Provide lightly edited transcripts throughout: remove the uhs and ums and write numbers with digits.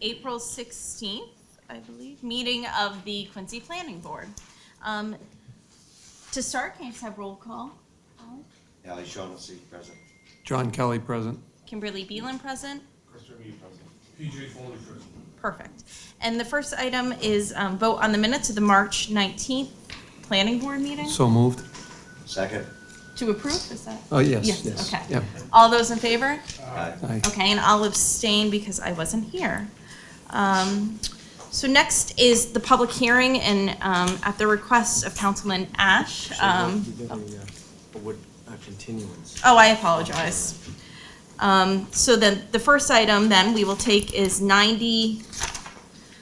April 16th, I believe, meeting of the Quincy Planning Board. To start, can you just have roll call? Ali Shaughnessy, present. John Kelly, present. Kimberly Beelen, present. Christopher Reeve, present. PJ Foley, present. Perfect. And the first item is vote on the minutes of the March 19th Planning Board meeting. So moved. Second. To approve, is that? Oh, yes. Okay. Yep. All those in favor? Aye. Aye. Okay, and I'll abstain because I wasn't here. So next is the public hearing, and at the request of Councilman Ash. We got a continuance. Oh, I apologize. So then, the first item then we will take is 90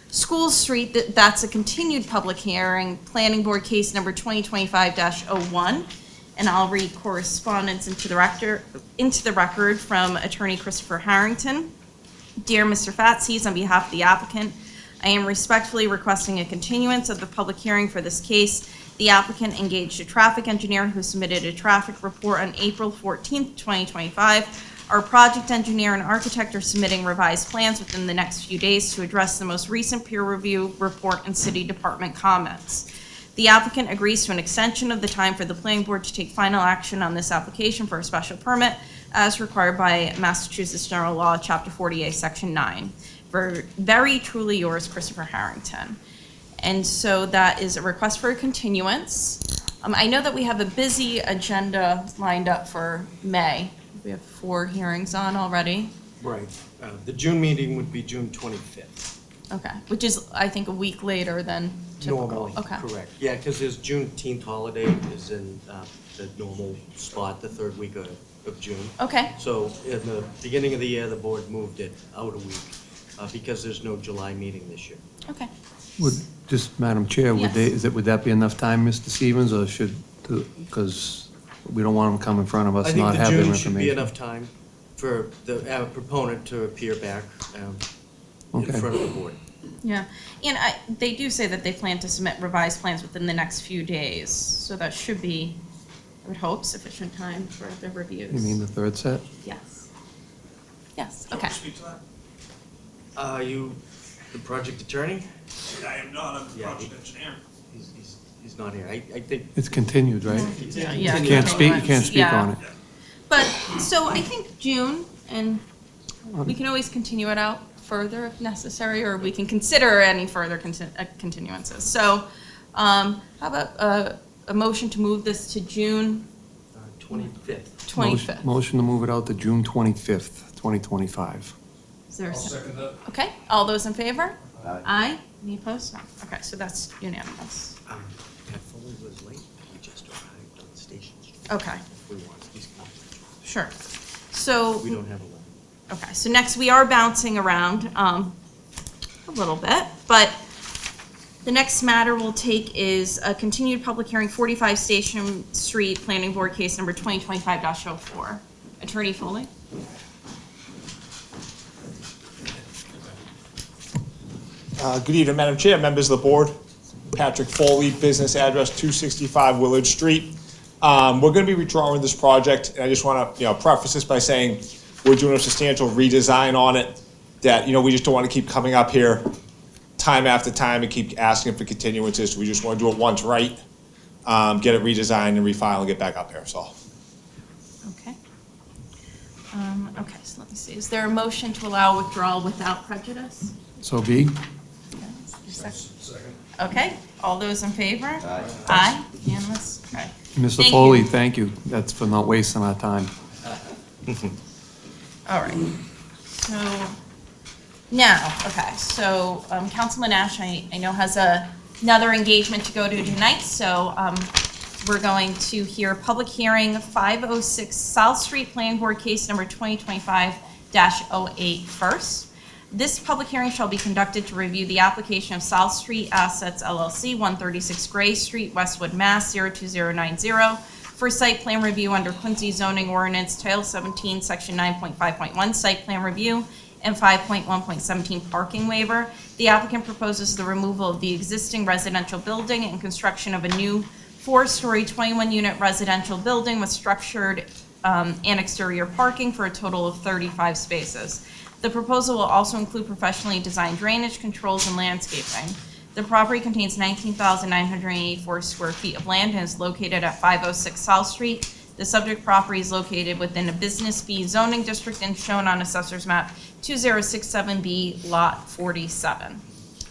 School Street. That's a continued public hearing, Planning Board case number 2025-01. And I'll read correspondence into the record from Attorney Christopher Harrington. Dear Mr. Fatsis, on behalf of the applicant, I am respectfully requesting a continuance of the public hearing for this case. The applicant engaged a traffic engineer who submitted a traffic report on April 14th, 2025. Our project engineer and architect are submitting revised plans within the next few days to address the most recent peer review report and city department comments. The applicant agrees to an extension of the time for the planning board to take final action on this application for a special permit as required by Massachusetts General Law, Chapter 48, Section 9. Very truly yours, Christopher Harrington. And so that is a request for a continuance. I know that we have a busy agenda lined up for May. We have 4 hearings on already. Right. The June meeting would be June 25th. Okay, which is, I think, a week later than typical. Normally, Okay. correct. Yeah, because there's Juneteenth holiday is in the normal spot, the third week of June. Okay, So in the beginning of the year, the board moved it out a week because there's no July meeting this year. okay. Madam Chair, Yes. would that be enough time, Mr. Stevens, or because we don't want them to come in front of us I and not think have the their June information? should be enough time for the proponent to appear back in Okay. front of the board. Yeah, and they do say that they plan to submit revised plans within the next few days, so that should be, I would hope, sufficient time for the reviews. You mean the third set? Yes. Yes, Do you okay. want to speak to that? Are you the project attorney? I am not, I'm the Yeah, project engineer. He's not here. I think. It's continued, right? Yeah, You can't speak Yeah. on it. But, so I think June, and we can always continue it out further if necessary, or we can consider any further continuances. So, how about a motion to move this to June 25th. 25th? Motion to move it out to June 25th, 2025. Is there a I'll second that. Okay, all those in favor? Aye. Aye. Any opposed? No. Okay, so that's unanimous. Pat Foley was late. He just arrived on Station Street. Okay, If we want, he's coming. sure. So, We don't have a letter. okay, so next we are bouncing around a little bit, but the next matter we'll take is a continued public hearing, 45 Station Street, Planning Board case number 2025-04. Attorney Foley? Good evening, Madam Chair, members of the board. Patrick Foley, business address 265 Willard Street. We're going to be withdrawing this project, and I just want to, preface this by saying we're doing a substantial redesign on it that, we just don't want to keep coming up here time after time and keep asking for continuances. We just want to do it once right, get it redesigned and refile and get back up here, so. Okay. Okay, so let me see. Is there a motion to allow withdrawal without prejudice? So be. Second. Okay, all those in favor? Aye. Aye, unanimous, okay. Mr. Thank Foley, you. thank you. That's for not wasting our time. All right, so now, okay, so Councilman Ash, I know has another engagement to go to tonight, so we're going to hear public hearing 506 South Street Planning Board case number 2025-08 first. This public hearing shall be conducted to review the application of South Street Assets LLC, 136 Gray Street, Westwood, Mass. 02090 for site plan review under Quincy zoning ordinance, Title 17, Section 9.5.1, site plan review, and 5.1.17 parking waiver. The applicant proposes the removal of the existing residential building and construction of a new 4-story, 21-unit residential building with structured and exterior parking for a total of 35 spaces. The proposal will also include professionally designed drainage controls and landscaping. The property contains 19,984 square feet of land and is located at 506 South Street. The subject property is located within a Business B zoning district and shown on Assessor's Map 2067B, Lot 47.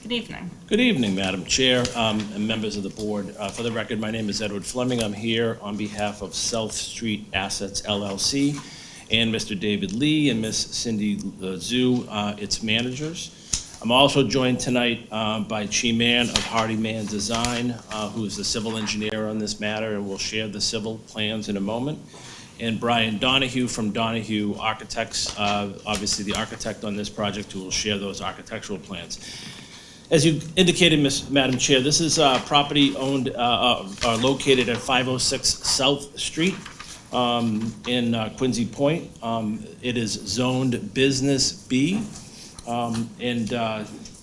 Good evening. Good evening, Madam Chair, and members of the board. For the record, my name is Edward Fleming. I'm here on behalf of South Street Assets LLC and Mr. David Lee and Ms. Cindy Zhu, its managers. I'm also joined tonight by Chi Man of Hardy Man Design, who is the civil engineer on this matter and will share the civil plans in a moment. And Brian Donahue from Donahue Architects, obviously the architect on this project, who will share those architectural plans. As you indicated, Madam Chair, this is property owned, located at 506 South Street in Quincy Point. It is zoned Business B.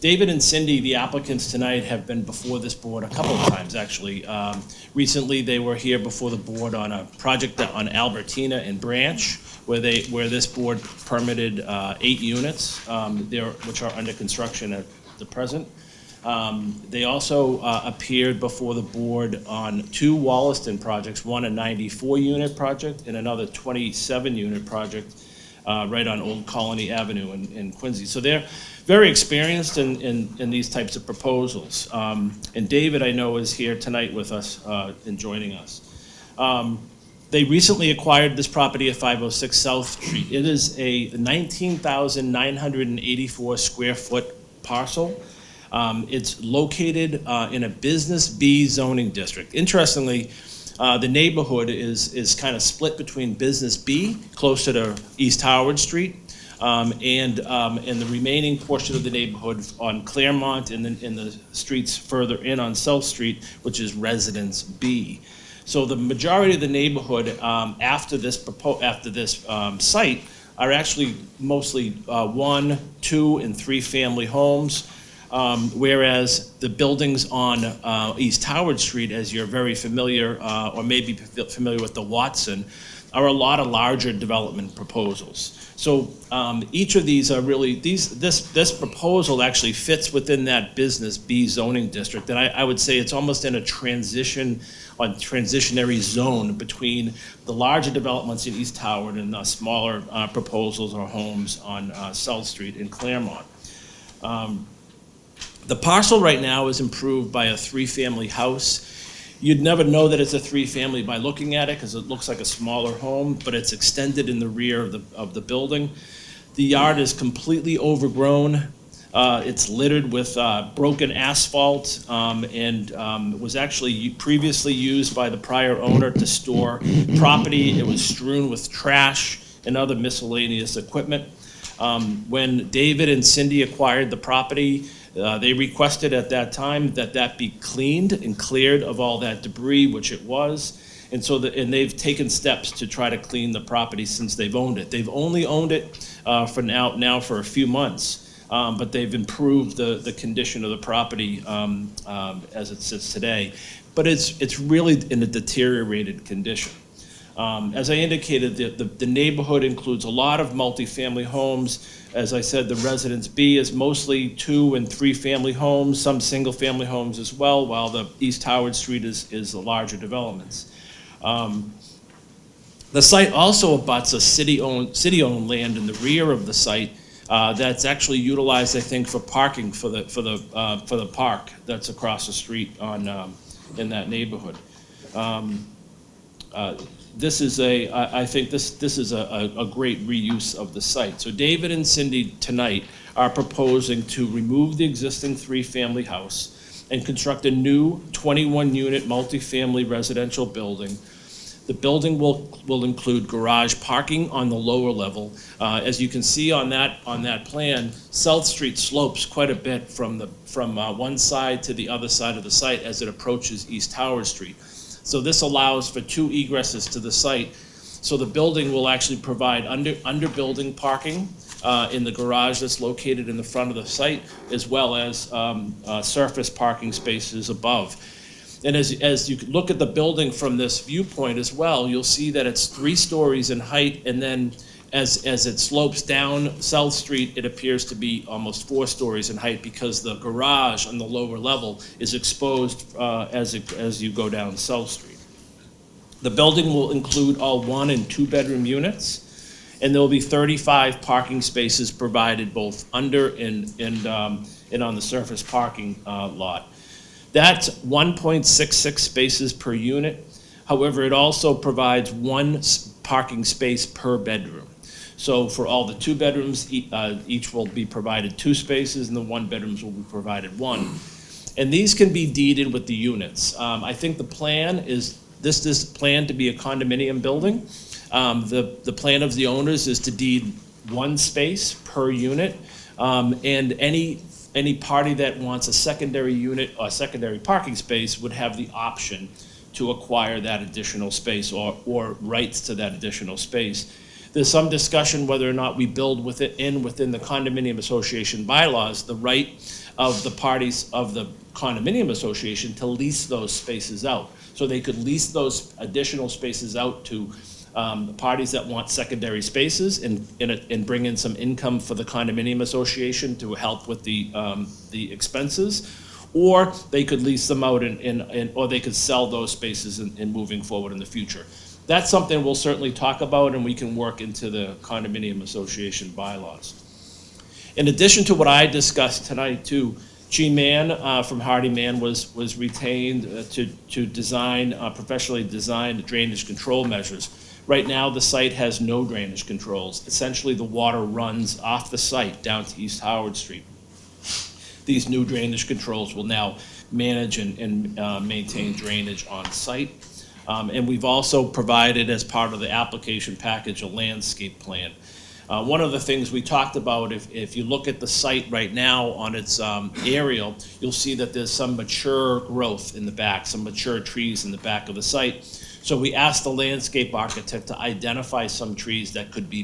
David and Cindy, the applicants tonight, have been before this board a couple of times, actually. Recently, they were here before the board on a project on Albertina and Branch, where this board permitted 8 units, which are under construction at the present. They also appeared before the board on 2 Wollaston projects, one a 94-unit project and another 27-unit project right on Old Colony Avenue in Quincy. So they're very experienced in these types of proposals. And David, I know, is here tonight with us and joining us. They recently acquired this property at 506 South Street. It is a 19,984 square foot parcel. It's located in a Business B zoning district. Interestingly, the neighborhood is kind of split between Business B, closer to East Howard Street, and the remaining portion of the neighborhood on Claremont and in the streets further in on South Street, which is Residence B. So the majority of the neighborhood after this site are actually mostly 1, 2, and 3 family homes. Whereas the buildings on East Howard Street, as you're very familiar, or maybe familiar with the Watson, are a lot of larger development proposals. So each of these are really, this proposal actually fits within that Business B zoning district. And I would say it's almost in a transitionary zone between the larger developments in East Howard and the smaller proposals or homes on South Street in Claremont. The parcel right now is improved by a 3-family house. You'd never know that it's a 3-family by looking at it because it looks like a smaller home, but it's extended in the rear of the building. The yard is completely overgrown. It's littered with broken asphalt and was actually previously used by the prior owner to store property. It was strewn with trash and other miscellaneous equipment. When David and Cindy acquired the property, they requested at that time that be cleaned and cleared of all that debris, which it was. And they've taken steps to try to clean the property since they've owned it. They've only owned it for now for a few months, but they've improved the condition of the property as it sits today. But it's really in a deteriorated condition. As I indicated, the neighborhood includes a lot of multifamily homes. As I said, the Residence B is mostly 2- and 3-family homes, some single-family homes as well, while the East Howard Street is the larger developments. The site also abuts a city-owned land in the rear of the site that's actually utilized, I think, for parking for the park that's across the street in that neighborhood. I think this is a great reuse of the site. So David and Cindy tonight are proposing to remove the existing 3-family house and construct a new 21-unit multifamily residential building. The building will include garage parking on the lower level. As you can see on that plan, South Street slopes quite a bit from one side to the other side of the site as it approaches East Howard Street. So this allows for 2 egresses to the site. So the building will actually provide under-building parking in the garage that's located in the front of the site, as well as surface parking spaces above. And as you look at the building from this viewpoint as well, you'll see that it's 3 stories in height, and then As it slopes down South Street, it appears to be almost 4 stories in height because the garage on the lower level is exposed as you go down South Street. The building will include all 1- and 2-bedroom units, and there will be 35 parking spaces provided both under and on the surface parking lot. That's 1.66 spaces per unit. However, it also provides 1 parking space per bedroom. So for all the 2 bedrooms, each will be provided 2 spaces, and the 1 bedrooms will be provided 1. And these can be deeded with the units. I think the plan is, this is planned to be a condominium building. The plan of the owners is to deed 1 space per unit, and any party that wants a secondary unit or secondary parking space would have the option to acquire that additional space or rights to that additional space. There's some discussion whether or not we build within the condominium association bylaws the right of the parties of the condominium association to lease those spaces out. So they could lease those additional spaces out to the parties that want secondary spaces and bring in some income for the condominium association to help with the expenses. Or they could lease them out or they could sell those spaces in moving forward in the future. That's something we'll certainly talk about, and we can work into the condominium association bylaws. In addition to what I discussed tonight too, Chi Mann from Hardy Mann was retained to design, professionally design drainage control measures. Right now, the site has no drainage controls. Essentially, the water runs off the site down to East Howard Street. These new drainage controls will now manage and maintain drainage on site. And we've also provided, as part of the application package, a landscape plan. One of the things we talked about, if you look at the site right now on its aerial, you'll see that there's some mature growth in the back, some mature trees in the back of the site. So we asked the landscape architect to identify some trees that could be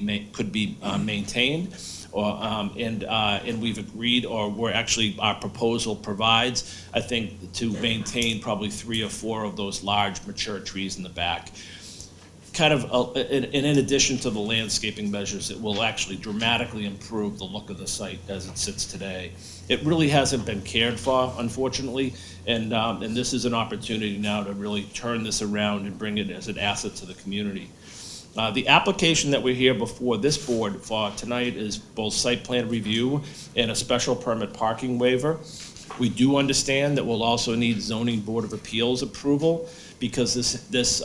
maintained, and we've agreed, or we're actually, our proposal provides, I think, to maintain probably 3 or 4 of those large mature trees in the back. Kind of, and in addition to the landscaping measures, it will actually dramatically improve the look of the site as it sits today. It really hasn't been cared for, unfortunately, and this is an opportunity now to really turn this around and bring it as an asset to the community. The application that we're here before this board for tonight is both site plan review and a special permit parking waiver. We do understand that we'll also need zoning board of appeals approval because this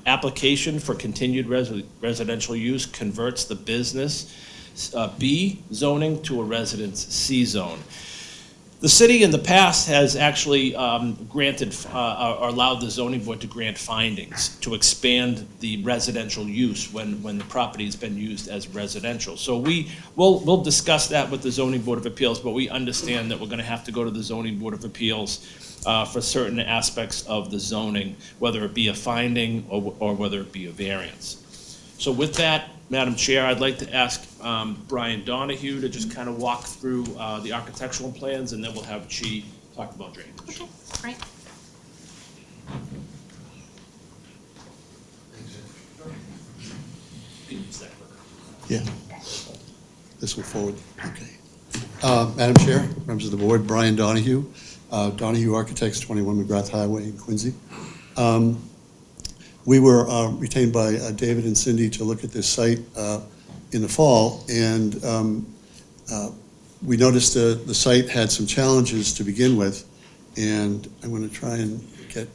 application for continued residential use converts the business B zoning to a residence C zone. The city in the past has actually granted or allowed the zoning board to grant findings to expand the residential use when the property has been used as residential. So we'll discuss that with the zoning board of appeals, but we understand that we're going to have to go to the zoning board of appeals for certain aspects of the zoning, whether it be a finding or whether it be a variance. So with that, Madam Chair, I'd like to ask Brian Donahue to just kind of walk through the architectural plans, and then we'll have Chi talk about drainage. Okay, great. Yeah. This will forward. Okay. Madam Chair, members of the board, Brian Donahue, Donahue Architects, 21 McGrath Highway in Quincy. We were retained by David and Cindy to look at this site in the fall, and we noticed the site had some challenges to begin with, and I'm going to try and get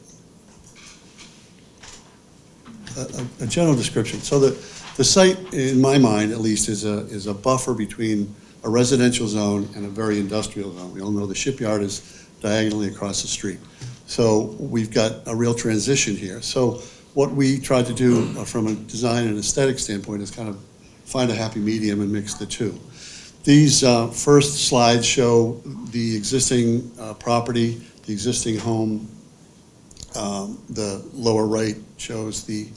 a general description. So the site, in my mind at least, is a buffer between a residential zone and a very industrial zone. We all know the shipyard is diagonally across the street. So we've got a real transition here. So what we tried to do from a design and aesthetic standpoint is kind of find a happy medium and mix the two. These first slides show the existing property, the existing home. The lower right shows the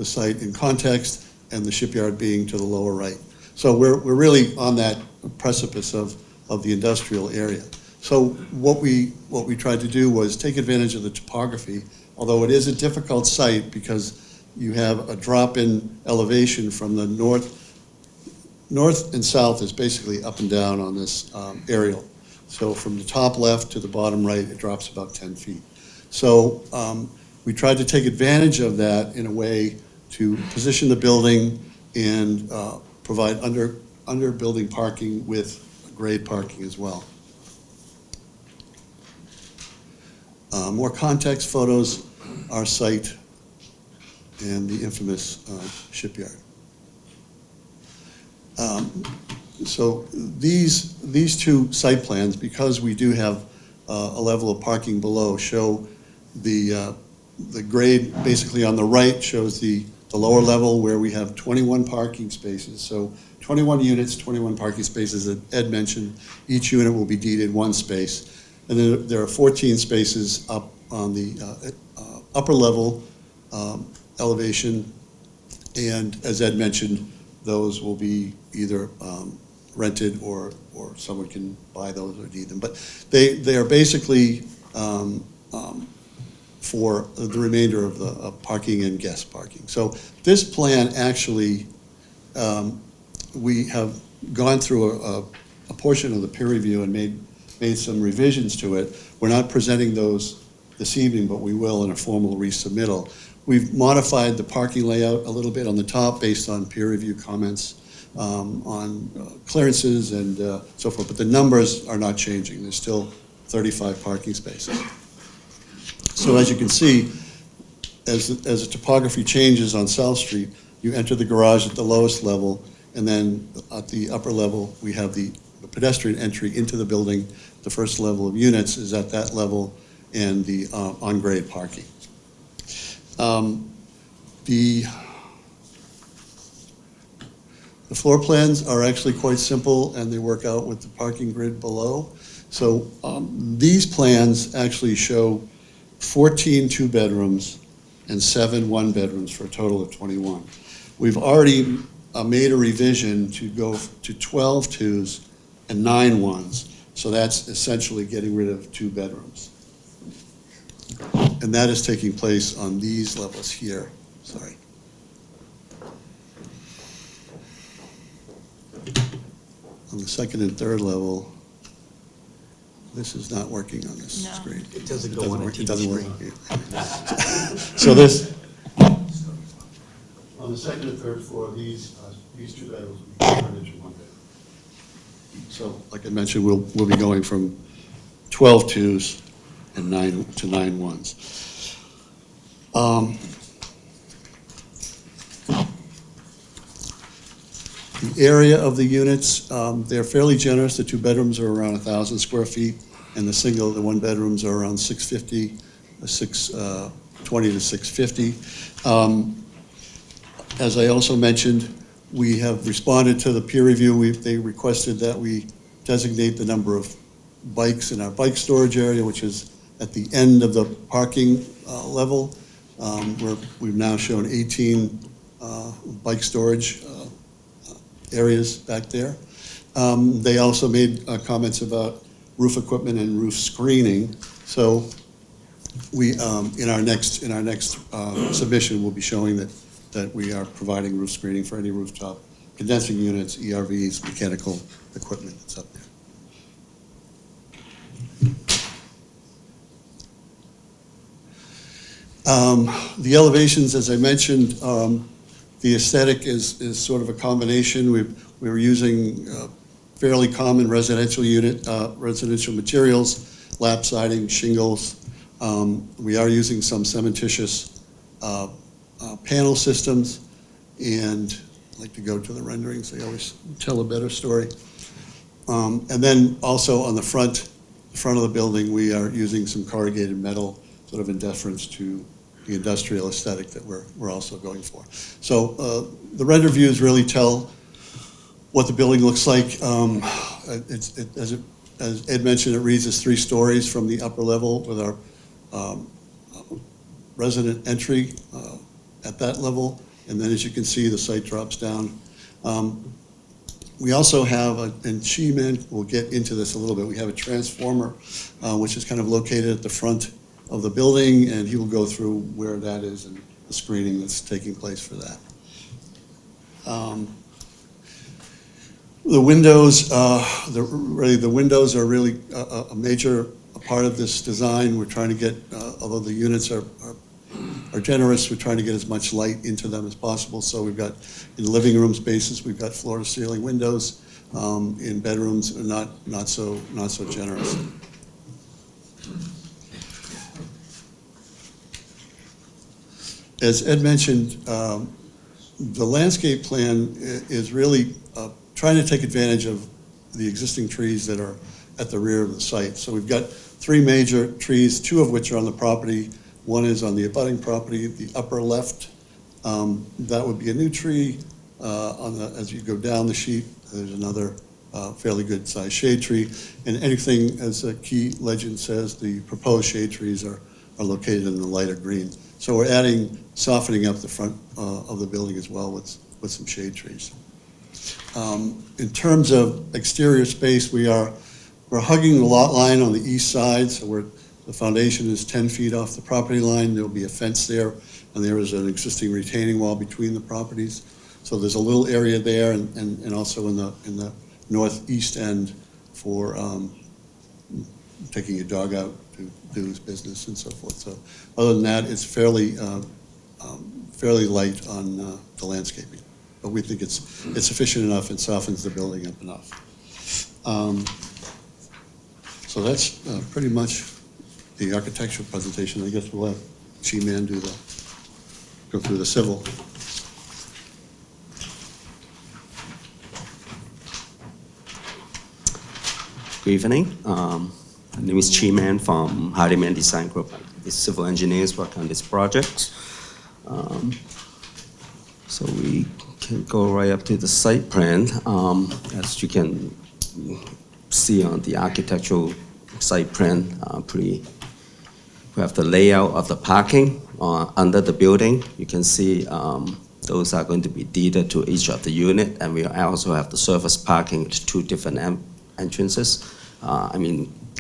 site in context, and the shipyard being to the lower right. So we're really on that precipice of the industrial area. So what we tried to do was take advantage of the topography, although it is a difficult site because you have a drop in elevation from the north and south is basically up and down on this aerial. So from the top left to the bottom right, it drops about 10 feet. So we tried to take advantage of that in a way to position the building and provide under building parking with grade parking as well. More context photos, our site and the infamous shipyard. So these two site plans, because we do have a level of parking below, show the grade basically on the right shows the lower level where we have 21 parking spaces. So 21 units, 21 parking spaces that Ed mentioned. Each unit will be deeded one space. And then there are 14 spaces up on the upper level elevation. And as Ed mentioned, those will be either rented or someone can buy those or deed them. But they are basically for the remainder of the parking and guest parking. So this plan actually, we have gone through a portion of the peer review and made some revisions to it. We're not presenting those this evening, but we will in a formal resubmittal. We've modified the parking layout a little bit on the top based on peer review comments on clearances and so forth, but the numbers are not changing. There's still 35 parking spaces. So as you can see, as the topography changes on South Street, you enter the garage at the lowest level, and then at the upper level, we have the pedestrian entry into the building. The first level of units is at that level, and the on-grade parking. The floor plans are actually quite simple, and they work out with the parking grid below. So these plans actually show 14 two-bedrooms and 7 one-bedrooms for a total of 21. We've already made a revision to go to 12 twos and 9 ones. So that's essentially getting rid of 2 bedrooms. And that is taking place on these levels here. Sorry. On the second and third level, this is not working on this No. screen. It doesn't go on a work. TV It doesn't work. screen. So this, on the second and third floor, these 2 bedrooms will be turned into 1 bedroom. So, like I mentioned, we'll be going from 12 twos and 9 ones. The area of the units, they're fairly generous. The 2 bedrooms are around 1,000 square feet, and the 1 bedrooms are around 650, 620 to 650. As I also mentioned, we have responded to the peer review. They requested that we designate the number of bikes in our bike storage area, which is at the end of the parking level. We've now shown 18 bike storage areas back there. They also made comments about roof equipment and roof screening. So we, in our next submission, we'll be showing that we are providing roof screening for any rooftop condensing units, ERVs, mechanical equipment that's up there. The elevations, as I mentioned, the aesthetic is sort of a combination. We were using fairly common residential materials, lap siding, shingles. We are using some cementitious panel systems, and I like to go to the renderings. They always tell a better story. And then also on the front of the building, we are using some corrugated metal, sort of in deference to the industrial aesthetic that we're also going for. So the render views really tell what the building looks like. As Ed mentioned, it reads as 3 stories from the upper level with our resident entry at that level. And then as you can see, the site drops down. We also have, and Chi-Man will get into this a little bit, we have a transformer which is kind of located at the front of the building, and he will go through where that is and the screening that's taking place for that. The windows, the windows are really a major part of this design. We're trying to get, although the units are generous, we're trying to get as much light into them as possible. So we've got, in living room spaces, we've got floor-to-ceiling windows. In bedrooms, not so generous. As Ed mentioned, the landscape plan is really trying to take advantage of the existing trees that are at the rear of the site. So we've got 3 major trees, 2 of which are on the property. One is on the abutting property, the upper left. That would be a new tree. As you go down the sheet, there's another fairly good sized shade tree. And anything, as a key legend says, the proposed shade trees are located in the lighter green. So we're softening up the front of the building as well with some shade trees. In terms of exterior space, we're hugging the lot line on the east side, so the foundation is 10 feet off the property line. There'll be a fence there, and there is an existing retaining wall between the properties. So there's a little area there, and also in the northeast end for taking your dog out to do his business and so forth. So other than that, it's fairly light on the landscaping. But we think it's sufficient enough and softens the building up enough. So that's pretty much the architectural presentation. I guess we'll have Chi-Man go through the civil. Good evening. My name is Chi-Man from Hardiman Design Group. I'm civil engineers working on this project. So we can go right up to the site plan. As you can see on the architectural site plan, we have the layout of the parking under the building. You can see those are going to be deeded to each of the unit, and we also have the surface parking with 2 different entrances.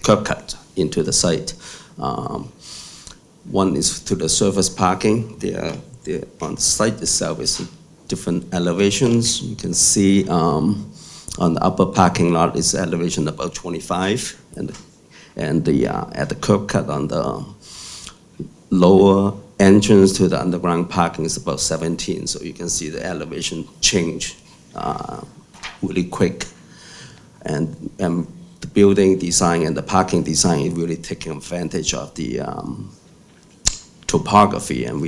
Curb cut into the site. One is to the surface parking. On the site itself is different elevations. You can see on the upper parking lot is elevation about 25, and at the curb cut on the lower entrance to the underground parking is about 17. So you can see the elevation change really quick, and the building design and the parking design is really taking advantage of the topography, and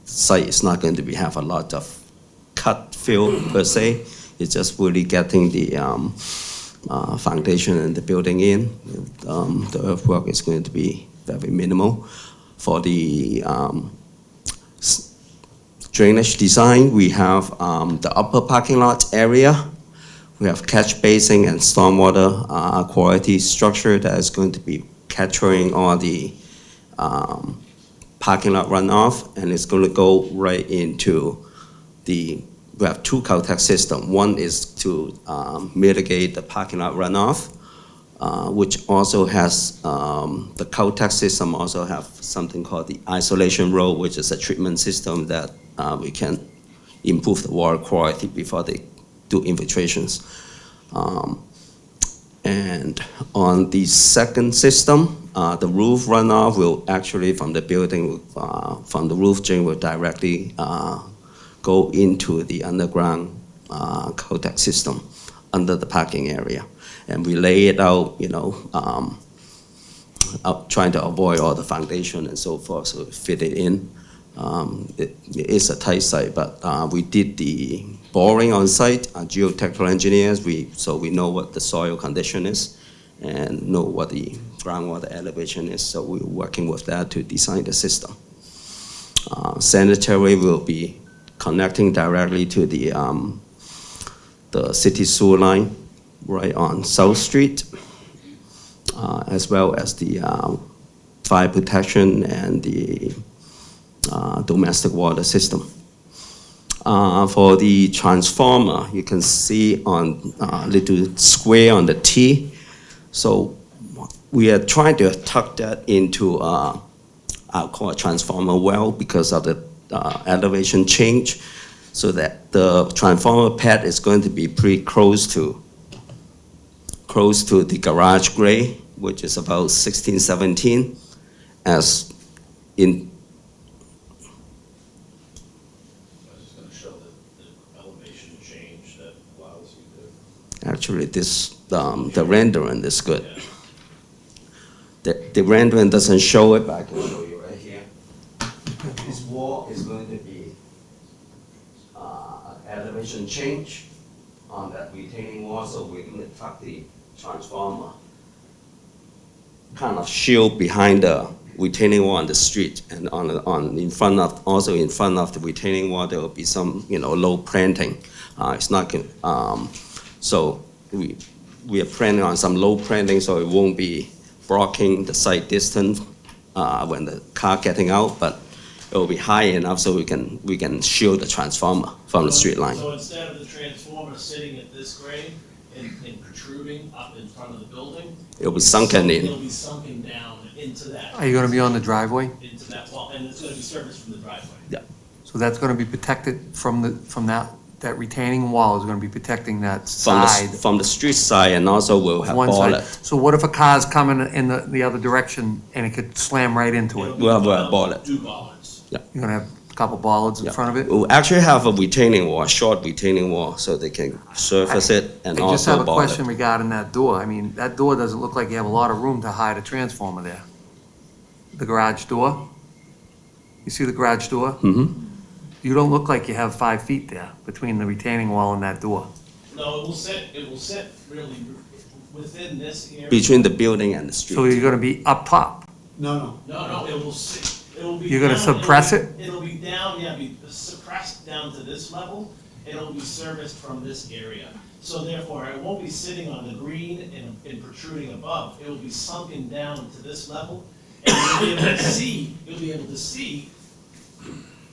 site is not going to have a lot of cut fill per se. It's just really getting the foundation and the building in. The earthwork is going to be very minimal. For the drainage design, we have the upper parking lot area. We have catch basin and stormwater quality structure that is going to be capturing all the parking lot runoff, and it's going to go right into we have 2 Caltech systems. One is to mitigate the parking lot runoff, which also has, the Caltech system also have something called the isolation road, which is a treatment system that we can improve the water quality before they do infiltrations. And on the second system, the roof runoff will actually from the building, from the roof drain will directly go into the underground Caltech system under the parking area. And we lay it out, trying to avoid all the foundation and so forth, so fit it in. It is a tight site, but we did the boring on site, geotechnical engineers, so we know what the soil condition is and know what the groundwater elevation is, so we're working with that to design the system. Sanitary will be connecting directly to the city sewer line right on South Street, as well as the fire protection and the domestic water system. For the transformer, you can see on a little square on the T. So we are trying to tuck that into I'll call a transformer well because of the elevation change, so that the transformer pad is going to be pretty close to the garage grade, which is about 16, 17, as in, I was just gonna show the elevation change that allows you actually this, the rendering is good. to, The rendering doesn't show it, but I can show you right here. This wall is going to be an elevation change on that retaining wall, so we're going to tuck the transformer kind of shield behind the retaining wall on the street, and in front of the retaining wall, there will be some, low planting. It's not going, so we are planning on some low planting, so it won't be blocking the sight distance when the car getting out, but it will be high enough so we can shield the transformer from the street line. So instead of the transformer sitting at this grade and protruding up in front of the building. It'll be sunken in. It'll be sunken down into that. Are you gonna be on the driveway? Into that wall, and it's gonna be serviced from the driveway. So that's gonna be protected from that retaining wall is gonna be protecting that From side. from the street side, and also we'll have One side. bollard. So what if a car's coming in the other direction and it could slam right into It'll it? be We'll have a bollard. Two bollards. You're gonna have a couple bollards in Yeah. front of it? We'll actually have a retaining wall, a short retaining wall, so they can surface it and I just have also a bollard. question regarding that door. I mean, that door doesn't look like you have a lot of room to hide a transformer there. The garage door? You see the garage door? Mhm. You don't look like you have 5 feet there between the retaining wall and that door. No, it will sit really within this area. Between the building and the So street. you're gonna be up top. No. No, it will sit, it will be. You're gonna down- suppress it'll- it? It'll be down, yeah, be suppressed down to this level, and it'll be serviced from this area. So therefore, it won't be sitting on the green and protruding above, it will be sunken down to this level, and you'll be able to see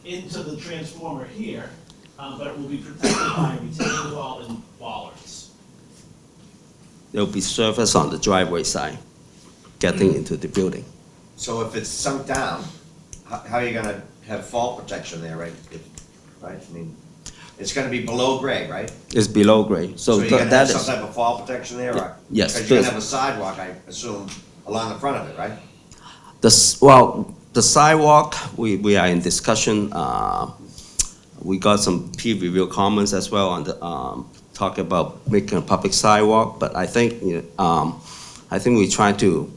into the transformer here, but it will be protected by a retaining wall and bollards. There'll be surface on the driveway side, getting into the building. So if it's sunk down, how are you gonna have fall protection there, right? Right, I mean, it's gonna be below grade, right? It's below grade, so So you're gonna that have is. some type of fall protection there, or? Yes, Because you're gonna there's- have a sidewalk, I assume, along the front of it, right? The sidewalk, we are in discussion. We got some peer review comments as well on the, talk about making a public sidewalk, but I think we try to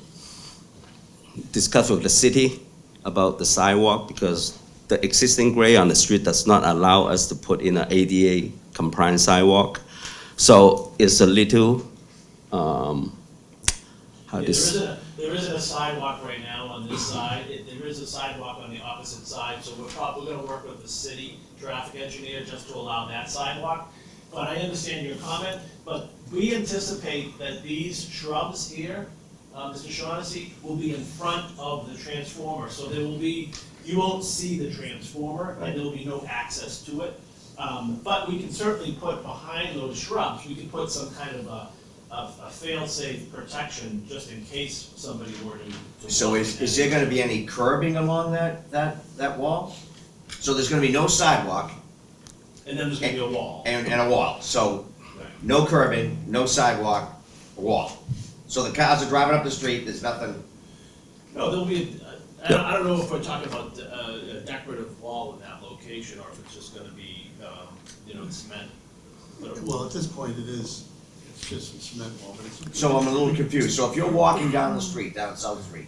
discuss with the city about the sidewalk, because the existing grade on the street does not allow us to put in an ADA compliant sidewalk. So it's a little, how Yeah, this. there isn't a sidewalk right now on this side. There is a sidewalk on the opposite side, so we're gonna work with the city traffic engineer just to allow that sidewalk. But I understand your comment, but we anticipate that these shrubs here, Mr. Shaughnessy, will be in front of the transformer, so you won't see the transformer, and there will be no access to it. But we can certainly put behind those shrubs, we can put some kind of a fail-safe protection, just in case somebody were to. So walk is in. there gonna be any curbing along that wall? So there's gonna be no sidewalk And then there's gonna be a wall. and a wall, so Right. no curbing, no sidewalk, a wall. So the cars are driving up the street, there's nothing, No, there'll be, I don't know if we're talking about a decorative wall in that location, or if it's just gonna be, cement. But it will- Well, at this point, it's just a cement wall, but it's. so I'm a little confused. So if you're walking down the street, down South Street,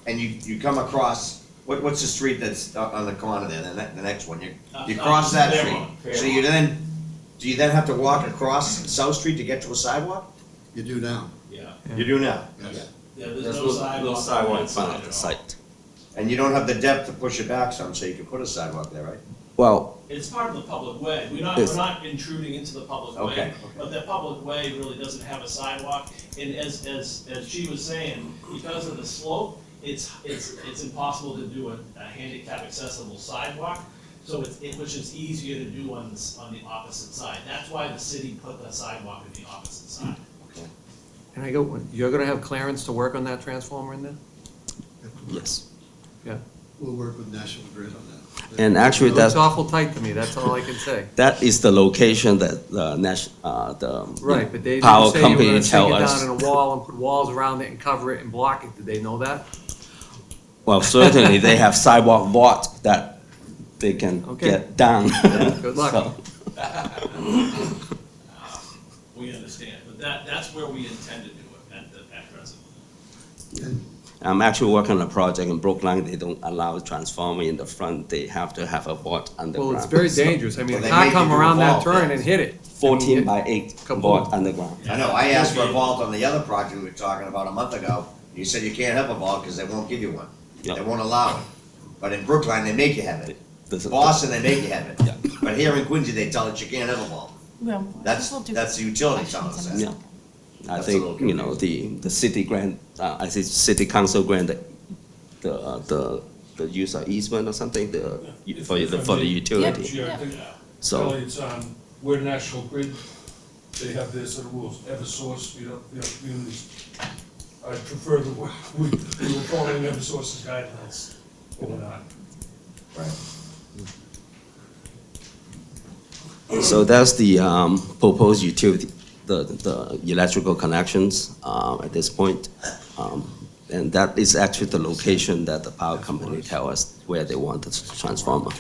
and you come across, what's the street that's on the corner there, the next one? You cross that Fairmont, street, so do you then have to walk across South Street to get to a sidewalk? You do now. Yeah, You do now. Yes. yeah, there's no sidewalk. on in that front side of the at all. site. And you don't have the depth to push it back some, so you can put a sidewalk there, right? Well, It's part of the public way. We're Yes. not intruding into the public way. Okay. But that public way really doesn't have a sidewalk. And as she was saying, because of the slope, it's impossible to do a handicap accessible sidewalk. So which is easier to do on the opposite side. That's why the city put the sidewalk on the opposite side. And you're gonna have clearance to work on that transformer in there? yes. Yeah. We'll work with National Grid on that. And actually, It looks that, awful tight to me, that's all I can say. that is the location that the Right, but they power didn't say you were company gonna take tell it us. down in a wall and put walls around it and cover it and block it. Did they know that? Well, certainly, they have sidewalk vault that they can Okay. get down. Good luck. So, We understand, but that's where we intend to do it at present. I'm actually working on a project in Brookline, they don't allow transformer in the front, they have to have a vault underground. Well, it's very So, dangerous. I mean, Well, a they car make come you do a around that vault, turn yeah. and hit it. 14 by 8 Kaboom. vault underground. I know, I asked for a vault on the other project we were talking about a month ago. You said you can't have a vault because they won't give you one. Yeah. They won't allow it. But in Brookline, they make you have it. There's a- Boston, they make you have it. Yeah. But here in Quincy, they tell us you can't have a vault. That's the utility telling us that. Yeah. I That's a think, little you know, the city grant, I think city council grant, the use of easement or something, for the utility. Chair, I think, So- Kelly, it's on, we're National Grid, they have their set of rules, Eversource, we don't communities. I prefer that we were following Eversource's guidelines, but we're not. So that's the proposed utility, the electrical connections at this point. And that is actually the location that the power company tell us where they want the transformer.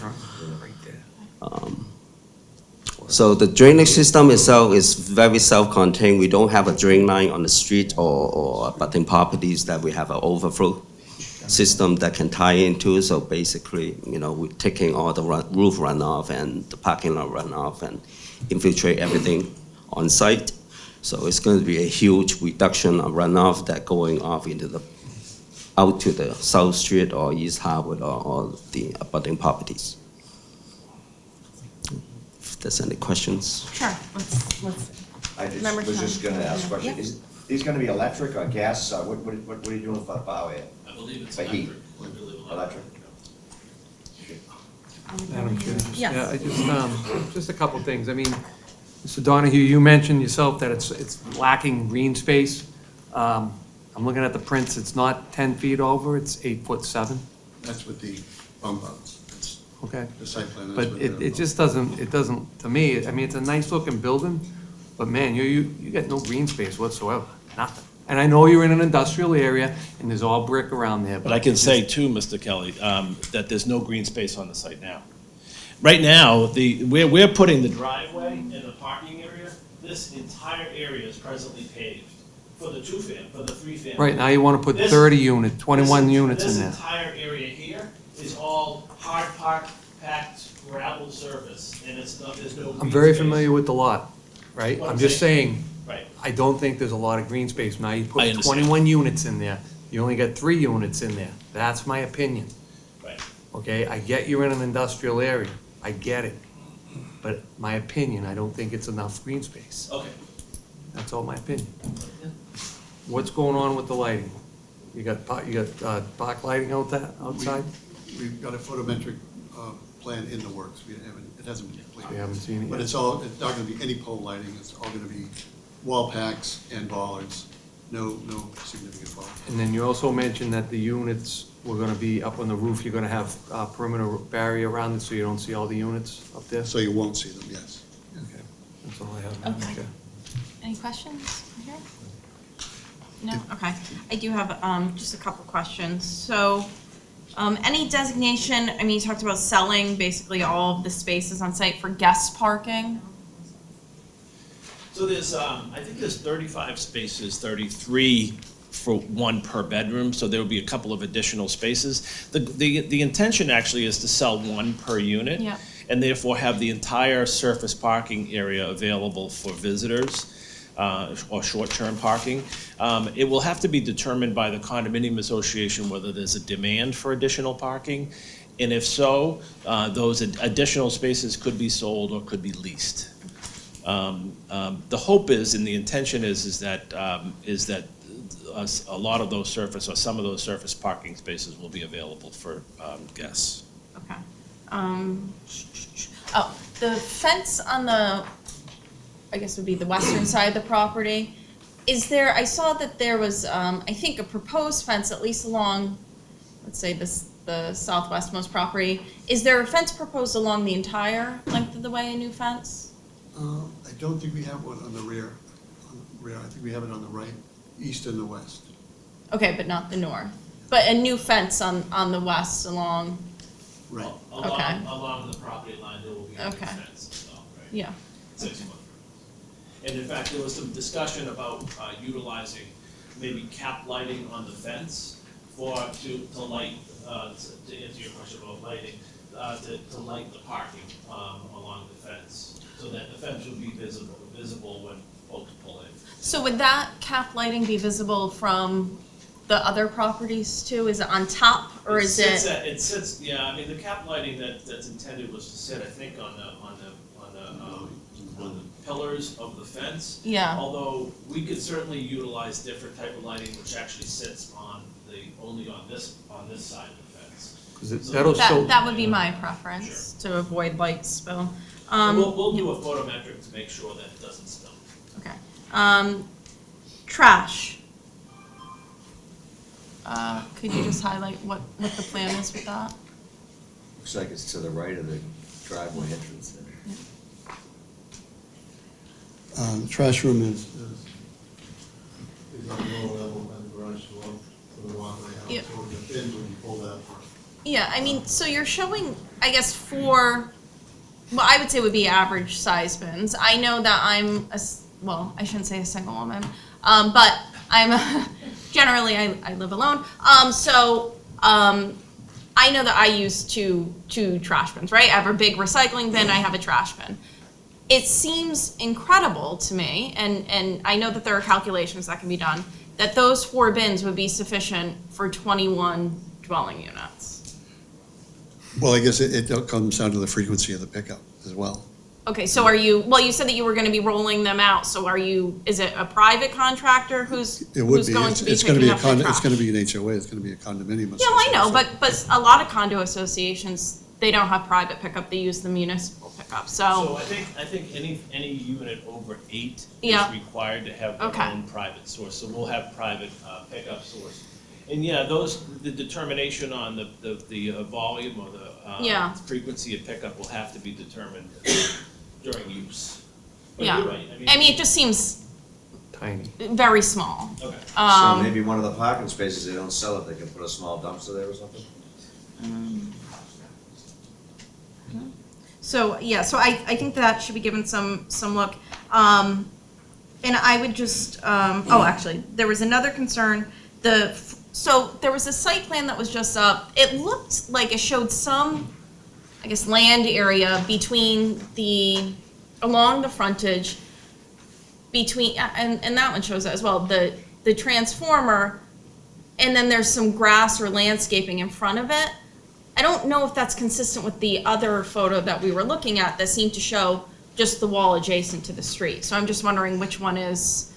So the drainage system itself is very self-contained. We don't have a drain line on the street or abutting properties that we have an overflow system that can tie into. So basically, you know, we're taking all the roof runoff and the parking lot runoff and infiltrate everything on site. So it's going to be a huge reduction of runoff that going off into out to the South Street or East Harwood or the abutting properties. If there's any questions. Sure, let's, I just Member was just Tom. gonna ask a question. Yeah. Is these gonna be electric or gas? What are you doing for the power here? I believe it's For heat. electric. Electric? Madam Chair, just- Yes. yeah, I just a couple things. I mean, Mr. Donahue, you mentioned yourself that it's lacking green space. I'm looking at the prints, it's not 10 feet over, it's 8'7". That's with the bump outs. That's Okay. the site plan. that's But what it they're- just doesn't, to me, I mean, it's a nice looking building, but man, you got no green space whatsoever, nothing. And I know you're in an industrial area and there's all brick around there. But I can say too, Mr. Kelly, that there's no green space on the site now. Right now, we're putting the driveway and the parking area, this entire area is presently paved for the for the three-family. Right, now you want to put This- 30 units, 21 units in This there. entire area here is all hard packed gravel surface, and it's not, there's no green I'm very space. familiar with the lot, right? What I'm I'm just saying- saying, Right. I don't think there's a lot of green space. Now you I put understand. 21 units in there, you only got 3 units in there. That's my opinion, Right. okay? I get you're in an industrial area, I get it. But my opinion, I don't think it's enough green space. Okay. That's all my opinion. What's going on with the lighting? You got park lighting outside? We've got a photometric plan in the works. We haven't, it hasn't been completed. We haven't seen it But yet. it's not gonna be any pole lighting. It's all gonna be wall packs and bollards. No significant bulk. And then you also mentioned that the units were gonna be up on the roof, you're gonna have a perimeter barrier around it so you don't see all the units up there? So you won't see them, yes. Okay, that's all I have. Madam Okay. Chair. Any questions here? No? Okay. I do have just a couple questions. So, any designation, I mean, you talked about selling basically all of the spaces on site for guest parking? So there's, I think there's 35 spaces, 33 for one per bedroom, so there will be a couple of additional spaces. The intention actually is to sell one per unit. Yeah. And therefore have the entire surface parking area available for visitors, or short-term parking. It will have to be determined by the condominium association whether there's a demand for additional parking. And if so, those additional spaces could be sold or could be leased. The hope is, and the intention is that a lot of those surface, or some of those surface parking spaces will be available for guests. Okay. Oh, the fence on the, I guess would be the western side of the property. Is there, I saw that there was, I think, a proposed fence, at least along, let's say this, the southwestmost property. Is there a fence proposed along the entire length of the way, a new fence? I don't think we have one on the rear. I think we have it on the right, east and the west. Okay, but not the north. But a new fence on the west along, Right. Okay. Along the property line, there will be a Okay. fence as well, right? yeah. 6 foot. And in fact, there was some discussion about utilizing maybe cap lighting on the fence to light, to answer your question about lighting, to light the parking along the fence, so that the fence would be visible when folks pull in. So would that cap lighting be visible from the other properties too? Is it on top or is it? It sits, yeah, I mean, the cap lighting that's intended was to sit, I think, on the pillars of the fence. Yeah. Although we could certainly utilize different type of lighting which actually sits only on this side of the fence. 'Cause that'll show, That would be my preference, to avoid light spill. We'll do a photometric to make sure that it doesn't spill. Okay. Trash. Could you just highlight what the plan is with that? Looks like it's to the right of the driveway entrance there. The trash room is on the lower level and the garage floor for the walkway out. Yeah. So the bins when you pull that apart. Yeah, I mean, so you're showing, I guess, four, well, I would say would be average size bins. I know that well, I shouldn't say a single woman, but I'm, generally, I live alone. I know that I use two trash bins, right? I have a big recycling bin, I have a trash bin. It seems incredible to me, and I know that there are calculations that can be done, that those 4 bins would be sufficient for 21 dwelling units. Well, I guess it comes down to the frequency of the pickup as well. Okay, so you said that you were gonna be rolling them out, so is it a private contractor who's It would who's be. going to be It's gonna picking be up the trash? It's gonna be an HOA, it's gonna be a condominium. Yeah, well, I know, association. but a lot of condo associations, they don't have private pickup, they use the municipal pickup, So I think any unit over 8 Yeah. is required to have Okay. their own private source, so we'll have private pickup source. And yeah, the determination on the volume or the Yeah. frequency of pickup will have to be determined during use. But Yeah. you're right, I mean, it just seems tiny. very small. Okay. So maybe one of the parking spaces, they don't sell it, they can put a small dumpster there or something? So, yeah, so I think that should be given some look. And I would just, actually, there was another concern, so there was a site plan that was just up. It looked like it showed some, I guess, land area along the frontage, and that one shows that as well, the transformer, and then there's some grass or landscaping in front of it. I don't know if that's consistent with the other photo that we were looking at that seemed to show just the wall adjacent to the street. So I'm just wondering which one is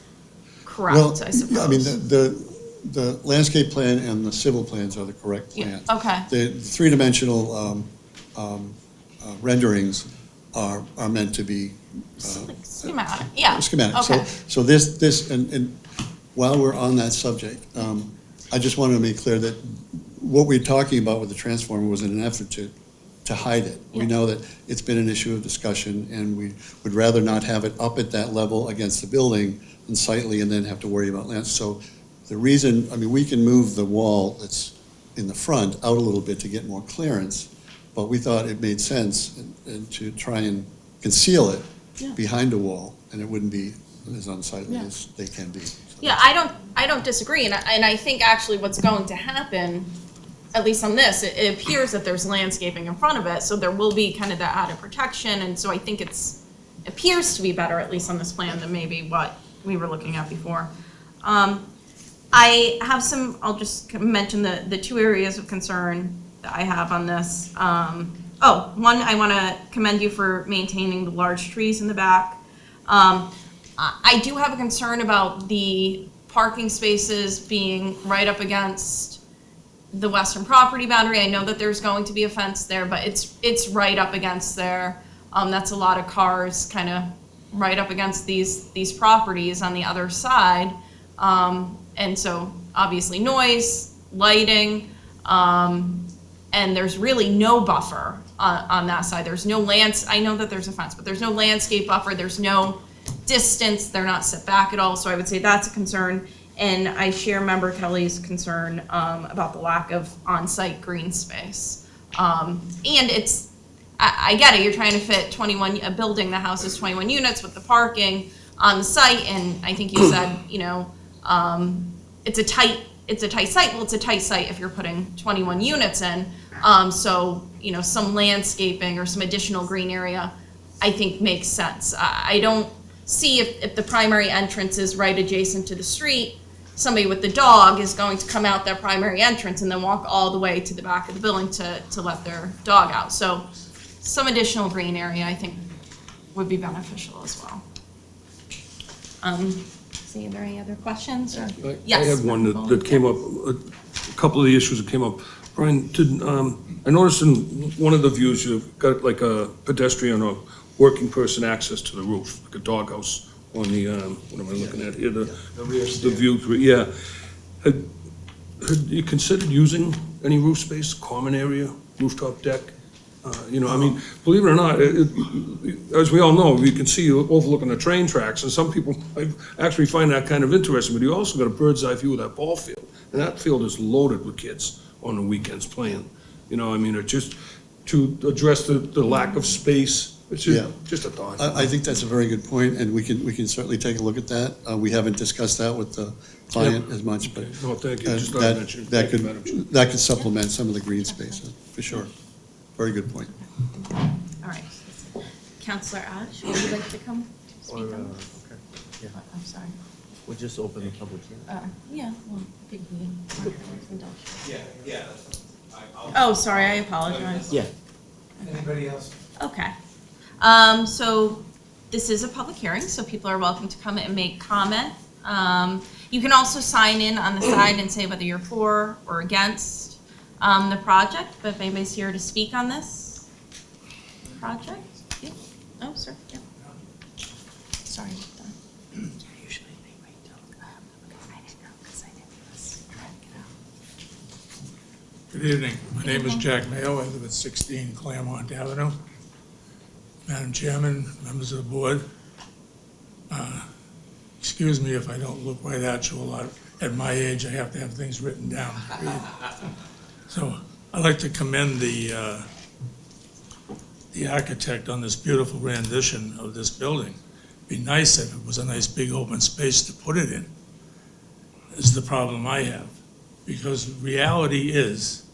correct, I suppose. I mean, the landscape plan and the civil plans are the correct Yeah, plans. okay. The three-dimensional renderings are meant to be Like schematic, yeah. schematic. Okay. So this, and while we're on that subject, I just wanted to make clear that what we're talking about with the transformer was in an effort to hide it. We Yeah. know that it's been an issue of discussion, and we would rather not have it up at that level against the building unsightly and then have to worry about land. So the reason, I mean, we can move the wall that's in the front out a little bit to get more clearance, but we thought it made sense and to try and conceal it Yeah. behind a wall, and it wouldn't be as unsightly Yeah. as they can be. So Yeah, I don't disagree, and I think actually what's going to happen, at least on this, it appears that there's landscaping in front of it, so there will be kind of that added protection, and so I think it appears to be better, at least on this plan, than maybe what we were looking at before. I have I'll just mention the 2 areas of concern that I have on this. One, I want to commend you for maintaining the large trees in the back. I do have a concern about the parking spaces being right up against the western property boundary. I know that there's going to be a fence there, but it's right up against there. That's a lot of cars kind of right up against these properties on the other side. And so obviously noise, lighting, and there's really no buffer on that side. There's no I know that there's a fence, but there's no landscape buffer, there's no distance, they're not set back at all, so I would say that's a concern. And I share Member Kelly's concern about the lack of on-site green space. And it's, I get it, you're trying to fit a building that houses 21 units with the parking on the site, and I think you said, it's a tight site. Well, it's a tight site if you're putting 21 units in. So, some landscaping or some additional green area, I think makes sense. I don't see if the primary entrance is right adjacent to the street, somebody with the dog is going to come out that primary entrance and then walk all the way to the back of the building to let their dog out. So some additional green area, I think, would be beneficial as well. See, are there any other questions? Or? Yes. I had one that came up, a couple of the issues that came up. Brian, I noticed in one of the views, you've got like a pedestrian or working person access to the roof, like a doghouse on the, what am I looking at here? The rear the view, yeah. Had you considered using any roof space, common area, rooftop deck? Believe it or not, as we all know, you can see you overlooking the train tracks, and some people actually find that kind of interesting, but you also got a bird's eye view of that ball field, and that field is loaded with kids on the weekends playing. It just, to address the lack of space, it's just a thought. I think that's a very good point, and we can certainly take a look at that. We haven't discussed that with the client as much, but No, thank you, just thought I'd mention it. that Thank you, Madam Chair. that could supplement some of the green space, for sure. Very good point. All right. Counselor Ash, would you like to come speak on? Okay, yeah. I'm sorry. We'll just open the public hearing. Yeah, well, big meeting. Yeah. Oh, sorry, I apologize. Yeah. Anybody else? Okay. So this is a public hearing, so people are welcome to come and make comment. You can also sign in on the side and say whether you're for or against the project, but if anybody's here to speak on this project? Yeah. Oh, sir, yeah. Sorry about that. Usually they wait till, because I didn't know, because I didn't try to get out. Good evening. My name is Jack Mayo. I live at 16 Claremont Avenue. Madam Chairman, members of the board, excuse me if I don't look right at you a lot. At my age, I have to have things written down to read. So I'd like to commend the architect on this beautiful rendition of this building. Be nice if it was a nice big open space to put it in, is the problem I have. Because reality is,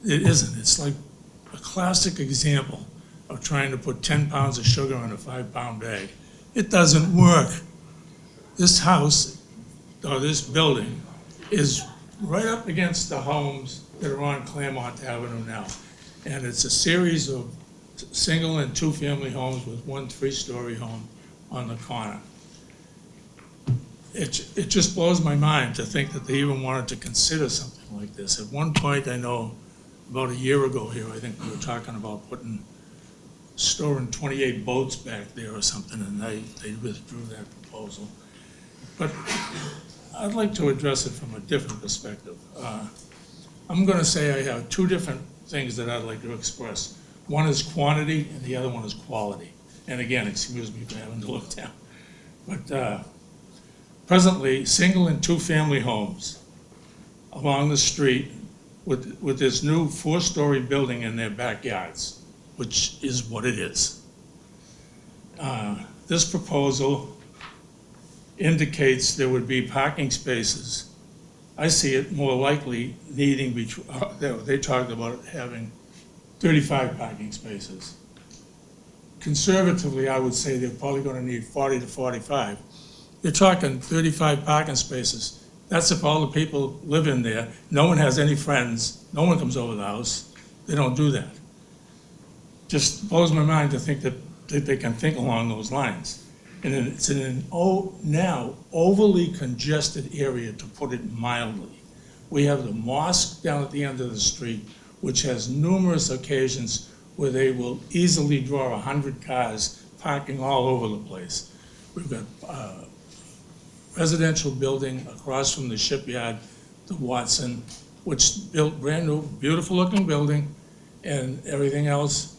it isn't. It's like a classic example of trying to put 10 pounds of sugar in a 5-pound bag. It doesn't work. This house, or this building, is right up against the homes that are on Claremont Avenue now. And it's a series of single and two-family homes with one 3-story home on the corner. It just blows my mind to think that they even wanted to consider something like this. At one point, I know, about a year ago here, I think we were talking about storing 28 boats back there or something, and they withdrew that proposal. But I'd like to address it from a different perspective. I'm going to say I have two different things that I'd like to express. One is quantity, and the other one is quality. And again, excuse me for having to look down. But presently, single and two-family homes along the street with this new 4-story building in their backyards, which is what it is. This proposal indicates there would be parking spaces. I see it more likely needing, they talked about having 35 parking spaces. Conservatively, I would say they're probably going to need 40 to 45. You're talking 35 parking spaces. That's if all the people live in there. No one has any friends. No one comes over the house. They don't do that. Just blows my mind to think that they can think along those lines. And it's in an now overly congested area, to put it mildly. We have the mosque down at the end of the street, which has numerous occasions where they will easily draw 100 cars parking all over the place. We've got residential building across from the shipyard, the Watson, which built brand new, beautiful looking building, and everything else.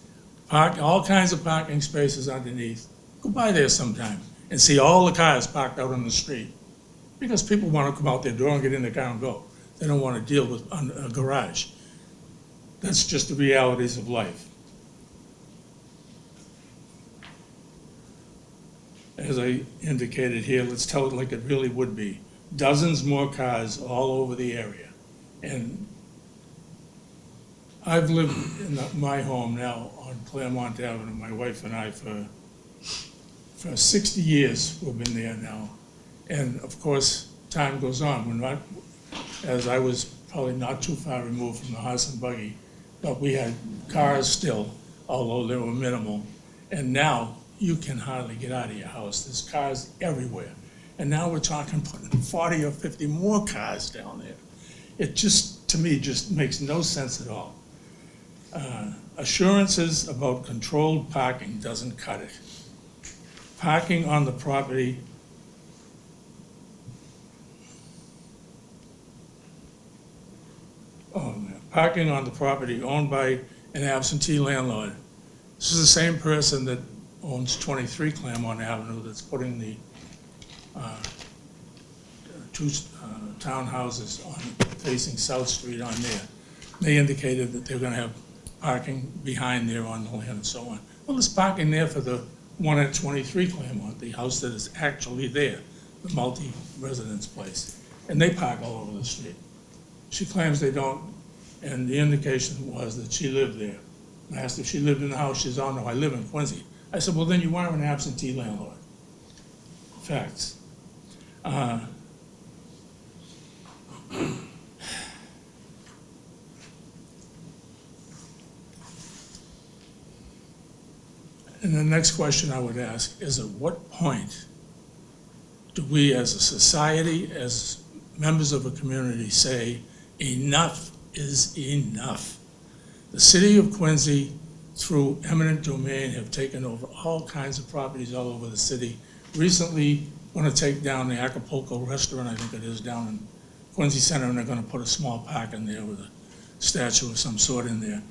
Park, all kinds of parking spaces underneath. Go by there sometime and see all the cars parked out on the street. Because people want to come out their door and get in the car and go. They don't want to deal with a garage. That's just the realities of life. As I indicated here, let's tell it like it really would be. Dozens more cars all over the area. And I've lived in my home now on Claremont Avenue, my wife and I, for 60 years we've been there now. And of course, time goes on. We're not, as I was probably not too far removed from the horse and buggy, but we had cars still, although they were minimal. And now you can hardly get out of your house. There's cars everywhere. And now we're talking putting 40 or 50 more cars down there. It just, to me, just makes no sense at all. Assurances about controlled parking doesn't cut it. Parking on the property parking on the property owned by an absentee landlord. This is the same person that owns 23 Claremont Avenue that's putting the two townhouses facing South Street on there. They indicated that they're gonna have parking behind there on the land and so on. Well, there's parking there for the one at 23 Claremont, the house that is actually there, the multi-residence place. And they park all over the street. She claims they don't, and the indication was that she lived there. I asked if she lived in the house. She said, "Oh, no, I live in Quincy." I said, "Well, then you are an absentee landlord." Facts. And the next question I would ask is, at what point do we as a society, as members of a community, say enough is enough? The city of Quincy, through eminent domain, have taken over all kinds of properties all over the city. Recently, want to take down the Acapulco restaurant, I think it is, down in Quincy Center, and they're going to put a small park in there with a statue of some sort in there.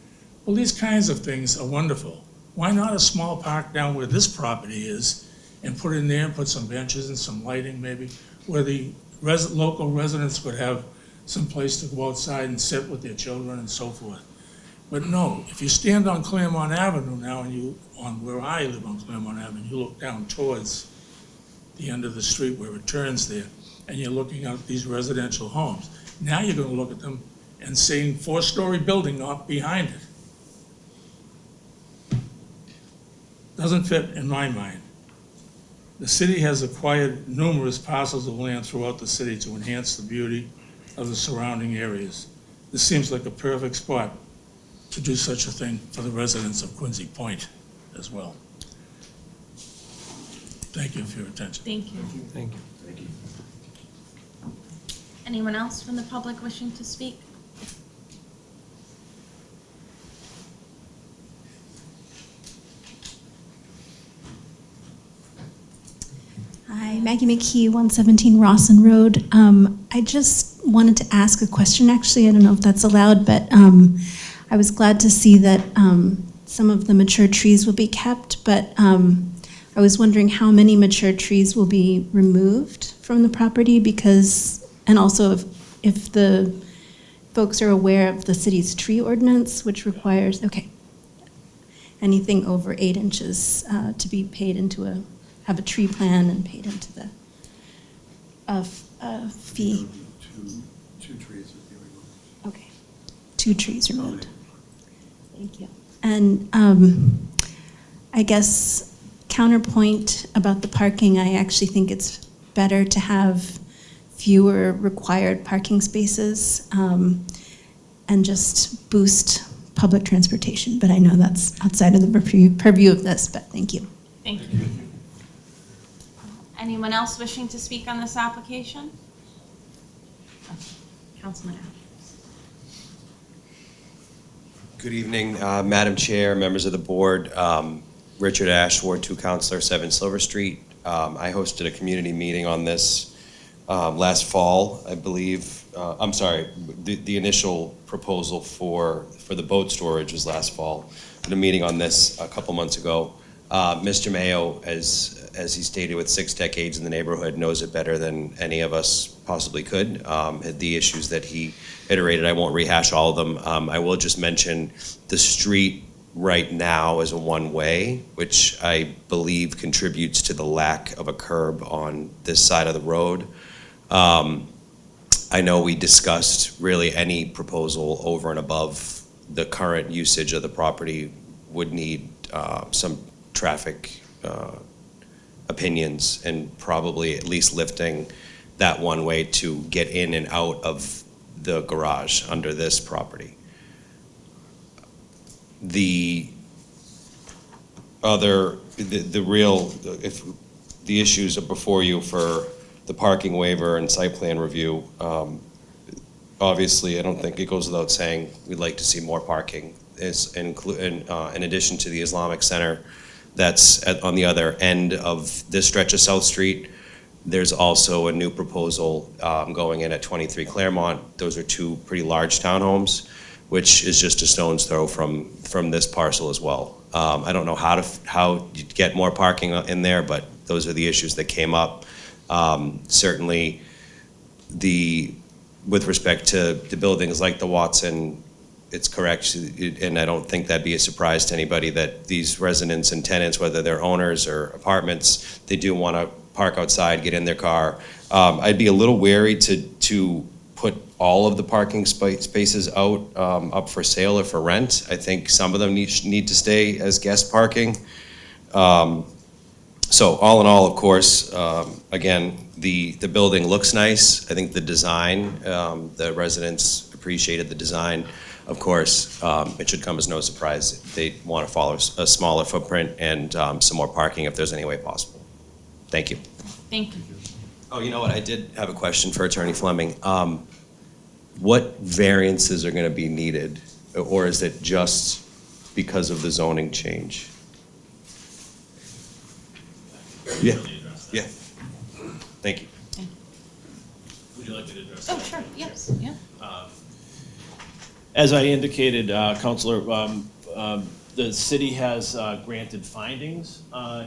Well, these kinds of things are wonderful. Why not a small park down where this property is and put in there and put some benches and some lighting maybe, where the local residents would have some place to go outside and sit with their children and so forth. But no, if you stand on Claremont Avenue now and on where I live on Claremont Avenue, you look down towards the end of the street where it turns there, and you're looking at these residential homes. Now you're gonna look at them and seeing 4-story building up behind it. Doesn't fit in my mind. The city has acquired numerous parcels of land throughout the city to enhance the beauty of the surrounding areas. This seems like a perfect spot to do such a thing for the residents of Quincy Point as well. Thank you for your attention. Thank you. Thank you. Anyone else from the public wishing to speak? Hi, Maggie McKee, 117 Rawson Road. I just wanted to ask a question, actually. I don't know if that's allowed, but I was glad to see that some of the mature trees will be kept, but I was wondering how many mature trees will be removed from the property, because, and also if the folks are aware of the city's tree ordinance, which requires, okay, anything over 8 inches to be paid into have a tree plan and paid into the fee. Two trees would be removed. Okay, 2 trees removed. Thank you. And I guess counterpoint about the parking, I actually think it's better to have fewer required parking spaces and just boost public transportation. But I know that's outside of the purview of this, but thank you. Thank you. Anyone else wishing to speak on this application? Councilman Ash. Good evening, Madam Chair, members of the board. Richard Ash, Ward 2 Councilor, 7 Silver Street. I hosted a community meeting on this last fall, I believe. I'm sorry, the initial proposal for the boat storage was last fall. At a meeting on this a couple months ago, Mr. Mayo, as he stated, with 6 decades in the neighborhood, knows it better than any of us possibly could. The issues that he iterated, I won't rehash all of them. I will just mention the street right now is a one-way, which I believe contributes to the lack of a curb on this side of the road. I know we discussed really any proposal over and above the current usage of the property would need some traffic opinions and probably at least lifting that one way to get in and out of the garage under this property. The issues are before you for the parking waiver and site plan review. Obviously, I don't think it goes without saying, we'd like to see more parking. In addition to the Islamic Center, that's on the other end of this stretch of South Street. There's also a new proposal going in at 23 Claremont. Those are 2 pretty large townhomes, which is just a stone's throw from this parcel as well. I don't know how you get more parking in there, but those are the issues that came up. Certainly, with respect to the buildings like the Watson, it's correct, and I don't think that'd be a surprise to anybody that these residents and tenants, whether they're owners or apartments, they do want to park outside, get in their car. I'd be a little wary to put all of the parking spaces out up for sale or for rent. I think some of them need to stay as guest parking. So all in all, of course, again, the building looks nice. I think the design, the residents appreciated the design. Of course, it should come as no surprise. They want to follow a smaller footprint and some more parking if there's any way possible. Thank you. Thank you. Oh, you know what? I did have a question for Attorney Fleming. What variances are going to be needed, or is it just because of the zoning change? Yeah. Yeah. Thank you. Would you like me to address Oh, that? sure, yes, yeah. As I indicated, Counselor, the city has granted findings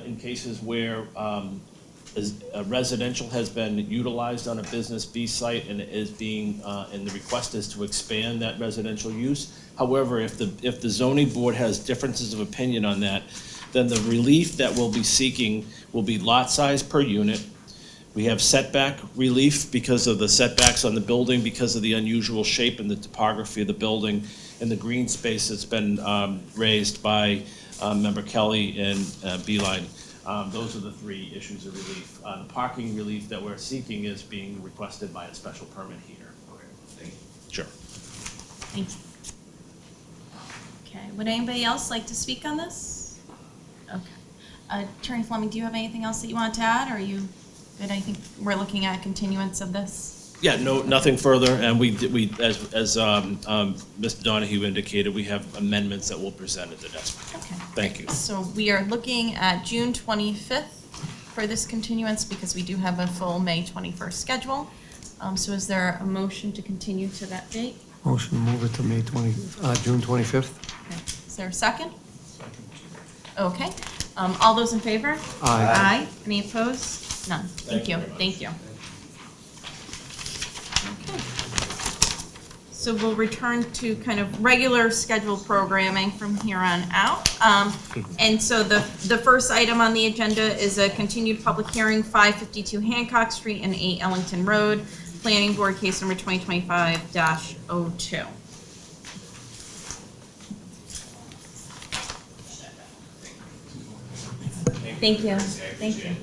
in cases where a residential has been utilized on a business B site and is being, and the request is to expand that residential use. However, if the zoning board has differences of opinion on that, then the relief that we'll be seeking will be lot size per unit. We have setback relief because of the setbacks on the building, because of the unusual shape and the topography of the building, and the green space that's been raised by Member Kelly and Beeline. Those are the 3 issues of relief. The parking relief that we're seeking is being requested by a special permit here. Okay, thank you. Sure. Thank you. Okay, would anybody else like to speak on this? Okay. Attorney Fleming, do you have anything else that you want to add, or are you good? I think we're looking at a continuance of this. Yeah, no, nothing further, and we as Mr. Donahue indicated, we have amendments that we'll present at the desk. Okay. Thank you. So we are looking at June 25th for this continuance because we do have a full May 21st schedule. So is there a motion to continue to that date? Motion to move it to June 25th. Okay. Is there a second? Second. Okay. All those in favor? Aye. Aye. Any opposed? None. Thank you. Thank you. Okay. So we'll return to kind of regular scheduled programming from here on out. And so the first item on the agenda is a continued public hearing, 552 Hancock Street and 8 Ellington Road, Planning Board case number 2025-02. Thank you. Thank you.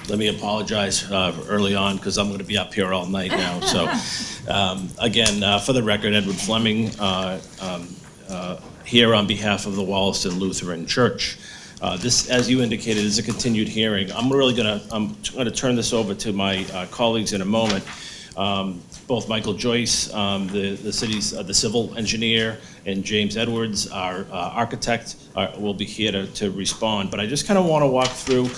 Let me apologize early on because I'm going to be up here all night now. So again, for the record, Edward Fleming, here on behalf of the Wollaston Lutheran Church. This, as you indicated, is a continued hearing. I'm gonna turn this over to my colleagues in a moment. Both Michael Joyce, the city's the civil engineer, and James Edwards, our architect, will be here to respond. But I just kind of want to walk through.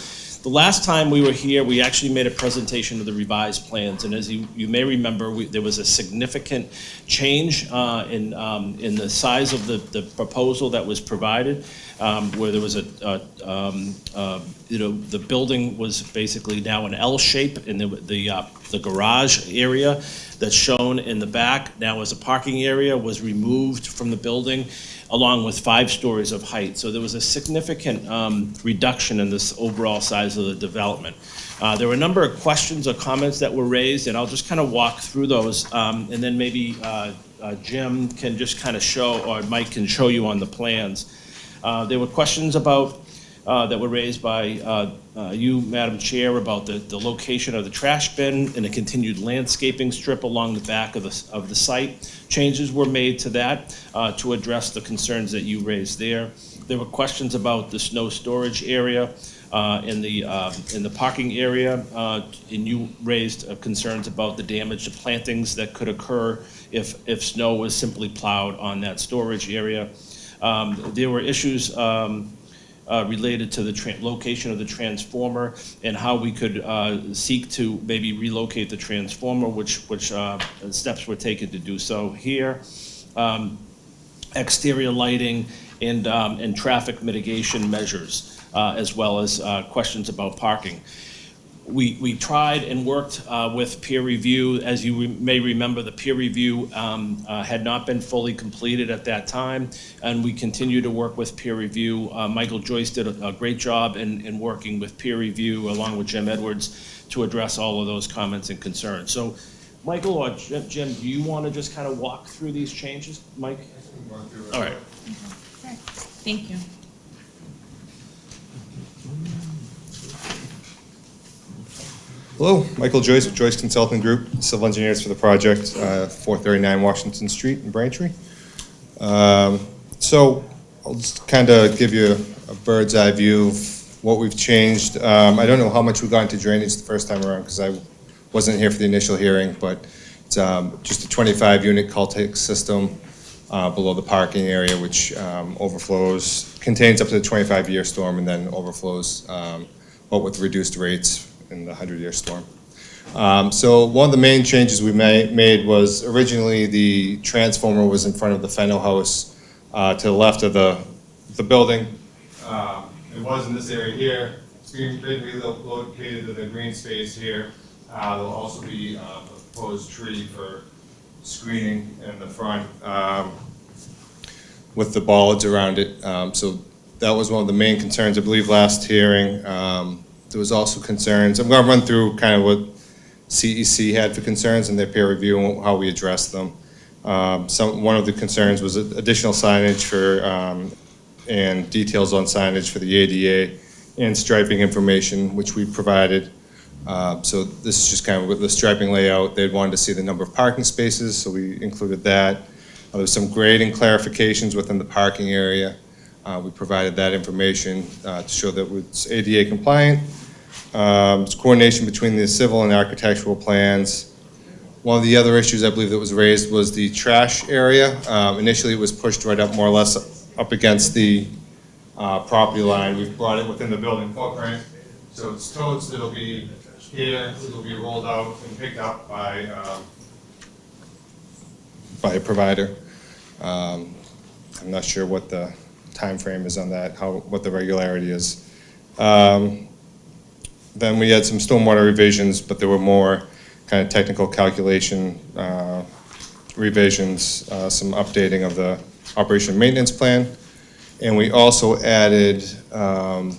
The last time we were here, we actually made a presentation of the revised plans, and as you may remember, there was a significant change in the size of the proposal that was provided, where there was the building was basically now an L shape, and the garage area that's shown in the back now as a parking area was removed from the building, along with 5 stories of height. So there was a significant reduction in this overall size of the development. There were a number of questions or comments that were raised, and I'll just kind of walk through those, and then maybe Jim can just kind of show, or Mike can show you on the plans. There were questions about that were raised by you, Madam Chair, about the location of the trash bin and the continued landscaping strip along the back of the site. Changes were made to that to address the concerns that you raised there. There were questions about the snow storage area in the parking area, and you raised concerns about the damage to plantings that could occur if snow was simply plowed on that storage area. There were issues related to the location of the transformer and how we could seek to maybe relocate the transformer, which steps were taken to do so here. Exterior lighting and traffic mitigation measures, as well as questions about parking. We tried and worked with peer review. As you may remember, the peer review had not been fully completed at that time, and we continue to work with peer review. Michael Joyce did a great job in working with peer review, along with Jim Edwards, to address all of those comments and concerns. So, Michael or Jim, do you want to just kind of walk through these changes, Mike? All right. Thank you. Hello, Michael Joyce with Joyce Consulting Group, civil engineers for the project, 439 Washington Street in Braintree. So I'll just kind of give you a bird's eye view of what we've changed. I don't know how much we got into drainage the first time around because I wasn't here for the initial hearing, but it's just a 25-unit Caltech system below the parking area, which contains up to the 25-year storm and then overflows, but with reduced rates in the 100-year storm. So one of the main changes we made was originally the transformer was in front of the Fennel House to the left of the building. It was in this area here. It's being relocated to the green space here. There'll also be a proposed tree for screening in the front with the bollards around it. So that was one of the main concerns, I believe, last hearing. There was also concerns. I'm going to run through kind of what CEC had for concerns in their peer review and how we addressed them. One of the concerns was additional signage for and details on signage for the ADA and striping information, which we provided. So this is just kind of with the striping layout. They wanted to see the number of parking spaces, so we included that. There was some grading clarifications within the parking area. We provided that information to show that it's ADA compliant. It's coordination between the civil and architectural plans. One of the other issues I believe that was raised was the trash area. Initially, it was pushed right up, more or less, up against the property line. We've brought it within the building footprint. So it's totes that'll be here, it'll be rolled out and picked up by a provider. I'm not sure what the time frame is on that, what the regularity is. Then we had some stormwater revisions, but there were more kind of technical calculation revisions, some updating of the operation and maintenance plan. And we also added, on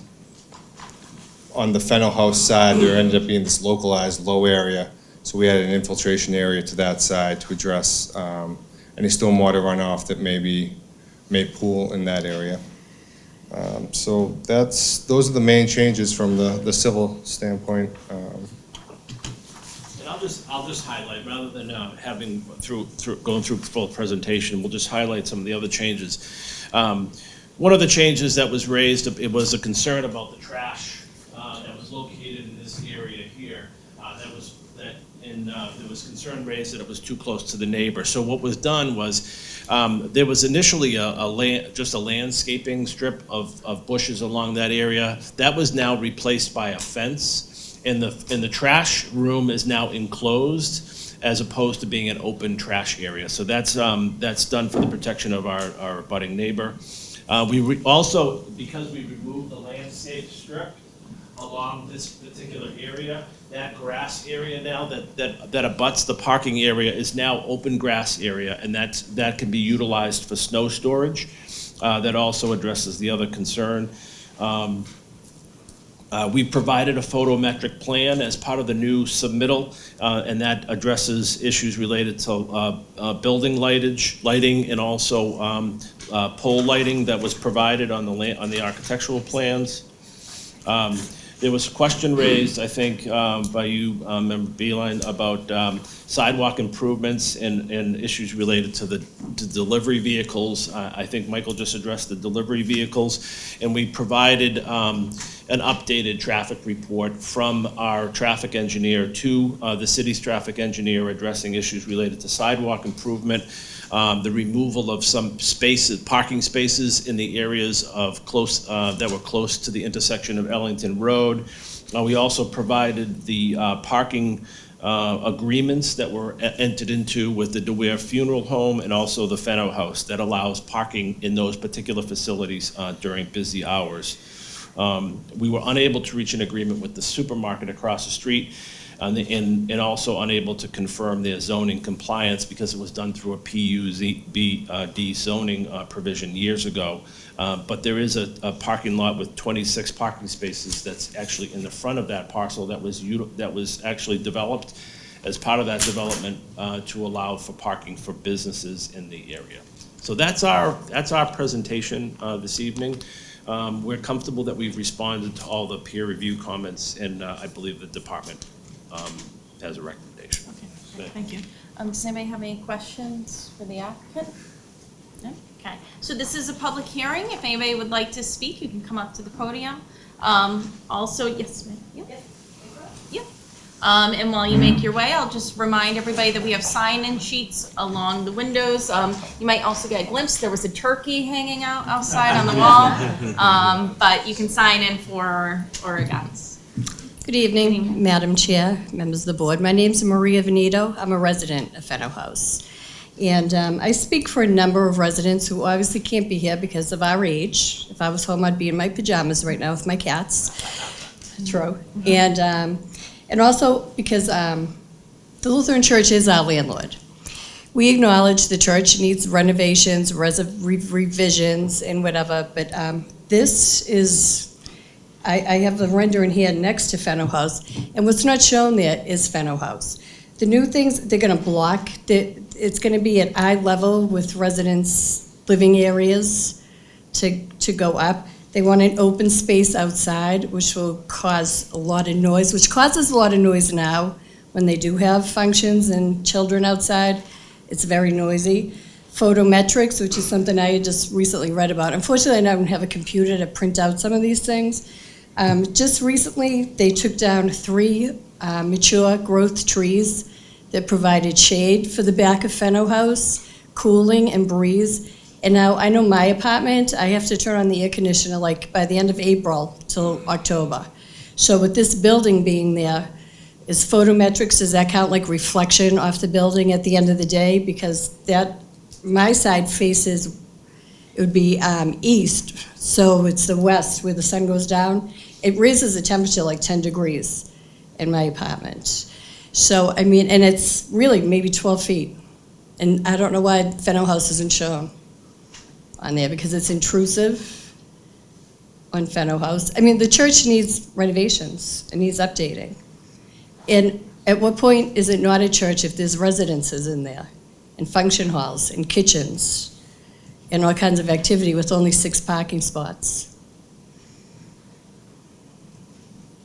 the Fennel House side, there ended up being this localized low area. So we added an infiltration area to that side to address any stormwater runoff that may pool in that area. So those are the main changes from the civil standpoint. And I'll I'll just highlight, rather than going through full presentation, we'll just highlight some of the other changes. One of the changes that was raised, it was a concern about the trash that was located in this area here. There was concern raised that it was too close to the neighbor. So what was done was, there was initially just a landscaping strip of bushes along that area. That was now replaced by a fence, and the trash room is now enclosed as opposed to being an open trash area. So that's done for the protection of our abutting neighbor. Also, because we removed the landscape strip along this particular area, that grass area now that abuts the parking area is now open grass area, and that can be utilized for snow storage. That also addresses the other concern. We provided a photometric plan as part of the new submittal, and that addresses issues related to building lighting, and also pole lighting that was provided on the architectural plans. There was a question raised, I think, by you, Member Beeline, about sidewalk improvements and issues related to delivery vehicles. I think Michael just addressed the delivery vehicles, and we provided an updated traffic report from our traffic engineer to the city's traffic engineer addressing issues related to sidewalk improvement, the removal of some parking spaces in the areas of that were close to the intersection of Ellington Road. We also provided the parking agreements that were entered into with the DeWare Funeral Home and also the Fenno House that allows parking in those particular facilities during busy hours. We were unable to reach an agreement with the supermarket across the street, and also unable to confirm their zoning compliance because it was done through a PUD zoning provision years ago. But there is a parking lot with 26 parking spaces that's actually in the front of that parcel that was actually developed as part of that development to allow for parking for businesses in the area. So that's our presentation this evening. We're comfortable that we've responded to all the peer review comments, and I believe the department has a recommendation. Okay, thank you. Does anybody have any questions for the applicant? No? Okay, so this is a public hearing. If anybody would like to speak, you can come up to the podium. Also, yes, ma'am. Yeah. Yeah. And while you make your way, I'll just remind everybody that we have sign-in sheets along the windows. You might also get a glimpse. There was a turkey hanging out outside on the wall, but you can sign in for our events. Good evening, Madam Chair, members of the board. My name's Maria Veneto. I'm a resident of Fenno House. And I speak for a number of residents who obviously can't be here because of our age. If I was home, I'd be in my pajamas right now with my cats. True. And also because the Lutheran Church is our landlord. We acknowledge the church needs renovations, revisions, and whatever, but this is, I have the rendering here next to Fenno House, and what's not shown there is Fenno House. The new things, they're gonna block, it's gonna be at eye level with residents' living areas to go up. They want an open space outside, which will cause a lot of noise, which causes a lot of noise now when they do have functions and children outside. It's very noisy. Photometrics, which is something I just recently read about. Unfortunately, I don't have a computer to print out some of these things. Just recently, they took down 3 mature growth trees that provided shade for the back of Fenno House, cooling and breeze. And now I know my apartment, I have to turn on the air conditioner like by the end of April till October. So with this building being there, is photometrics, does that count like reflection off the building at the end of the day? Because my side faces, it would be east, so it's the west where the sun goes down. It raises the temperature like 10 degrees in my apartment. So, I mean, and it's really maybe 12 feet. And I don't know why Fenno House isn't shown on there, because it's intrusive on Fenno House. I mean, the church needs renovations, it needs updating. And at what point is it not a church if there's residences in there, and function halls, and kitchens, and all kinds of activity with only 6 parking spots?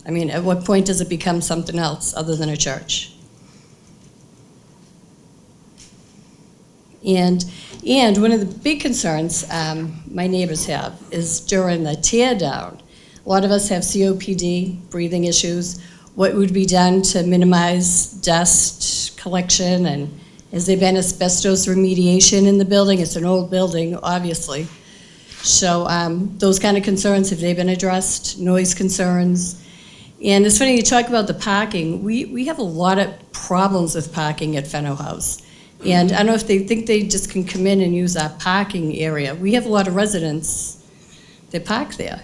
I mean, at what point does it become something else other than a church? And one of the big concerns my neighbors have is during the tear down. A lot of us have COPD, breathing issues. What would be done to minimize dust collection, and has there been asbestos remediation in the building? It's an old building, obviously. So those kind of concerns, have they been addressed? Noise concerns? And it's funny, you talk about the parking. We have a lot of problems with parking at Fenno House. And I don't know if they think they just can come in and use our parking area. We have a lot of residents that park there.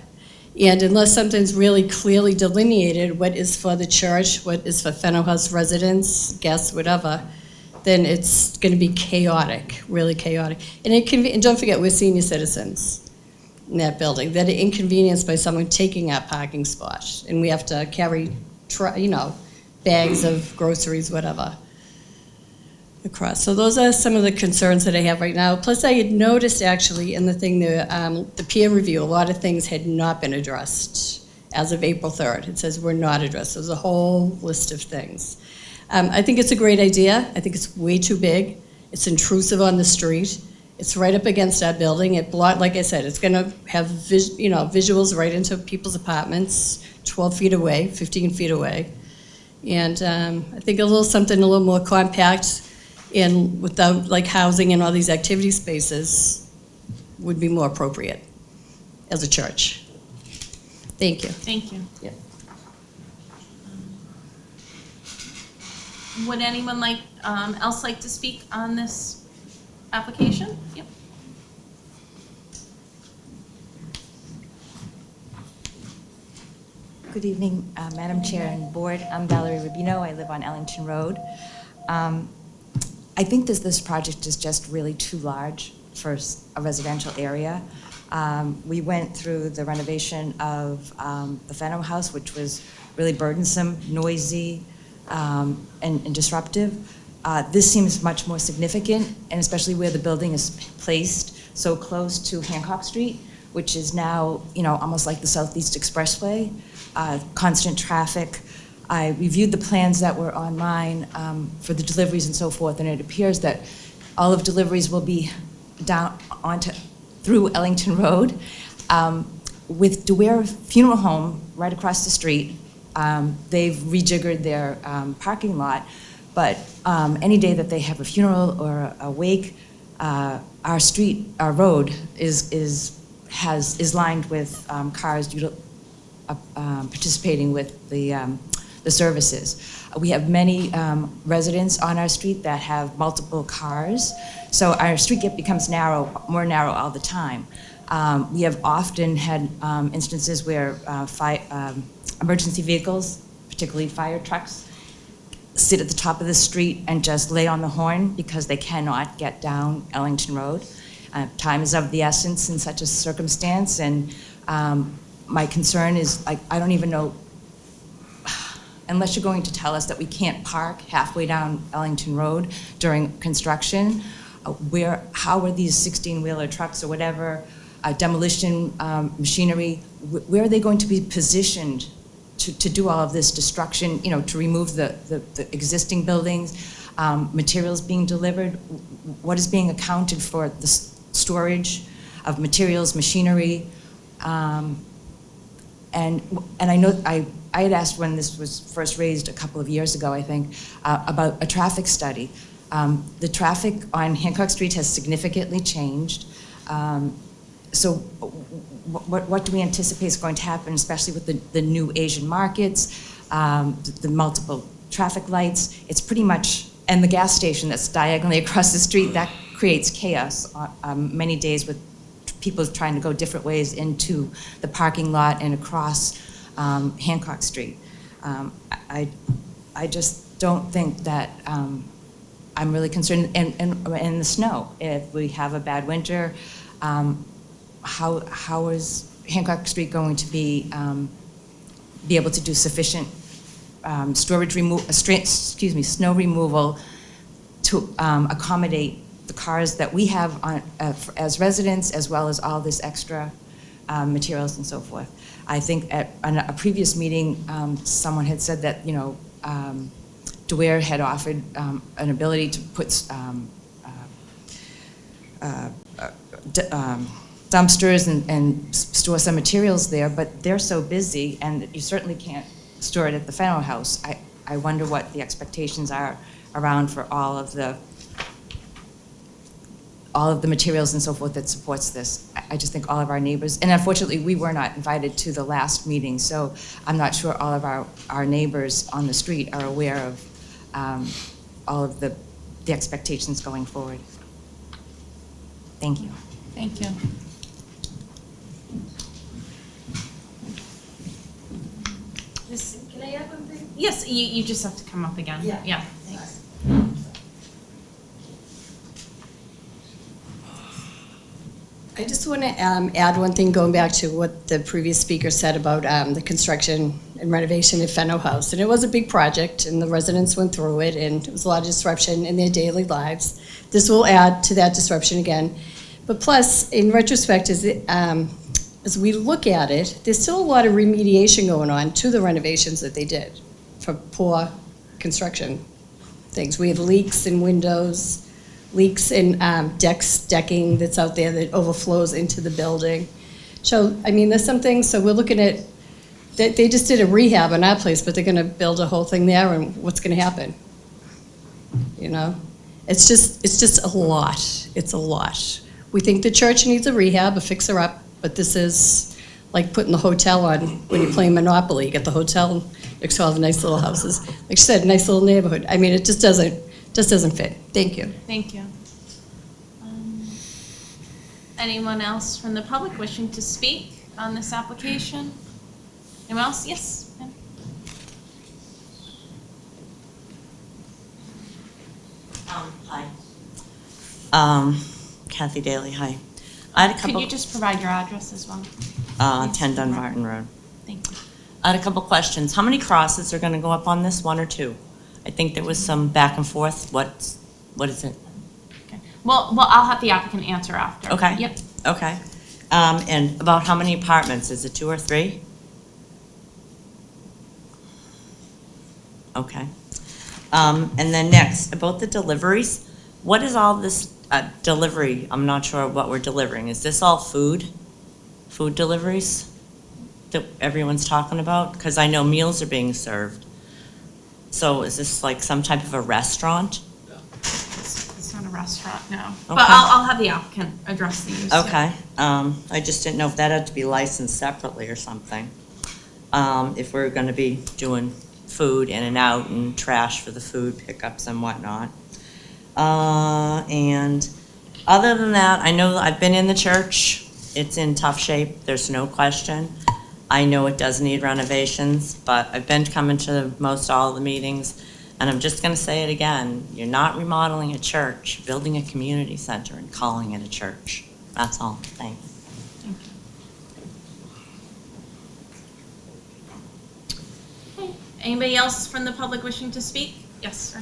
And unless something's really clearly delineated, what is for the church, what is for Fenno House residents, guests, whatever, then it's gonna be chaotic, really chaotic. And don't forget, we're senior citizens in that building, that are inconvenienced by someone taking our parking spot. And we have to carry, bags of groceries, whatever, across. So those are some of the concerns that I have right now. Plus, I had noticed actually in the thing, the peer review, a lot of things had not been addressed as of April 3rd. It says we're not addressed. There's a whole list of things. I think it's a great idea. I think it's way too big. It's intrusive on the street. It's right up against our building. Like I said, it's going to have visuals right into people's apartments, 12 feet away, 15 feet away. And I think something a little more compact and without like housing and all these activity spaces would be more appropriate as a church. Thank you. Thank you. Yeah. Would anyone else like to speak on this application? Yep. Good evening, Madam Chair and Board. I'm Valerie Rubino. I live on Ellington Road. I think this project is just really too large for a residential area. We went through the renovation of the Fenno House, which was really burdensome, noisy, and disruptive. This seems much more significant, and especially where the building is placed so close to Hancock Street, which is now, almost like the Southeast Expressway, constant traffic. I reviewed the plans that were online for the deliveries and so forth, and it appears that all of deliveries will be down through Ellington Road. With DeWare Funeral Home right across the street, they've rejiggered their parking lot, but any day that they have a funeral or a wake, our road is lined with cars participating with the services. We have many residents on our street that have multiple cars, so our street becomes more narrow all the time. We have often had instances where emergency vehicles, particularly fire trucks, sit at the top of the street and just lay on the horn because they cannot get down Ellington Road. Time is of the essence in such a circumstance, and my concern is, I don't even know, unless you're going to tell us that we can't park halfway down Ellington Road during construction, how are these 16-wheeler trucks or whatever, demolition machinery, where are they going to be positioned to do all of this destruction, to remove the existing buildings, materials being delivered? What is being accounted for the storage of materials, machinery? And I know I had asked when this was first raised a couple of years ago, I think, about a traffic study. The traffic on Hancock Street has significantly changed. So what do we anticipate is going to happen, especially with the new Asian markets, the multiple traffic lights? It's pretty much, and the gas station that's diagonally across the street, that creates chaos many days with people trying to go different ways into the parking lot and across Hancock Street. I just don't think that, I'm really concerned, and the snow. If we have a bad winter, how is Hancock Street going to be able to do sufficient snow removal to accommodate the cars that we have as residents, as well as all this extra materials and so forth? I think at a previous meeting, someone had said that, DeWare had offered an ability to put dumpsters and store some materials there, but they're so busy, and you certainly can't store it at the Fenno House. I wonder what the expectations are around for all of the materials and so forth that supports this. I just think all of our neighbors, and unfortunately, we were not invited to the last meeting, so I'm not sure all of our neighbors on the street are aware of all of the expectations going forward. Thank you. Thank you. Can I have one, please? Yes, you just have to come up again. Yeah. Thanks. I just want to add one thing, going back to what the previous speaker said about the construction and renovation at Fenno House. And it was a big project, and the residents went through it, and it was a lot of disruption in their daily lives. This will add to that disruption again. But plus, in retrospect, as we look at it, there's still a lot of remediation going on to the renovations that they did for poor construction things. We have leaks in windows, leaks in decking that's out there that overflows into the building. So, I mean, there's some things, so we're looking at, they just did a rehab in our place, but they're gonna build a whole thing there, and what's gonna happen? You know? It's just a lot. It's a lot. We think the church needs a rehab, a fixer-up, but this is like putting the hotel on when you're playing Monopoly. You get the hotel next to all the nice little houses. Like you said, nice little neighborhood. I mean, it just doesn't fit. Thank you. Thank you. Anyone else from the public wishing to speak on this application? Anyone else? Yes, ma'am. Hi. Kathy Daly, hi. I had a couple. Could you just provide your address as well? 10 Dunbarton Road. Thank you. I had a couple questions. How many crosses are going to go up on this, one or two? I think there was some back and forth. What is it? Okay. Well, I'll have the applicant answer after. Okay. Yep. Okay. And about how many apartments? Is it 2 or 3? Okay. And then next, about the deliveries, what is all this delivery? I'm not sure what we're delivering. Is this all food? Food deliveries that everyone's talking about? Because I know meals are being served. So is this like some type of a restaurant? It's not a restaurant, no. Okay. But I'll have the applicant address these. Okay. I just didn't know if that had to be licensed separately or something. If we're going to be doing food in and out and trash for the food pickups and whatnot. And other than that, I know I've been in the church. It's in tough shape, there's no question. I know it does need renovations, but I've been coming to most all of the meetings, and I'm just gonna say it again, you're not remodeling a church, building a community center and calling it a church. That's all, thanks. Okay. Anybody else from the public wishing to speak? Yes, sir.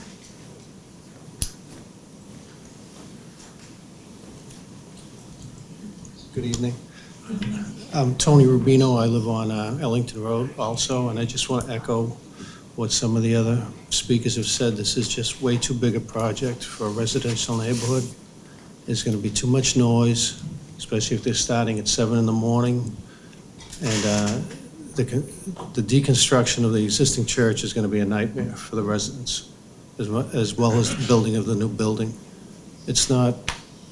Good evening. I'm Tony Rubino. I live on Ellington Road also, and I just want to echo what some of the other speakers have said. This is just way too big a project for a residential neighborhood. There's going to be too much noise, especially if they're starting at 7 in the morning. And the deconstruction of the existing church is going to be a nightmare for the residents, as well as the building of the new building. It's not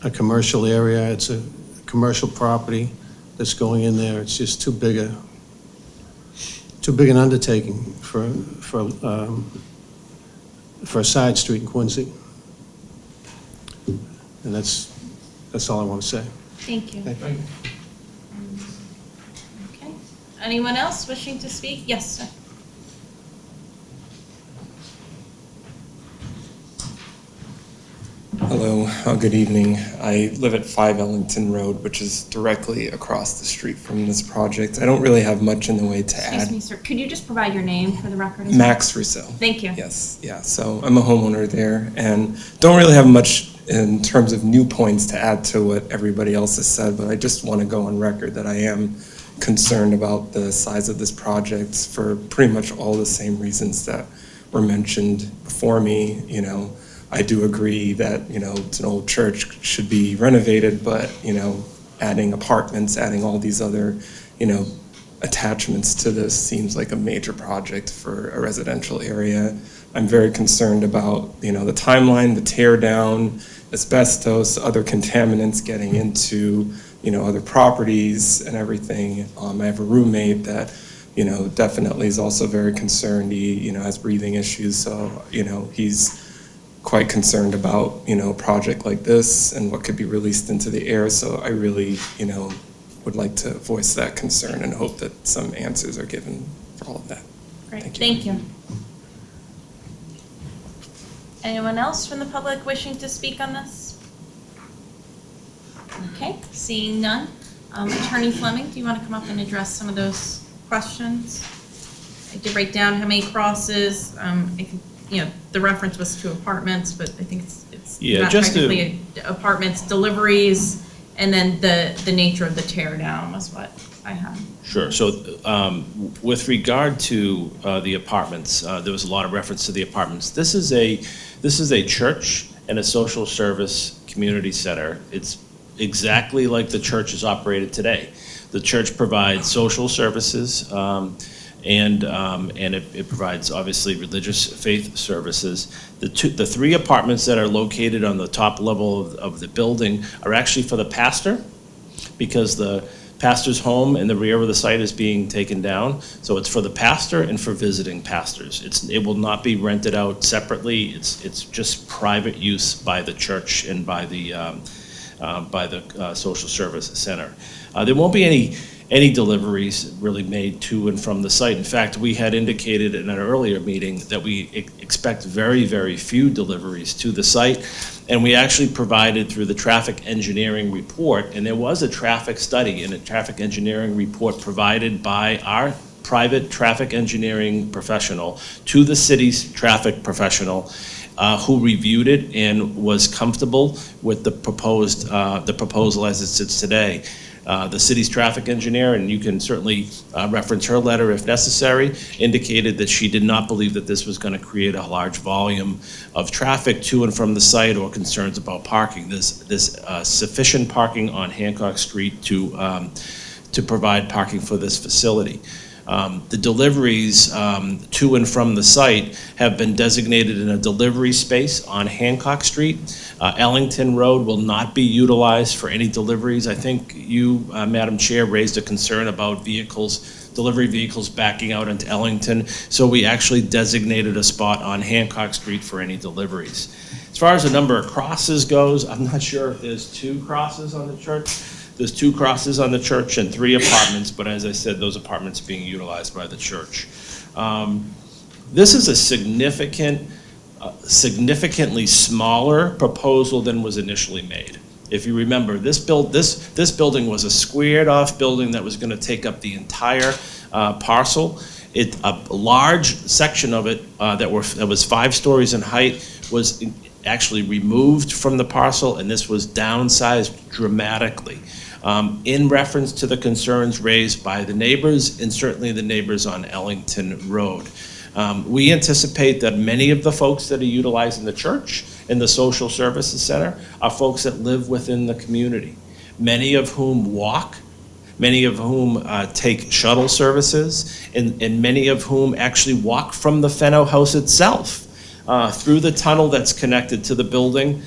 a commercial area. It's a commercial property that's going in there. It's just too big an undertaking for a side street in Quincy. And that's all I want to say. Thank you. Thank you. Okay. Anyone else wishing to speak? Yes, sir. Hello, good evening. I live at 5 Ellington Road, which is directly across the street from this project. I don't really have much in the way to add. Excuse me, sir. Could you just provide your name for the record? as well? Max Rousseau. Thank you. Yes, yeah. So I'm a homeowner there and don't really have much in terms of new points to add to what everybody else has said, but I just want to go on record that I am concerned about the size of this project for pretty much all the same reasons that were mentioned before me, you know, I do agree that, it's an old church, should be renovated, but, adding apartments, adding all these other, attachments to this seems like a major project for a residential area. I'm very concerned about, the timeline, the tear down, asbestos, other contaminants getting into, other properties and everything. I have a roommate that, definitely is also very concerned. He, has breathing issues, so, he's quite concerned about, a project like this and what could be released into the air. So I really, would like to voice that concern and hope that some answers are given for all of that. Great, thank you. Anyone else from the public wishing to speak on this? Okay, seeing none. Attorney Fleming, do you want to come up and address some of those questions? I did write down how many crosses. I think, the reference was to apartments, but I think it's not technically apartments, deliveries, and then the nature of the tear down was what I had. Sure. So with regard to the apartments, there was a lot of reference to the apartments. This is a church and a social service community center. It's exactly like the church is operated today. The church provides social services, and it provides obviously religious faith services. The three apartments that are located on the top level of the building are actually for the pastor, because the pastor's home in the rear of the site is being taken down. So it's for the pastor and for visiting pastors. It will not be rented out separately. It's just private use by the church and by the social service center. There won't be any deliveries really made to and from the site. In fact, we had indicated in an earlier meeting that we expect very, very few deliveries to the site. And we actually provided through the traffic engineering report, and there was a traffic study and a traffic engineering report provided by our private traffic engineering professional to the city's traffic professional, who reviewed it and was comfortable with the proposal as it sits today. The city's traffic engineer, and you can certainly reference her letter if necessary, indicated that she did not believe that this was going to create a large volume of traffic to and from the site or concerns about parking. There's sufficient parking on Hancock Street to provide parking for this facility. The deliveries to and from the site have been designated in a delivery space on Hancock Street. Ellington Road will not be utilized for any deliveries. I think you, Madam Chair, raised a concern about delivery vehicles backing out into Ellington. So we actually designated a spot on Hancock Street for any deliveries. As far as the number of crosses goes, I'm not sure if there's 2 crosses on the church. There's 2 crosses on the church and 3 apartments, but as I said, those apartments are being utilized by the church. This is a significantly smaller proposal than was initially made. If you remember, this building was a squared off building that was going to take up the entire parcel. A large section of it that was 5 stories in height was actually removed from the parcel, and this was downsized dramatically. In reference to the concerns raised by the neighbors and certainly the neighbors on Ellington Road. We anticipate that many of the folks that are utilizing the church and the social services center are folks that live within the community, many of whom walk, many of whom take shuttle services, and many of whom actually walk from the Fenno House itself through the tunnel that's connected to the building.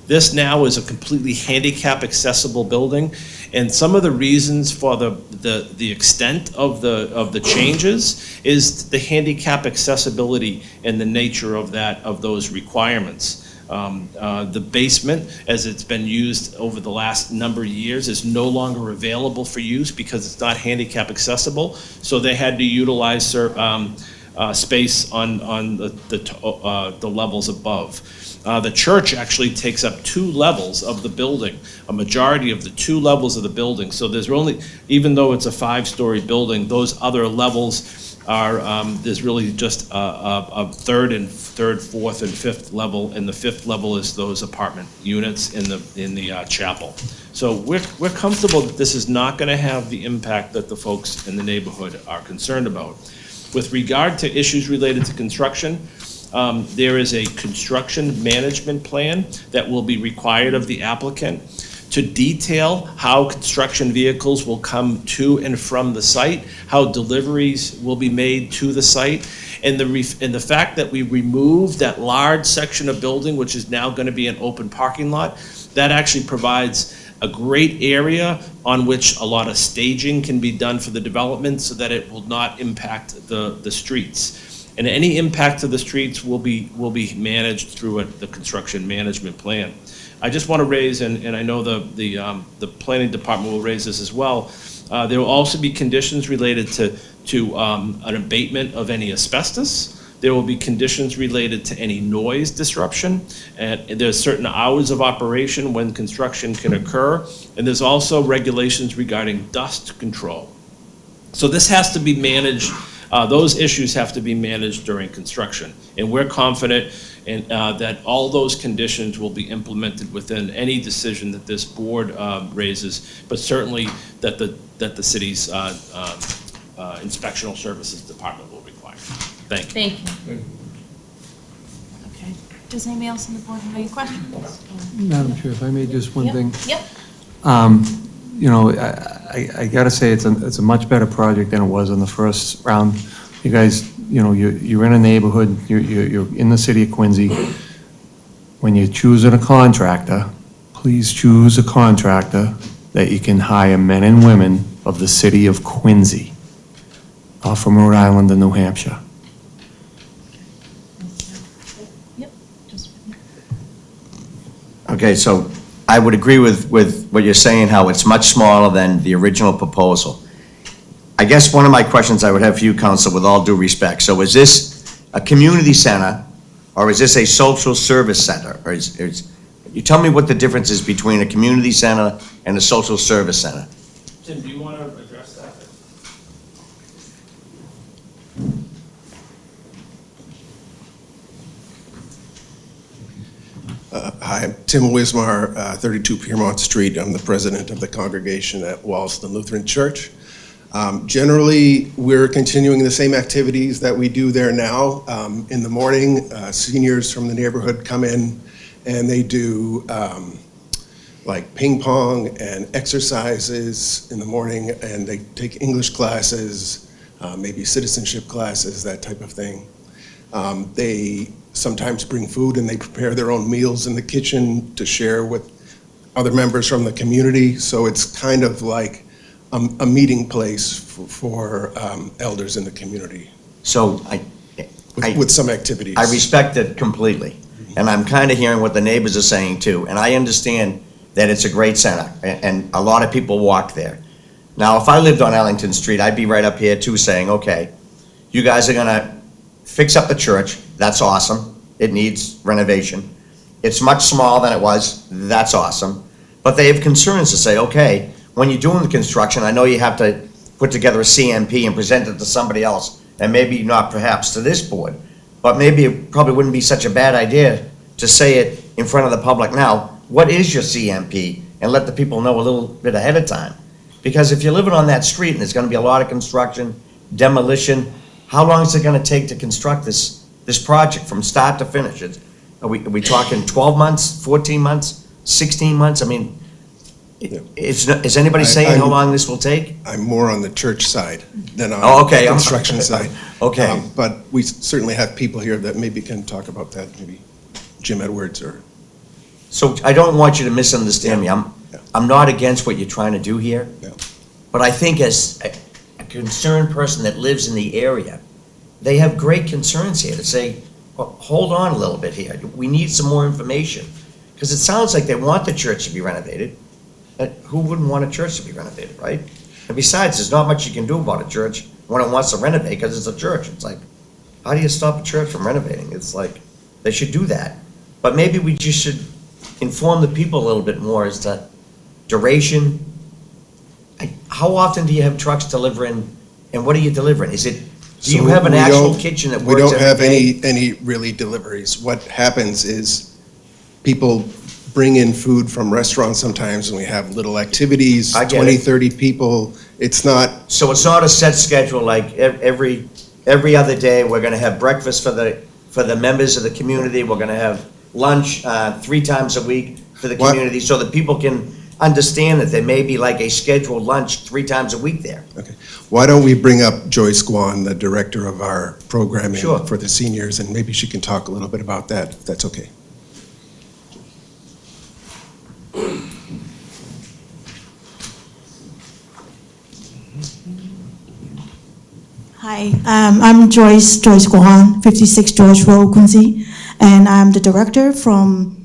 This now is a completely handicap accessible building, and some of the reasons for the extent of the changes is the handicap accessibility and the nature of those requirements. The basement, as it's been used over the last number of years, is no longer available for use because it's not handicap accessible, so they had to utilize space on the levels above. The church actually takes up 2 levels of the building, a majority of the 2 levels of the building. So there's only, even though it's a 5-story building, those other levels are, there's really just a third, 4th, and 5th level, and the 5th level is those apartment units in the chapel. So we're comfortable that this is not going to have the impact that the folks in the neighborhood are concerned about. With regard to issues related to construction, there is a construction management plan that will be required of the applicant to detail how construction vehicles will come to and from the site, how deliveries will be made to the site, and the fact that we removed that large section of building, which is now going to be an open parking lot, that actually provides a great area on which a lot of staging can be done for the development so that it will not impact the streets. And any impact to the streets will be managed through the construction management plan. I just want to raise, and I know the planning department will raise this as well, there will also be conditions related to an abatement of any asbestos. There will be conditions related to any noise disruption, and there's certain hours of operation when construction can occur, and there's also regulations regarding dust control. So this has to be managed, those issues have to be managed during construction, and we're confident that all those conditions will be implemented within any decision that this board raises, but certainly that the city's inspectional services department will require. Thank you. Thank you. Okay. Does anybody else on the board have any questions? Madam Chair, if I may, just one Yep. thing. Yep. You know, I gotta say, it's a much better project than it was in the first round. You guys, you know, you're in a neighborhood, you're in the city of Quincy. When you're choosing a contractor, please choose a contractor that you can hire men and women of the city of Quincy, not from Rhode Island and New Hampshire. Okay, so I would agree with what you're saying, how it's much smaller than the original proposal. I guess one of my questions I would have for you, Council, with all due respect, so is this a community center, or is this a social service center? Or you tell me what the difference is between a community center and a social service center? Tim, do you want to address that? Hi, I'm Tim Wismar, 32 Piermont Street. I'm the president of the congregation at Wallaston Lutheran Church. Generally, we're continuing the same activities that we do there now. In the morning, seniors from the neighborhood come in and they do like ping pong and exercises in the morning, and they take English classes, maybe citizenship classes, that type of thing. They sometimes bring food and they prepare their own meals in the kitchen to share with other members from the community. So it's kind of like a meeting place for elders in the community. So with some activities. I respect it completely, and I'm kind of hearing what the neighbors are saying too, and I understand that it's a great center, and a lot of people walk there. Now, if I lived on Ellington Street, I'd be right up here too saying, okay, you guys are gonna fix up the church, that's awesome, it needs renovation. It's much smaller than it was, that's awesome. But they have concerns to say, okay, when you're doing the construction, I know you have to put together a CMP and present it to somebody else, and maybe not perhaps to this board, but maybe it probably wouldn't be such a bad idea to say it in front of the public now, what is your CMP? And let the people know a little bit ahead of time. Because if you're living on that street and there's gonna be a lot of construction, demolition, how long is it gonna take to construct this project from start to finish? Are we talking 12 months, 14 months, 16 months? I mean, is anybody saying how long this will take? I'm more on the church side than on the construction side. Okay. But we certainly have people here that maybe can talk about that, maybe Jim Edwards or. So I don't want you to misunderstand me. I'm not against what you're trying to do here. But I think as a concerned person that lives in the area, they have great concerns here to say, well, hold on a little bit here. We need some more information. Because it sounds like they want the church to be renovated. But who wouldn't want a church to be renovated, right? And besides, there's not much you can do about a church when it wants to renovate because it's a church. It's like, how do you stop a church from renovating? It's like, they should do that. But maybe we just should inform the people a little bit more as to duration. How often do you have trucks delivering, and what are you delivering? Do you have an actual kitchen that works? We don't have every day? any really deliveries. What happens is people bring in food from restaurants sometimes, and we have little activities, I get 20, it. 30 people. It's not. So it's not a set schedule like every other day, we're gonna have breakfast for for the members of the community. We're gonna have lunch 3 times a week for the What? community, so that people can understand that there may be like a scheduled lunch 3 times a week there. Okay. Why don't we bring up Joyce Guan, the director of our programming Sure. for the seniors, and maybe she can talk a little bit about that, if that's okay. Hi, I'm Joyce Guan, 56 George Road, Quincy, and I'm the director from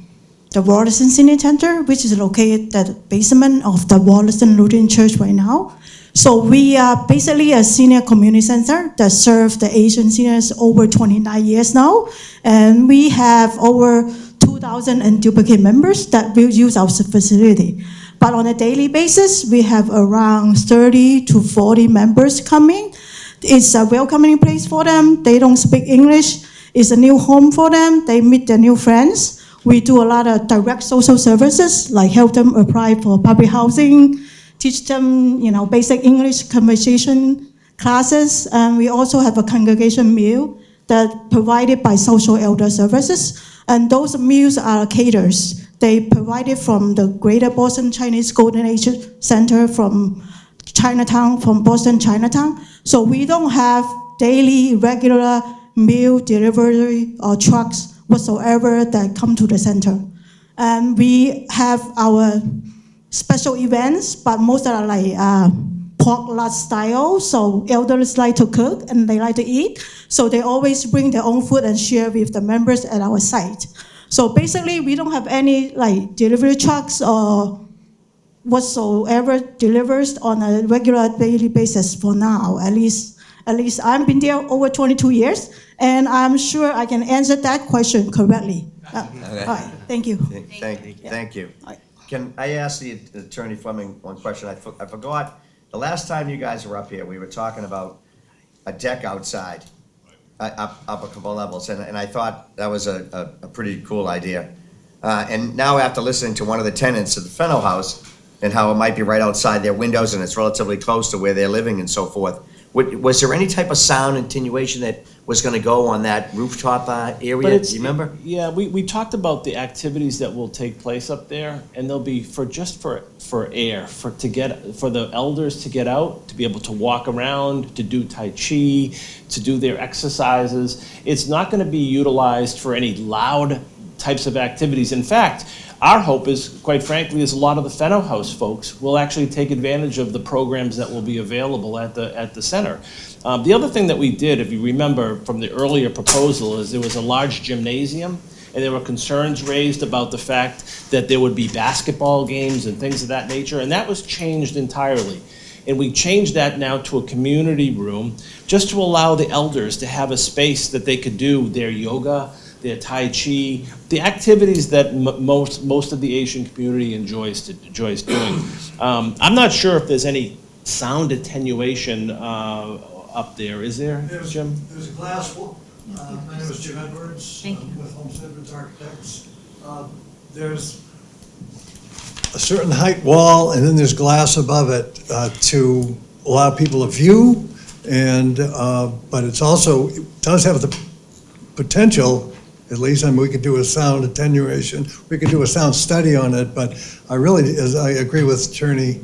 the Wollaston Senior Center, which is located at the basement of the Wollaston Lutheran Church right now. So we are basically a senior community center that serves the Asian seniors over 29 years now, and we have over 2,000 unduplicate members that will use our facility. But on a daily basis, we have around 30 to 40 members coming. It's a welcoming place for them. They don't speak English. It's a new home for them. They meet their new friends. We do a lot of direct social services, like help them apply for public housing, teach them, basic English conversation classes. And we also have a congregation meal that provided by social elder services. And those meals are caters. They provided from the Greater Boston Chinese Golden Age Center from Chinatown, from Boston Chinatown. So we don't have daily regular meal delivery or trucks whatsoever that come to the center. And we have our special events, but most are like pork lot style. So elders like to cook and they like to eat. So they always bring their own food and share with the members at our site. So basically, we don't have any like delivery trucks or whatsoever delivers on a regular daily basis for now. At least I've been there over 22 years, and I'm sure I can answer that question correctly. All right, thank you. Thank you. Can I ask the Attorney Fleming one question? I forgot, the last time you guys were up here, we were talking about a deck outside, up a couple levels, and I thought that was a pretty cool idea. And now after listening to one of the tenants of the Fennell House, and how it might be right outside their windows and it's relatively close to where they're living and so forth, was there any type of sound attenuation that was gonna go on that rooftop area, do you remember? Yeah, we talked about the activities that will take place up there, and they'll be for air, for the elders to get out, to be able to walk around, to do Tai Chi, to do their exercises. It's not gonna be utilized for any loud types of activities. In fact, our hope is, quite frankly, is a lot of the Fennell House folks will actually take advantage of the programs that will be available at the center. The other thing that we did, if you remember from the earlier proposal, is there was a large gymnasium, and there were concerns raised about the fact that there would be basketball games and things of that nature, and that was changed entirely. And we changed that now to a community room, just to allow the elders to have a space that they could do their yoga, their Tai Chi, the activities that most of the Asian community enjoys doing. I'm not sure if there's any sound attenuation up there. Is there, Jim? There's a glass wall. My name is Jim Edwards. I'm with Homestead Edwards Architects. There's a certain height wall, and then there's glass above it to allow people to view, and but it does have the potential, at least, and we could do a sound attenuation, we could do a sound study on it, but I agree with Attorney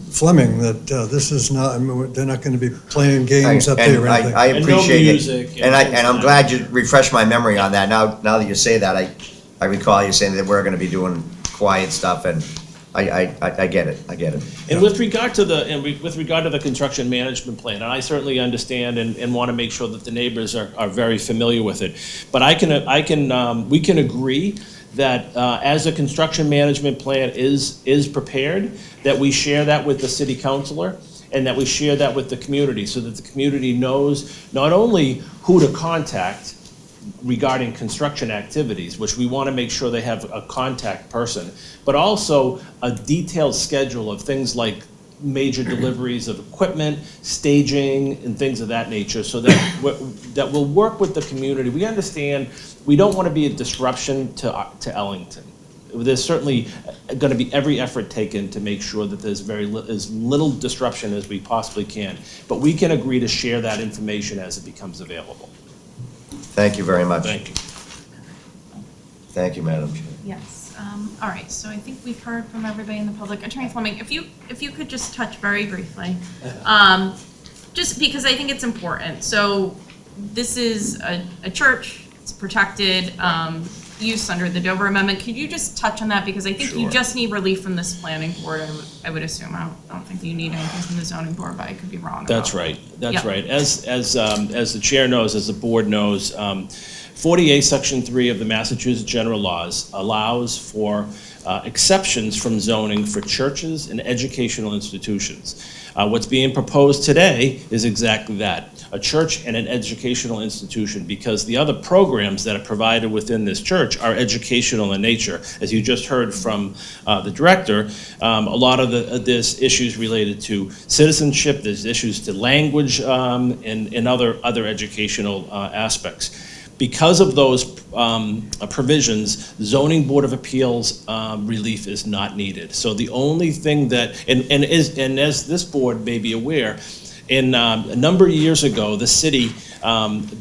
Fleming that this is not, they're not going to be playing games up there or anything. I appreciate it, and I'm glad you refreshed my memory on that. Now that you say that, I recall you saying that we're going to be doing quiet stuff, and I get it. And with regard to the construction management plan, and I certainly understand and want to make sure that the neighbors are very familiar with it, but we can agree that as a construction management plan is prepared, that we share that with the city councilor, and that we share that with the community, so that the community knows not only who to contact regarding construction activities, which we want to make sure they have a contact person, but also a detailed schedule of things like major deliveries of equipment, staging, and things of that nature, so that we'll work with the community. We understand we don't want to be a disruption to Ellington. There's certainly going to be every effort taken to make sure that there's as little disruption as we possibly can, but we can agree to share that information as it becomes available. Thank you very much. Thank you. Thank you, Madam Chair. Yes, all right, so I think we've heard from everybody in the public. Attorney Fleming, if you could just touch very briefly, just because I think it's important. So this is a church, it's protected use under the Dover Amendment. Could you just touch on that? Because I think you Sure. just need relief from this planning board, I would assume. I don't think you need anything from the zoning board, but I could be wrong. That's about right, that. that's Yep. right. As the chair knows, as the board knows, 48 Section 3 of the Massachusetts General Laws allows for exceptions from zoning for churches and educational institutions. What's being proposed today is exactly that, a church and an educational institution, because the other programs that are provided within this church are educational in nature. As you just heard from the director, a lot of there's issues related to citizenship, there's issues to language, and other educational aspects. Because of those provisions, zoning board of appeals relief is not needed. So the only thing that, and as this board may be aware, in a number of years ago, the city,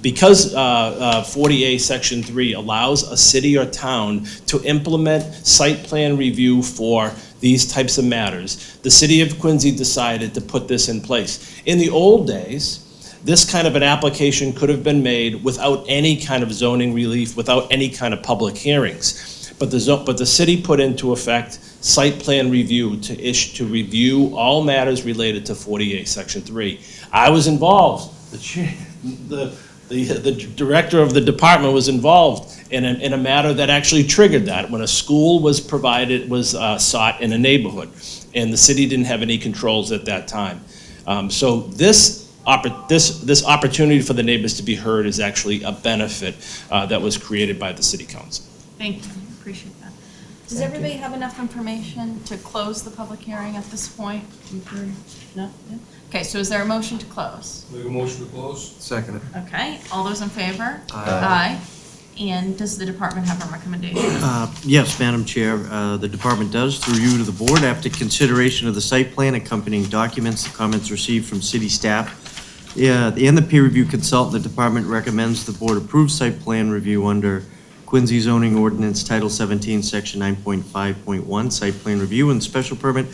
because 40A Section 3 allows a city or town to implement site plan review for these types of matters, the city of Quincy decided to put this in place. In the old days, this kind of an application could have been made without any kind of zoning relief, without any kind of public hearings. But the city put into effect site plan review to review all matters related to 48 Section 3. I was involved. The director of the department was involved in a matter that actually triggered that, when a school was sought in a neighborhood, and the city didn't have any controls at that time. So this opportunity for the neighbors to be heard is actually a benefit that was created by the city council. Thank you, appreciate that. Does everybody have enough information to close the public hearing at this point? No? Yeah. Okay, so is there a motion to close? Make a motion to close? Second. Okay, all those in favor? Aye. And does the department have a recommendation? Yes, Madam Chair, the department does, through you to the board, after consideration of the site plan, accompanying documents, the comments received from city staff, and the peer review consultant, the department recommends the board approve site plan review under Quincy zoning ordinance Title 17, Section 9.5.1, site plan review and special permit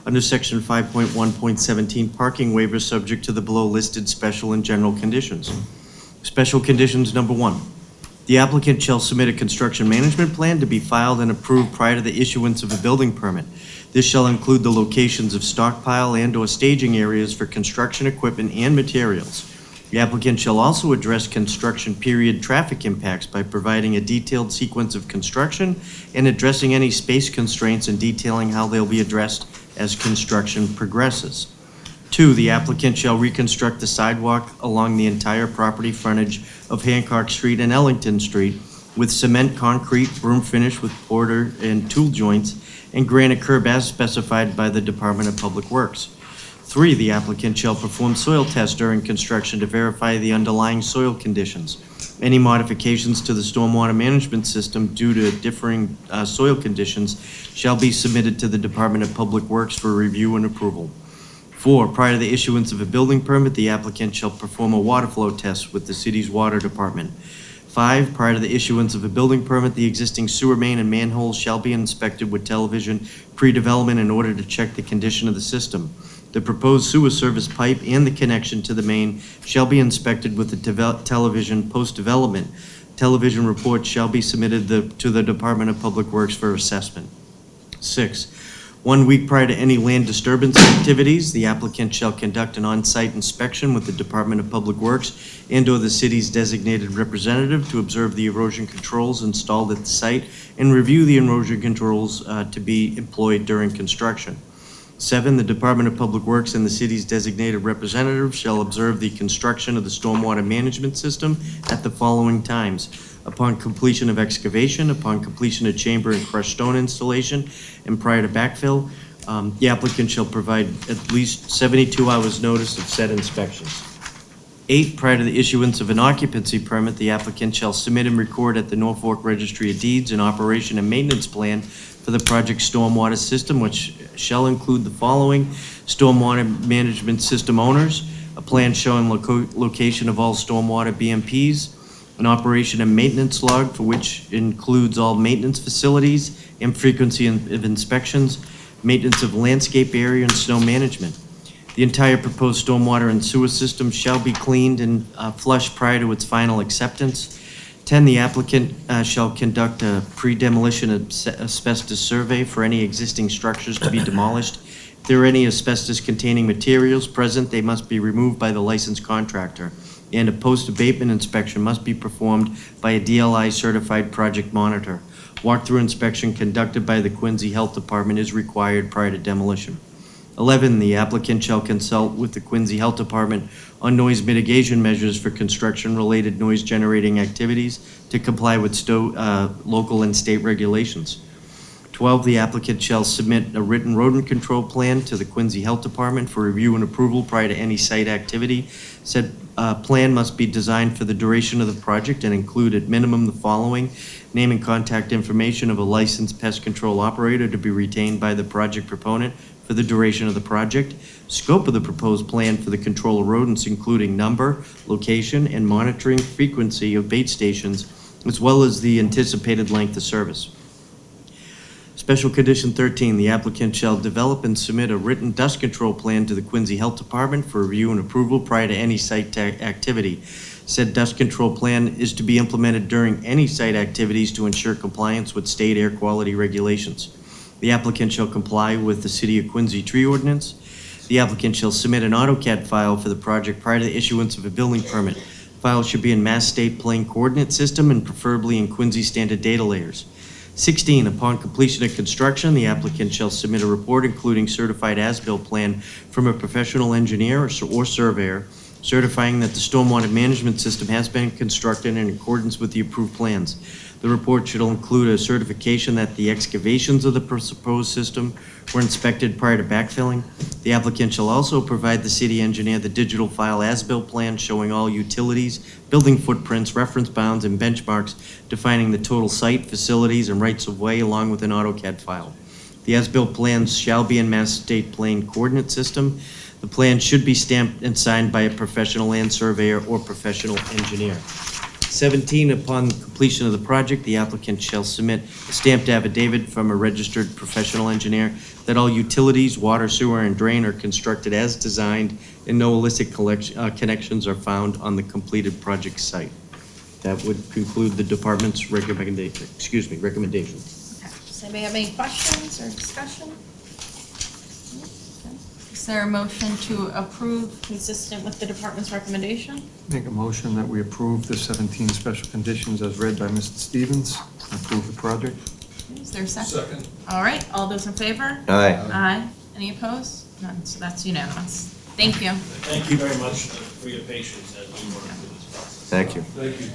under Section 5.1.17, parking waiver subject to the below listed special and general conditions. Special conditions number 1. The applicant shall submit a construction management plan to be filed and approved prior to the issuance of a building permit. This shall include the locations of stockpile and/or staging areas for construction equipment and materials. The applicant shall also address construction period traffic impacts by providing a detailed sequence of construction and addressing any space constraints and detailing how they'll be addressed as construction progresses. 2, the applicant shall reconstruct the sidewalk along the entire property frontage of Hancock Street and Ellington Street with cement, concrete, broom finish with mortar and tool joints, and granite curb as specified by the Department of Public Works. 3, the applicant shall perform soil tests during construction to verify the underlying soil conditions. Any modifications to the stormwater management system due to differing soil conditions shall be submitted to the Department of Public Works for review and approval. 4, prior to the issuance of a building permit, the applicant shall perform a water flow test with the city's water department. 5, prior to the issuance of a building permit, the existing sewer main and manholes shall be inspected with television pre-development in order to check the condition of the system. The proposed sewer service pipe and the connection to the main shall be inspected with the television post-development. Television reports shall be submitted to the Department of Public Works for assessment. 6, 1 week prior to any land disturbance activities, the applicant shall conduct an on-site inspection with the Department of Public Works and/or the city's designated representative to observe the erosion controls installed at the site and review the erosion controls to be employed during construction. 7, the Department of Public Works and the city's designated representative shall observe the construction of the stormwater management system at the following times: upon completion of excavation, upon completion of chamber and crushed stone installation, and prior to backfill. The applicant shall provide at least 72 hours notice of said inspections. 8, prior to the issuance of an occupancy permit, the applicant shall submit and record at the Norfolk Registry of Deeds an operation and maintenance plan for the project stormwater system, which shall include the following: stormwater management system owners, a plan showing location of all stormwater BMPs, an operation and maintenance log for which includes all maintenance facilities and frequency of inspections, maintenance of landscape area and snow management. The entire proposed stormwater and sewer system shall be cleaned and flushed prior to its final acceptance. 10, the applicant shall conduct a pre-demolition asbestos survey for any existing structures to be demolished. If there are any asbestos-containing materials present, they must be removed by the licensed contractor, and a post-abatement inspection must be performed by a DLI-certified project monitor. Walkthrough inspection conducted by the Quincy Health Department is required prior to demolition. 11, the applicant shall consult with the Quincy Health Department on noise mitigation measures for construction-related noise-generating activities to comply with local and state regulations. 12, the applicant shall submit a written rodent control plan to the Quincy Health Department for review and approval prior to any site activity. Said plan must be designed for the duration of the project and include at minimum the following: name and contact information of a licensed pest control operator to be retained by the project proponent for the duration of the project, scope of the proposed plan for the control of rodents, including number, location, and monitoring frequency of bait stations, as well as the anticipated length of service. Special condition 13, the applicant shall develop and submit a written dust control plan to the Quincy Health Department for review and approval prior to any site activity. Said dust control plan is to be implemented during any site activities to ensure compliance with state air quality regulations. The applicant shall comply with the City of Quincy tree ordinance. The applicant shall submit an AutoCAD file for the project prior to the issuance of a building permit. File should be in Mass State Plane Coordinate System and preferably in Quincy Standard Data Layers. 16, upon completion of construction, the applicant shall submit a report including certified as-built plan from a professional engineer or surveyor certifying that the stormwater management system has been constructed in accordance with the approved plans. The report should include a certification that the excavations of the proposed system were inspected prior to backfilling. The applicant shall also provide the city engineer the digital file as-built plan showing all utilities, building footprints, reference bounds, and benchmarks defining the total site, facilities, and rights-of-way, along with an AutoCAD file. The as-built plans shall be in Mass State Plane Coordinate System. The plan should be stamped and signed by a professional land surveyor or professional engineer. 17, upon completion of the project, the applicant shall submit a stamped affidavit from a registered professional engineer that all utilities, water, sewer, and drain are constructed as designed and no illicit connections are found on the completed project site. That would conclude the department's recommendation. Okay. Does anybody have any questions or discussion? Is there a motion to approve consistent with the department's recommendation? Make a motion that we approve the 17 special conditions as read by Mr. Stevens, and approve the project. Is there a second? Second. All right, all those in favor? Aye. Aye. Any opposed? None, so that's unanimous. Thank you. Thank you very much for your patience as we work through this process. Thank you. Thank you.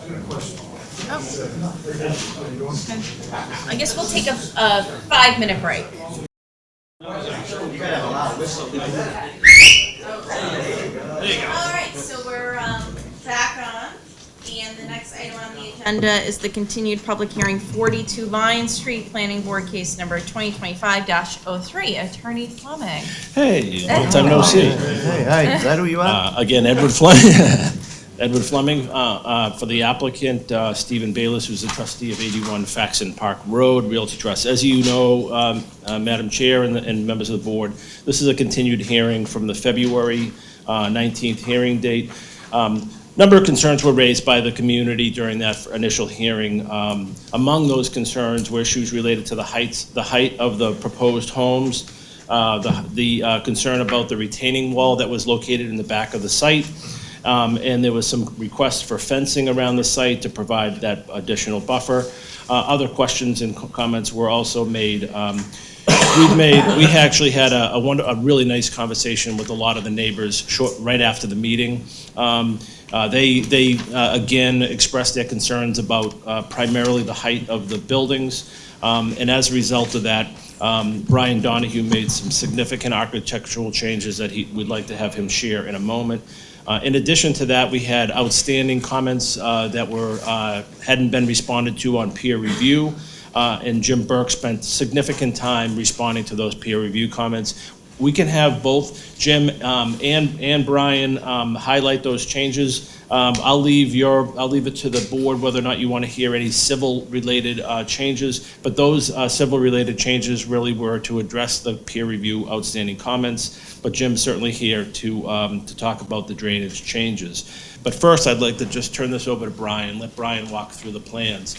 I got a question. I guess we'll take a 5-minute break. All right, so we're back on, and the next item on the agenda is the continued public hearing, 42 Lion Street, Planning Board Case Number 2025-03. Attorney Fleming. Hey, long time no see. Hey, hi, is that who you are? Again, Edward Fleming. Edward Fleming, for the applicant, Stephen Bayless, who's the trustee of 81 Faxon Park Road Realty Trust. As you know, Madam Chair and members of the board, this is a continued hearing from the February 19th hearing date. Number of concerns were raised by the community during that initial hearing. Among those concerns were issues related to the height of the proposed homes, the concern about the retaining wall that was located in the back of the site, and there was some requests for fencing around the site to provide that additional buffer. Other questions and comments were also made. We actually had a really nice conversation with a lot of the neighbors right after the meeting. They again expressed their concerns about primarily the height of the buildings, and as a result of that, Brian Donahue made some significant architectural changes that he would like to have him share in a moment. In addition to that, we had outstanding comments that hadn't been responded to on peer review, and Jim Burke spent significant time responding to those peer review comments. we can have both Jim and Brian highlight those changes. I'll leave it to the board whether or not you want to hear any civil-related changes, but those civil-related changes really were to address the peer review outstanding comments, but Jim's certainly here to talk about the drainage changes. But first, I'd like to just turn this over to Brian, let Brian walk through the plans.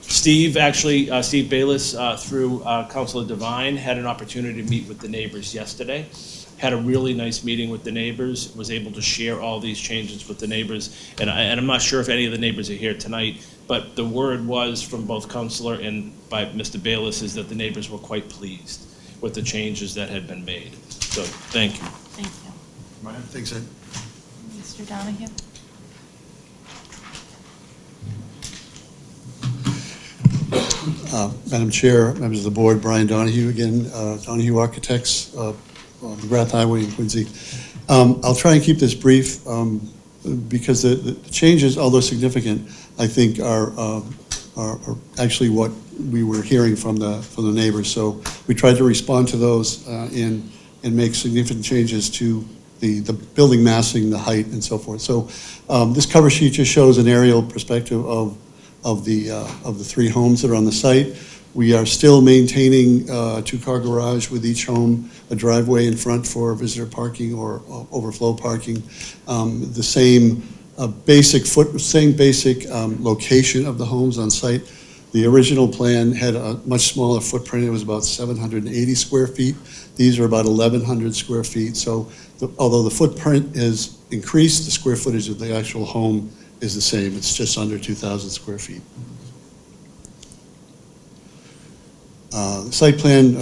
Steve Bayless, through Councilor Devine, had an opportunity to meet with the neighbors yesterday. Had a really nice meeting with the neighbors, was able to share all these changes with the neighbors. And I'm not sure if any of the neighbors are here tonight, but the word was from both Councilor and by Mr. Bayless is that the neighbors were quite pleased with the changes that had been made. So, thank you. Thank you. Brian, thanks, Ed. Mr. Donahue? Madam Chair, members of the board, Brian Donahue again, Donahue Architects, McGrath Highway in Quincy. I'll try and keep this brief because the changes, although significant, I think are actually what we were hearing from the neighbors. So we tried to respond to those and make significant changes to the building massing, the height, and so forth. So this cover sheet just shows an aerial perspective of the three homes that are on the site. We are still maintaining a two-car garage with each home, a driveway in front for visitor parking or overflow parking. The same basic location of the homes on site. The original plan had a much smaller footprint. It was about 780 square feet. These are about 1,100 square feet. So although the footprint is increased, the square footage of the actual home is the same. It's just under 2,000 square feet. The site plan,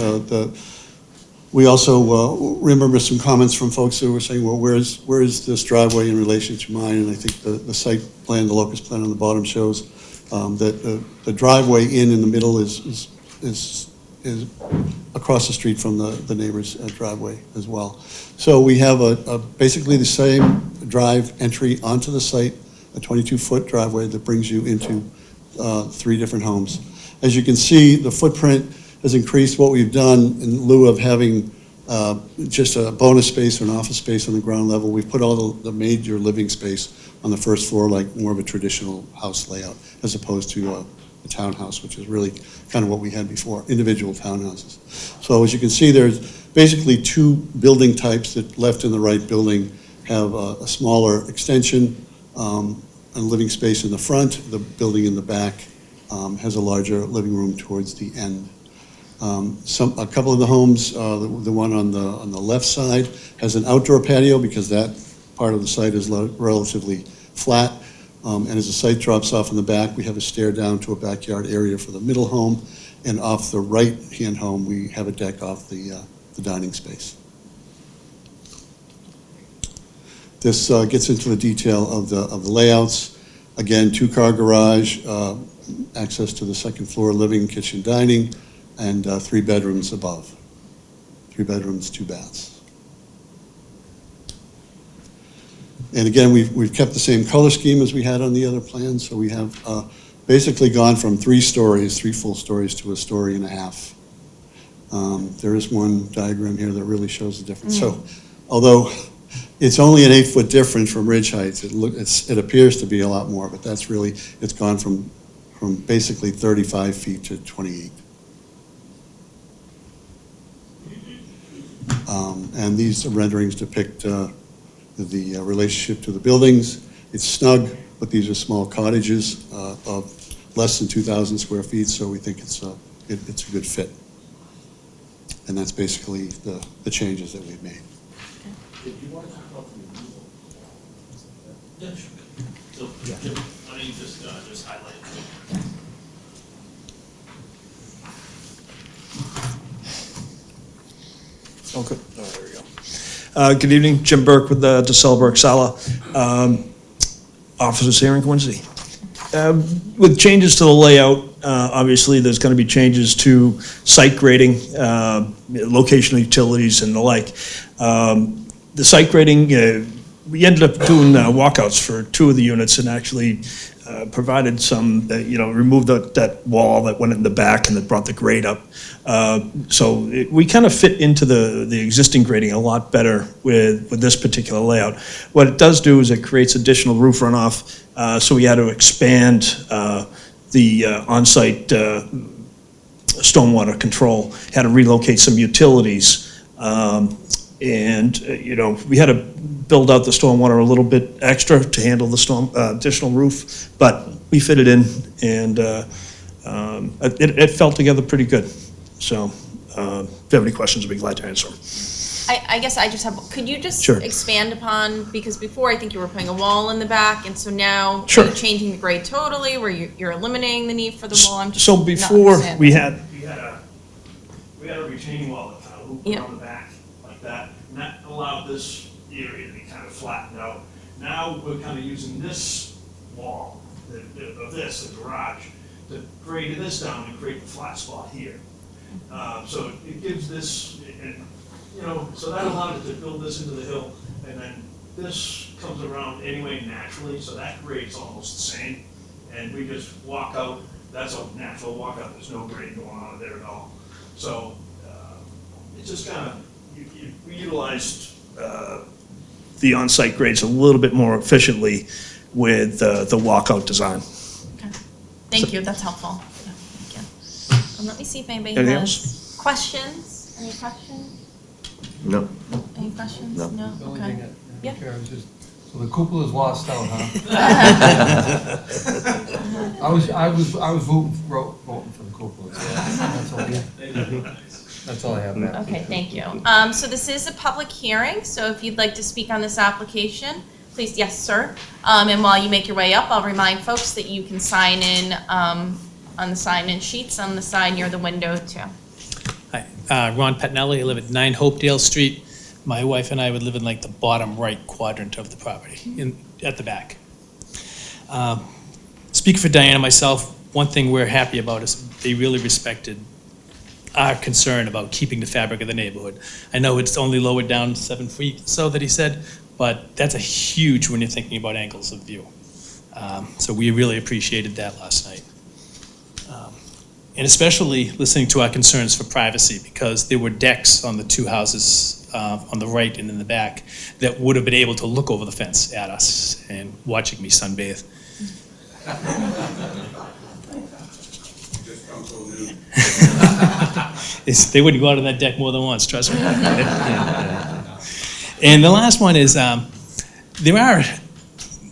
we also remember some comments from folks who were saying, well, where is this driveway in relation to mine? And I think the site plan, the locus plan on the bottom shows that the driveway in the middle is across the street from the neighbor's driveway as well. So we have basically the same drive entry onto the site, a 22-foot driveway that brings you into three different homes. As you can see, the footprint has increased. What we've done in lieu of having just a bonus space or an office space on the ground level, we've put all the major living space on the first floor, like more of a traditional house layout, as opposed to a townhouse, which is really kind of what we had before, individual townhouses. So as you can see, there's basically two building types that left in the right building have a smaller extension and living space in the front. The building in the back has a larger living room towards the end. A couple of the homes, the one on the left side has an outdoor patio because that part of the site is relatively flat. And as the site drops off in the back, we have a stair down to a backyard area for the middle home. And off the right-hand home, we have a deck off the dining space. This gets into the detail of the layouts. Again, two-car garage, access to the second floor, living, kitchen, dining, and 3 bedrooms above. 3 bedrooms, 2 baths. And again, we've kept the same color scheme as we had on the other plans, so we have basically gone from 3 stories, 3 full stories, to 1.5 stories. There is one diagram here that really shows the difference. So, although it's only an 8-foot difference from ridge heights, it appears to be a lot more, but that's really, it's gone from basically 35 feet to 28. And these renderings depict the relationship to the buildings. It's snug, but these are small cottages of less than 2,000 square feet, so we think it's a good fit. And that's basically the changes that we've made. Did you want to talk about the removal? Yeah, sure. So, Jim, why don't you just highlight it? Okay, oh, there we go. Good evening, Jim Burke with the DeSelberg Sala, officers here in Quincy. With changes to the layout, obviously there's going to be changes to site grading, location utilities and the like. The site grading, we ended up doing walkouts for 2 of the units, and actually provided some, removed that wall that went in the back and that brought the grade up. We kind of fit into the existing grading a lot better with this particular layout. What it does do is it creates additional roof runoff, so we had to expand the on-site stormwater control, had to relocate some utilities, and we had to build out the stormwater a little bit extra to handle the additional roof, but we fit it in, and it fell together pretty good. So if you have any questions, I'd be glad to answer them. I guess I just have, could you just Sure. expand upon, because before I think you were putting a wall in the back, and so now Sure. you're changing the grade totally, where you're eliminating the need for the wall? I'm just So not before, understanding. we had a retaining wall that kind of looped Yep. around the back like that, and that allowed this area to be kind of flattened out. Now, we're kind of using this wall, of this, the garage, to grade this down and create the flat spot here. So it gives this, so that allowed it to build this into the hill, and then this comes around anyway naturally, so that grade's almost the same. And we just walk out, that's a natural walkout, there's no grade going on there at all. So it's just kind of, we utilized the on-site grades a little bit more efficiently with the walkout design. Thank you, that's helpful. Yeah, thank you. Let me see if anybody Anything has questions. Any questions? No. Any questions? No. The only Okay. thing Yeah. Chair, is just, so the cupola's lost out, huh? I was voting for the cupola, so that's all I have. Okay, thank you. So this is a public hearing, so if you'd like to speak on this application, please, yes, sir. And while you make your way up, I'll remind folks that you can sign in on the sign-in sheets on the side near the window, too. Hi, Ron Petnelli, I live at 9 Hopedale Street. My wife and I would live in like the bottom right quadrant of the property, at the back. Speak for Diana and myself, one thing we're happy about is they really respected our concern about keeping the fabric of the neighborhood. I know it's only lowered down 7 feet, so that he said, but that's a huge when you're thinking about angles of view. So we really appreciated that last night. And especially listening to our concerns for privacy, because there were decks on the two houses on the right and in the back that would have been able to look over the fence at us and watching me sunbathe. They wouldn't go out on that deck more than once, trust me. And the last one is, there are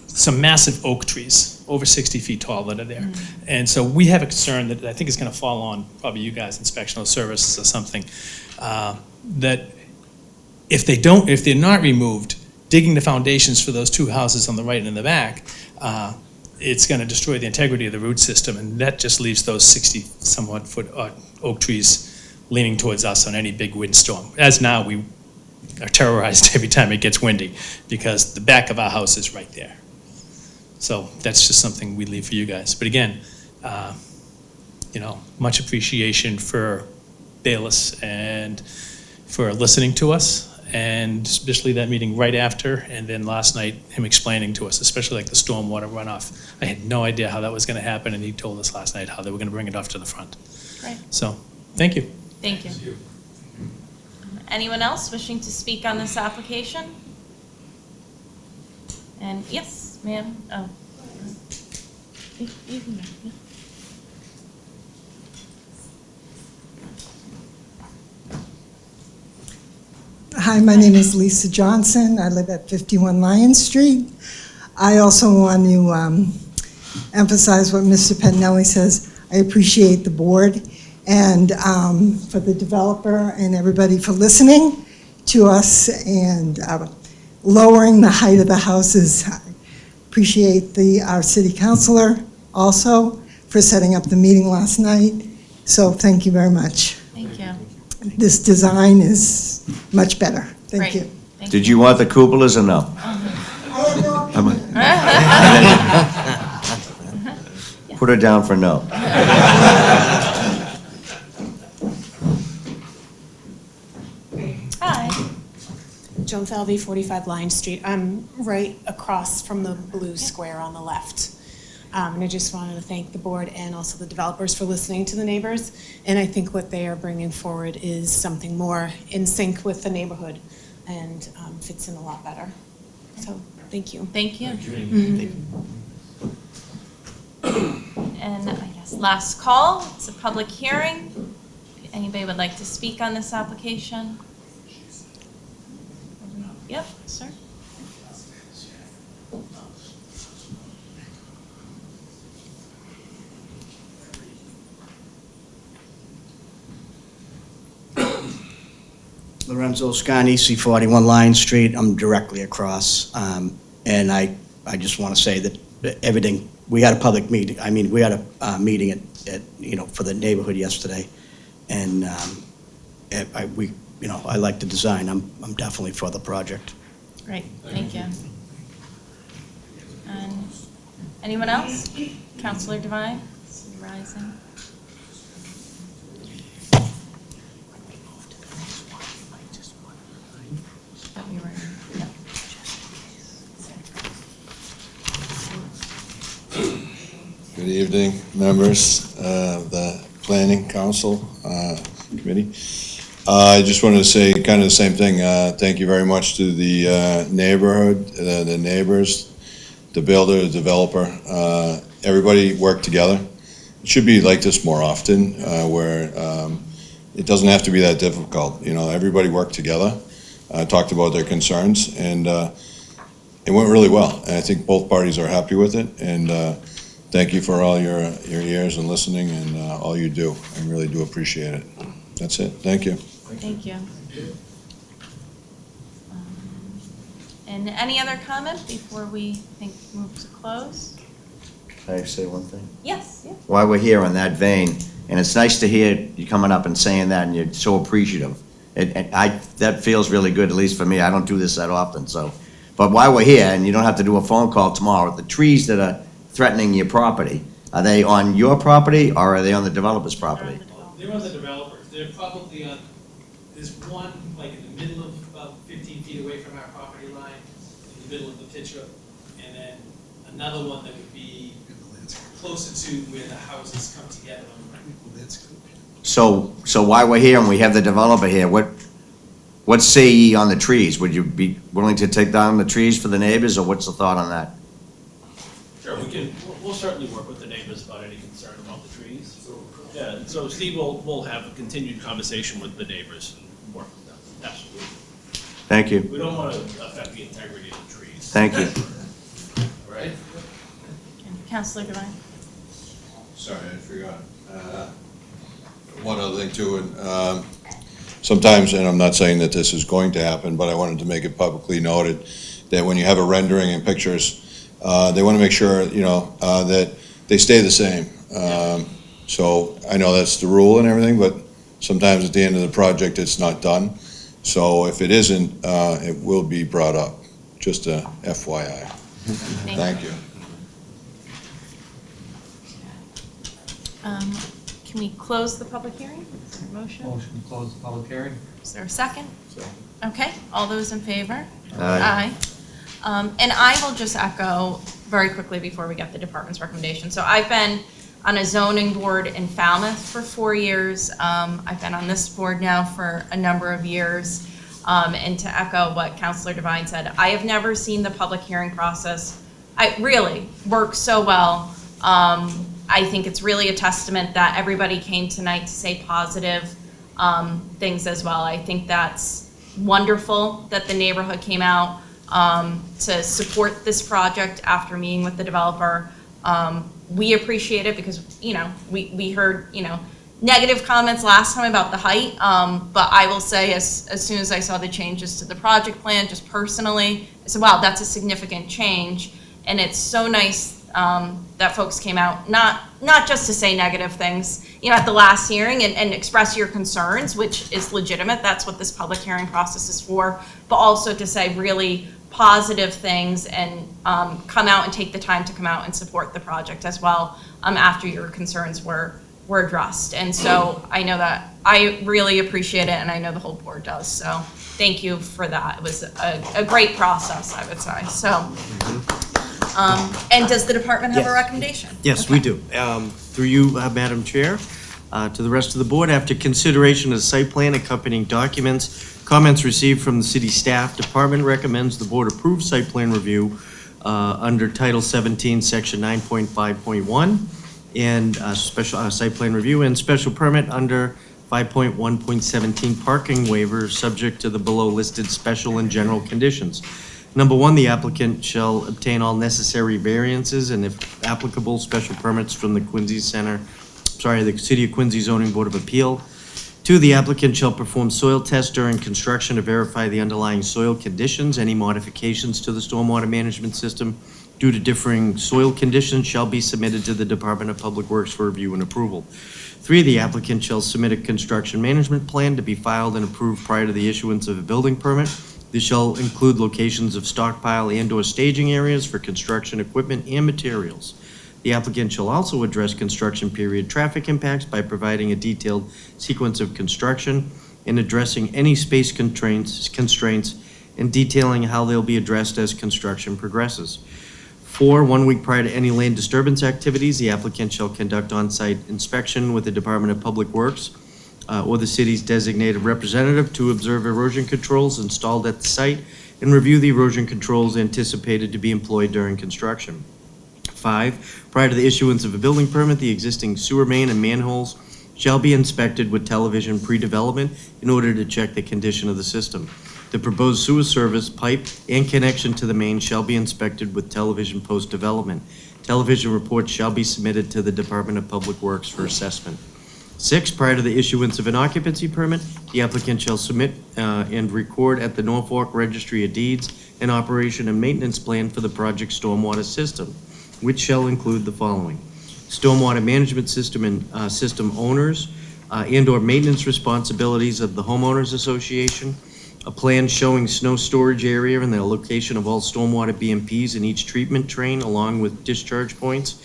some massive oak trees, over 60 feet tall, that are there. And so we have a concern that I think is going to fall on probably you guys, inspectional services or something, that if they're not removed, digging the foundations for those two houses on the right and in the back, it's going to destroy the integrity of the root system, and that just leaves those 60-somewhat foot oak trees leaning towards us on any big windstorm. As now, we are terrorized every time it gets windy, because the back of our house is right there. So that's just something we leave for you guys. But again, much appreciation for Bayless and for listening to us, and especially that meeting right after, and then last night, him explaining to us, especially like the stormwater runoff. I had no idea how that was going to happen, and he told us last night how they were going to bring it off to the front. Great. So, thank you. Thank you. Anyone else wishing to speak on this application? And yes, ma'am. Oh. You can go, yeah. Hi, my name is Lisa Johnson. I live at 51 Lion Street. I also want to emphasize what Mr. Pettinelli says. I appreciate the board and for the developer and everybody for listening to us and lowering the height of the houses. I appreciate our city councilor also for setting up the meeting last night. So thank you very much. Thank you. This design is much better. Thank Great. you. Did you want the cupolas or no? Put her down for no. Hi. Joan Falvey, 45 Lion Street. I'm right across from the blue square on the left. And I just wanted to thank the board and also the developers for listening to the neighbors. And I think what they are bringing forward is something more in sync with the neighborhood and fits in a lot better. So, thank you. Thank you. Mhm. And I guess last call, it's a public hearing. If anybody would like to speak on this application? Yep, sir. Lorenzo Scarnisi, 41 Lion Street. I'm directly across. And I just want to say that everything, we had a public meeting, we had a meeting at, for the neighborhood yesterday. And I like the design. I'm definitely for the project. Great, thank you. And anyone else? Counselor Devine, rising. Good evening, members of the Planning Council Committee. I just wanted to say kind of the same thing. Thank you very much to the neighborhood, the neighbors, the builder, the developer. Everybody worked together. It should be like this more often, where it doesn't have to be that difficult. Everybody worked together, talked about their concerns, and it went really well. And I think both parties are happy with it. And thank you for all your ears and listening and all you do. I really do appreciate it. That's it. Thank you. Thank you. And any other comment before we move to close? Can I say one thing? Yes, yeah. While we're here on that vein, and it's nice to hear you coming up and saying that, and you're so appreciative. That feels really good, at least for me. I don't do this that often, so. But while we're here, and you don't have to do a phone call tomorrow, the trees that are threatening your property, are they on your property or are they on the developer's property? They're on the developers. They're probably on, there's one like in the middle of about 15 feet away from our property line, in the middle of the picture, and then another one that would be closer to where the houses come together. So while we're here and we have the developer here, what say ye on the trees? Would you be willing to take down the trees for the neighbors, or what's the thought on that? Sure, we'll certainly work with the neighbors about any concern about the trees. Yeah, so Steve will have a continued conversation with the neighbors and work with them, absolutely. Thank you. We don't want to affect the integrity of the trees. Thank you. All right? Counselor Devine? Sorry, I forgot. One other thing too, and sometimes, and I'm not saying that this is going to happen, but I wanted to make it publicly noted that when you have a rendering and pictures, they want to make sure, that they stay the same. So I know that's the rule and everything, but sometimes at the end of the project, it's not done. So if it isn't, it will be brought up, just a FYI. Thank you. Can we close the public hearing? Is there a motion? Motion to close the public hearing. Is there a second? Second. Okay, all those in favor? Aye. And I will just echo very quickly before we get the department's recommendation. So I've been on a zoning board in Falmouth for 4 years. I've been on this board now for a number of years. And to echo what Counselor Devine said, I have never seen the public hearing process, really work so well. I think it's really a testament that everybody came tonight to say positive things as well. I think that's wonderful that the neighborhood came out to support this project after meeting with the developer. We appreciate it because, we heard, negative comments last time about the height, but I will say as soon as I saw the changes to the project plan, just personally, I said, wow, that's a significant change. And it's so nice that folks came out, not just to say negative things, at the last hearing and express your concerns, which is legitimate. That's what this public hearing process is for, but also to say really positive things and come out and take the time to come out and support the project as well after your concerns were addressed. And so I know that I really appreciate it, and I know the whole board does. So thank you for that. It was a great process, I would say. So And does the department have a Yes. recommendation? Yes, we do. Through you, Madam Chair, to the rest of the board, after consideration of the site plan accompanying documents, comments received from the city staff, department recommends the board approve site plan review under Title 17, Section 9.5.1, and special site plan review and special permit under 5.1.17 parking waiver, subject to the below listed special and general conditions. Number one, the applicant shall obtain all necessary variances and, if applicable, special permits from the the City of Quincy Zoning Board of Appeal. Two, the applicant shall perform soil tests during construction to verify the underlying soil conditions. Any modifications to the stormwater management system due to differing soil conditions shall be submitted to the Department of Public Works for review and approval. Three, the applicant shall submit a construction management plan to be filed and approved prior to the issuance of a building permit. This shall include locations of stockpile and/or staging areas for construction equipment and materials. The applicant shall also address construction period traffic impacts by providing a detailed sequence of construction and addressing any space constraints and detailing how they'll be addressed as construction progresses. 4, 1 week prior to any land disturbance activities, the applicant shall conduct on-site inspection with the Department of Public Works or the city's designated representative to observe erosion controls installed at the site and review the erosion controls anticipated to be employed during construction. 5, prior to the issuance of a building permit, the existing sewer main and manholes shall be inspected with television pre-development in order to check the condition of the system. The proposed sewer service, pipe, and connection to the main shall be inspected with television post-development. Television reports shall be submitted to the Department of Public Works for assessment. 6, prior to the issuance of an occupancy permit, the applicant shall submit and record at the Norfolk Registry of Deeds an operation and maintenance plan for the project stormwater system, which shall include the following: stormwater management system and system owners and/or maintenance responsibilities of the homeowners association, a plan showing snow storage area and the location of all stormwater BMPs in each treatment train along with discharge points,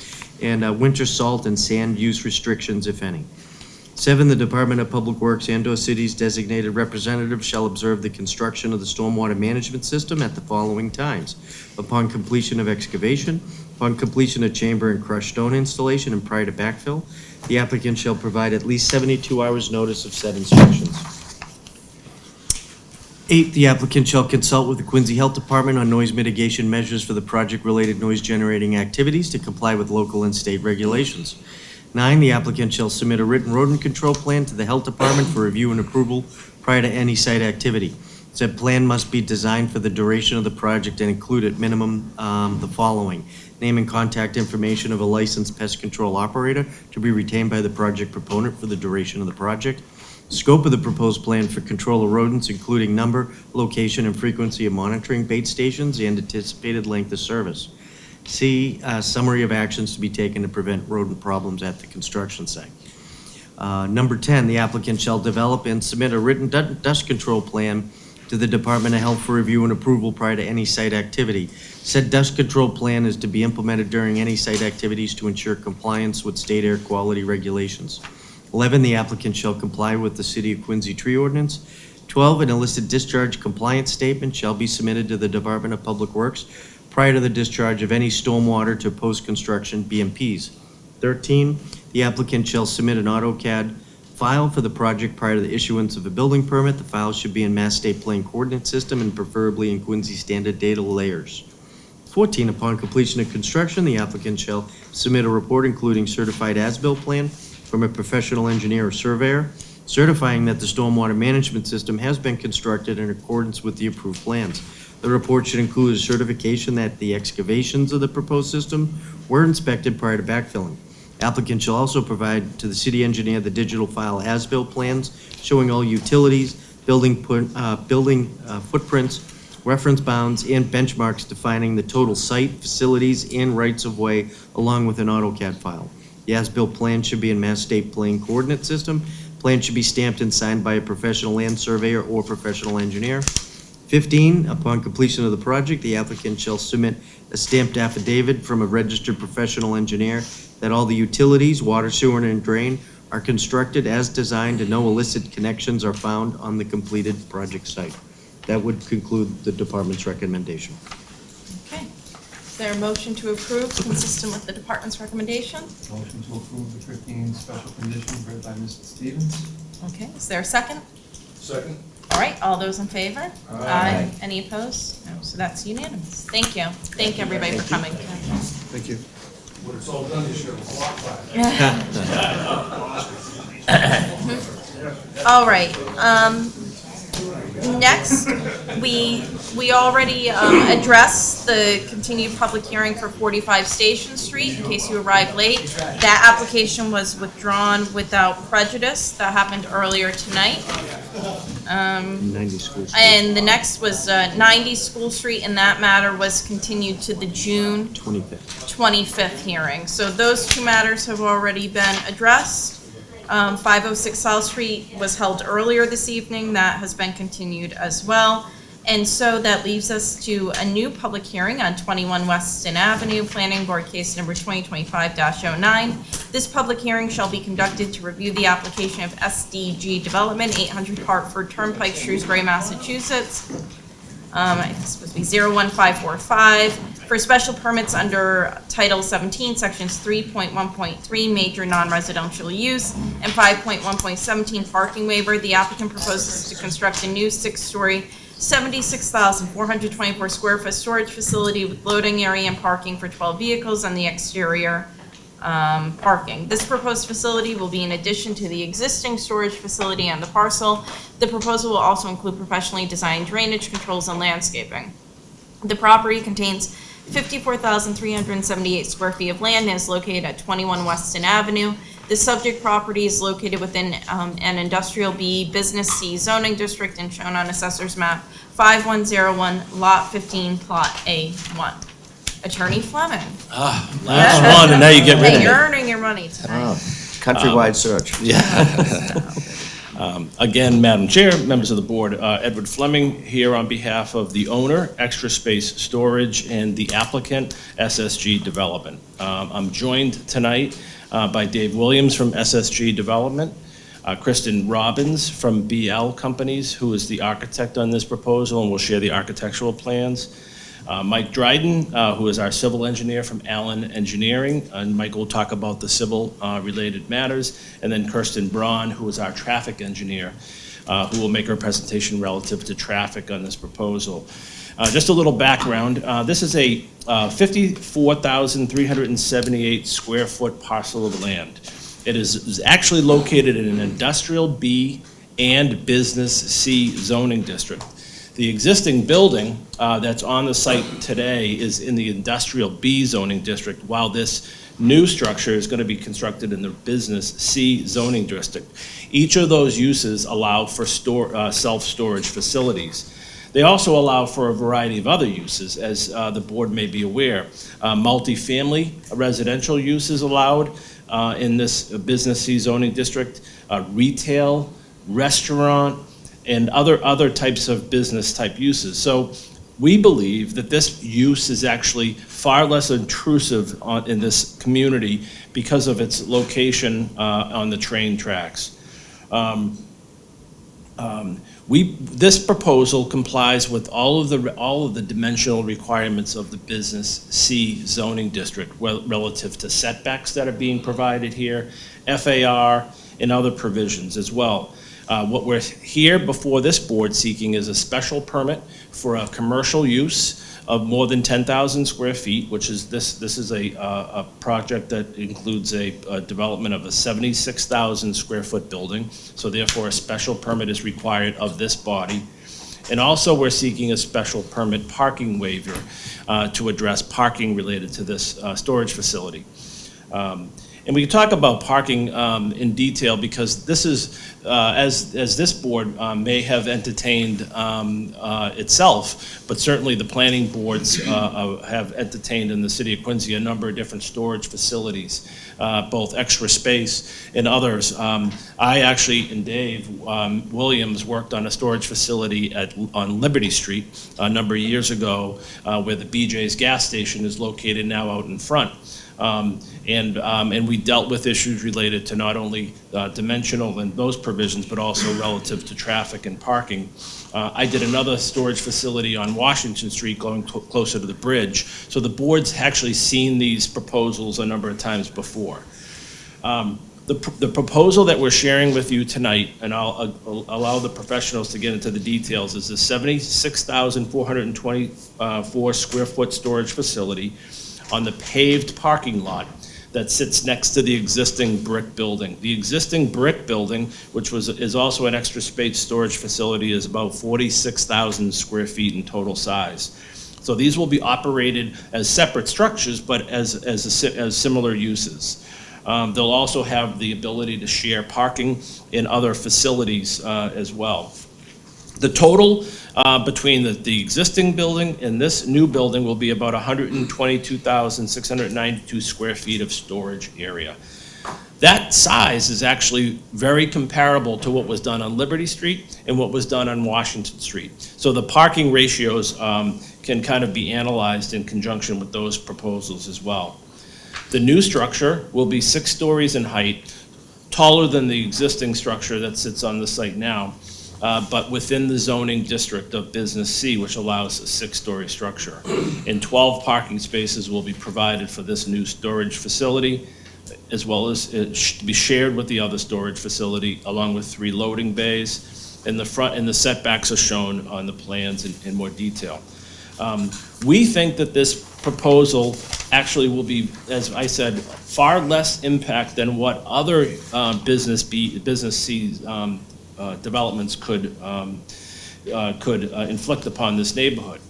and winter salt and sand use restrictions, if any. 7, the Department of Public Works and/or city's designated representative shall observe the construction of the stormwater management system at the following times: upon completion of excavation, upon completion of chamber and crushed stone installation, and prior to backfill. The applicant shall provide at least 72 hours notice of said inspections. 8, the applicant shall consult with the Quincy Health Department on noise mitigation measures for the project-related noise-generating activities to comply with local and state regulations. 9, the applicant shall submit a written rodent control plan to the Health Department for review and approval prior to any site activity. Said plan must be designed for the duration of the project and include at minimum the following: name and contact information of a licensed pest control operator to be retained by the project proponent for the duration of the project. Scope of the proposed plan for control of rodents, including number, location, and frequency of monitoring bait stations and anticipated length of service. C, summary of actions to be taken to prevent rodent problems at the construction site. Number 10, the applicant shall develop and submit a written dust control plan to the Department of Health for review and approval prior to any site activity. Said dust control plan is to be implemented during any site activities to ensure compliance with state air quality regulations. 11, the applicant shall comply with the City of Quincy tree ordinance. 12, an illicit discharge compliance statement shall be submitted to the Department of Public Works prior to the discharge of any stormwater to post-construction BMPs. 13, the applicant shall submit an AutoCAD file for the project prior to the issuance of a building permit. The file should be in Mass State Plane Coordinate System and preferably in Quincy Standard Data layers. 14, upon completion of construction, the applicant shall submit a report including certified as-built plan from a professional engineer or surveyor, certifying that the stormwater management system has been constructed in accordance with the approved plans. The report should include a certification that the excavations of the proposed system were inspected prior to backfilling. Applicant shall also provide to the city engineer the digital file as-built plans showing all utilities, building footprints, reference bounds, and benchmarks defining the total site, facilities, and rights-of-way, along with an AutoCAD file. The as-built plan should be in Mass State Plane Coordinate System. Plan should be stamped and signed by a professional land surveyor or professional engineer. 15, upon completion of the project, the applicant shall submit a stamped affidavit from a registered professional engineer that all the utilities, water, sewer, and drain are constructed as designed and no illicit connections are found on the completed project site. That would conclude the department's recommendation. Okay. Is there a motion to approve consistent with the department's recommendation? Motion to approve the 15 special conditions read by Mr. Stevens. Okay, is there a second? Second? All right, all those in favor? Aye. Any opposed? No, so that's unanimous. Thank you. Thank everybody for coming. Thank you. When it's all done, you should have a clock back. All right, next, we already addressed the continued public hearing for 45 Station Street, in case you arrived late. That application was withdrawn without prejudice. That happened earlier tonight. 90 School Street. And the next was 90 School Street, and that matter was continued to the June 25th hearing. So those two matters have already been addressed. 506 South Street was held earlier this evening. That has been continued as well. And so that leaves us to a new public hearing on 21 Weston Avenue, Planning Board Case Number 2025-09. This public hearing shall be conducted to review the application of SDG Development, 800 Hartford Turnpike, Shrewsbury, Massachusetts. It's supposed to be 01545 for special permits under Title 17, Sections 3.1.3, Major Non-Residential Use, and 5.1.17, Parking Waiver. The applicant proposes to construct a new 6-story, 76,424 square foot storage facility with loading area and parking for 12 vehicles on the exterior parking. This proposed facility will be in addition to the existing storage facility on the parcel. The proposal will also include professionally designed drainage controls and landscaping. The property contains 54,378 square feet of land and is located at 21 Weston Avenue. The subject property is located within an Industrial B Business C zoning district and shown on Assessor's Map 5101, Lot 15, Plot A1. Attorney Fleming. Last one, and now you get rid Hey, of you're it. earning your money tonight. Countrywide search. Again, Madam Chair, members of the board, Edward Fleming here on behalf of the owner, Extra Space Storage, and the applicant, SSG Development. I'm joined tonight by Dave Williams from SSG Development, Kristen Robbins from BL Companies, who is the architect on this proposal and will share the architectural plans. Mike Dryden, who is our civil engineer from Allen Engineering, and Mike will talk about the civil related matters, and then Kirsten Braun, who is our traffic engineer, who will make her presentation relative to traffic on this proposal. Just a little background, this is a 54,378 square foot parcel of land. It is actually located in an Industrial B and Business C zoning district. The existing building that's on the site today is in the Industrial B zoning district, while this new structure is going to be constructed in the Business C zoning district. Each of those uses allow for self-storage facilities. They also allow for a variety of other uses, as the board may be aware. Multifamily residential use is allowed in this Business C zoning district, retail, restaurant, and other types of business type uses. So we believe that this use is actually far less intrusive in this community because of its location on the train tracks. This proposal complies with all of the dimensional requirements of the Business C zoning district relative to setbacks that are being provided here, FAR, and other provisions as well. What we're here before this board seeking is a special permit for a commercial use of more than 10,000 square feet, which is this is a project that includes a development of a 76,000 square foot building. So therefore a special permit is required of this body. And also we're seeking a special permit parking waiver to address parking related to this storage facility. And we can talk about parking in detail because this is, as this board may have entertained itself, but certainly the planning boards have entertained in the city of Quincy a number of different storage facilities, both Extra Space and others. I actually, and Dave Williams, worked on a storage facility on Liberty Street a number of years ago where the BJ's gas station is located now out in front. And we dealt with issues related to not only dimensional and those provisions, but also relative to traffic and parking. I did another storage facility on Washington Street going closer to the bridge. So the board's actually seen these proposals a number of times before. The proposal that we're sharing with you tonight, and I'll allow the professionals to get into the details, is a 76,424 square foot storage facility on the paved parking lot that sits next to the existing brick building. The existing brick building, which is also an extra space storage facility, is about 46,000 square feet in total size. So these will be operated as separate structures, but as similar uses. They'll also have the ability to share parking in other facilities as well. The total between the existing building and this new building will be about 122,692 square feet of storage area. That size is actually very comparable to what was done on Liberty Street and what was done on Washington Street. So the parking ratios can kind of be analyzed in conjunction with those proposals as well. The new structure will be 6 stories in height, taller than the existing structure that sits on the site now, but within the zoning district of Business C, which allows a 6-story structure. And 12 parking spaces will be provided for this new storage facility, as well as to be shared with the other storage facility, along with 3 loading bays. In the front, and the setbacks are shown on the plans in more detail. We think that this proposal actually will be, as I said, far less impact than what other Business C developments could inflict upon this neighborhood.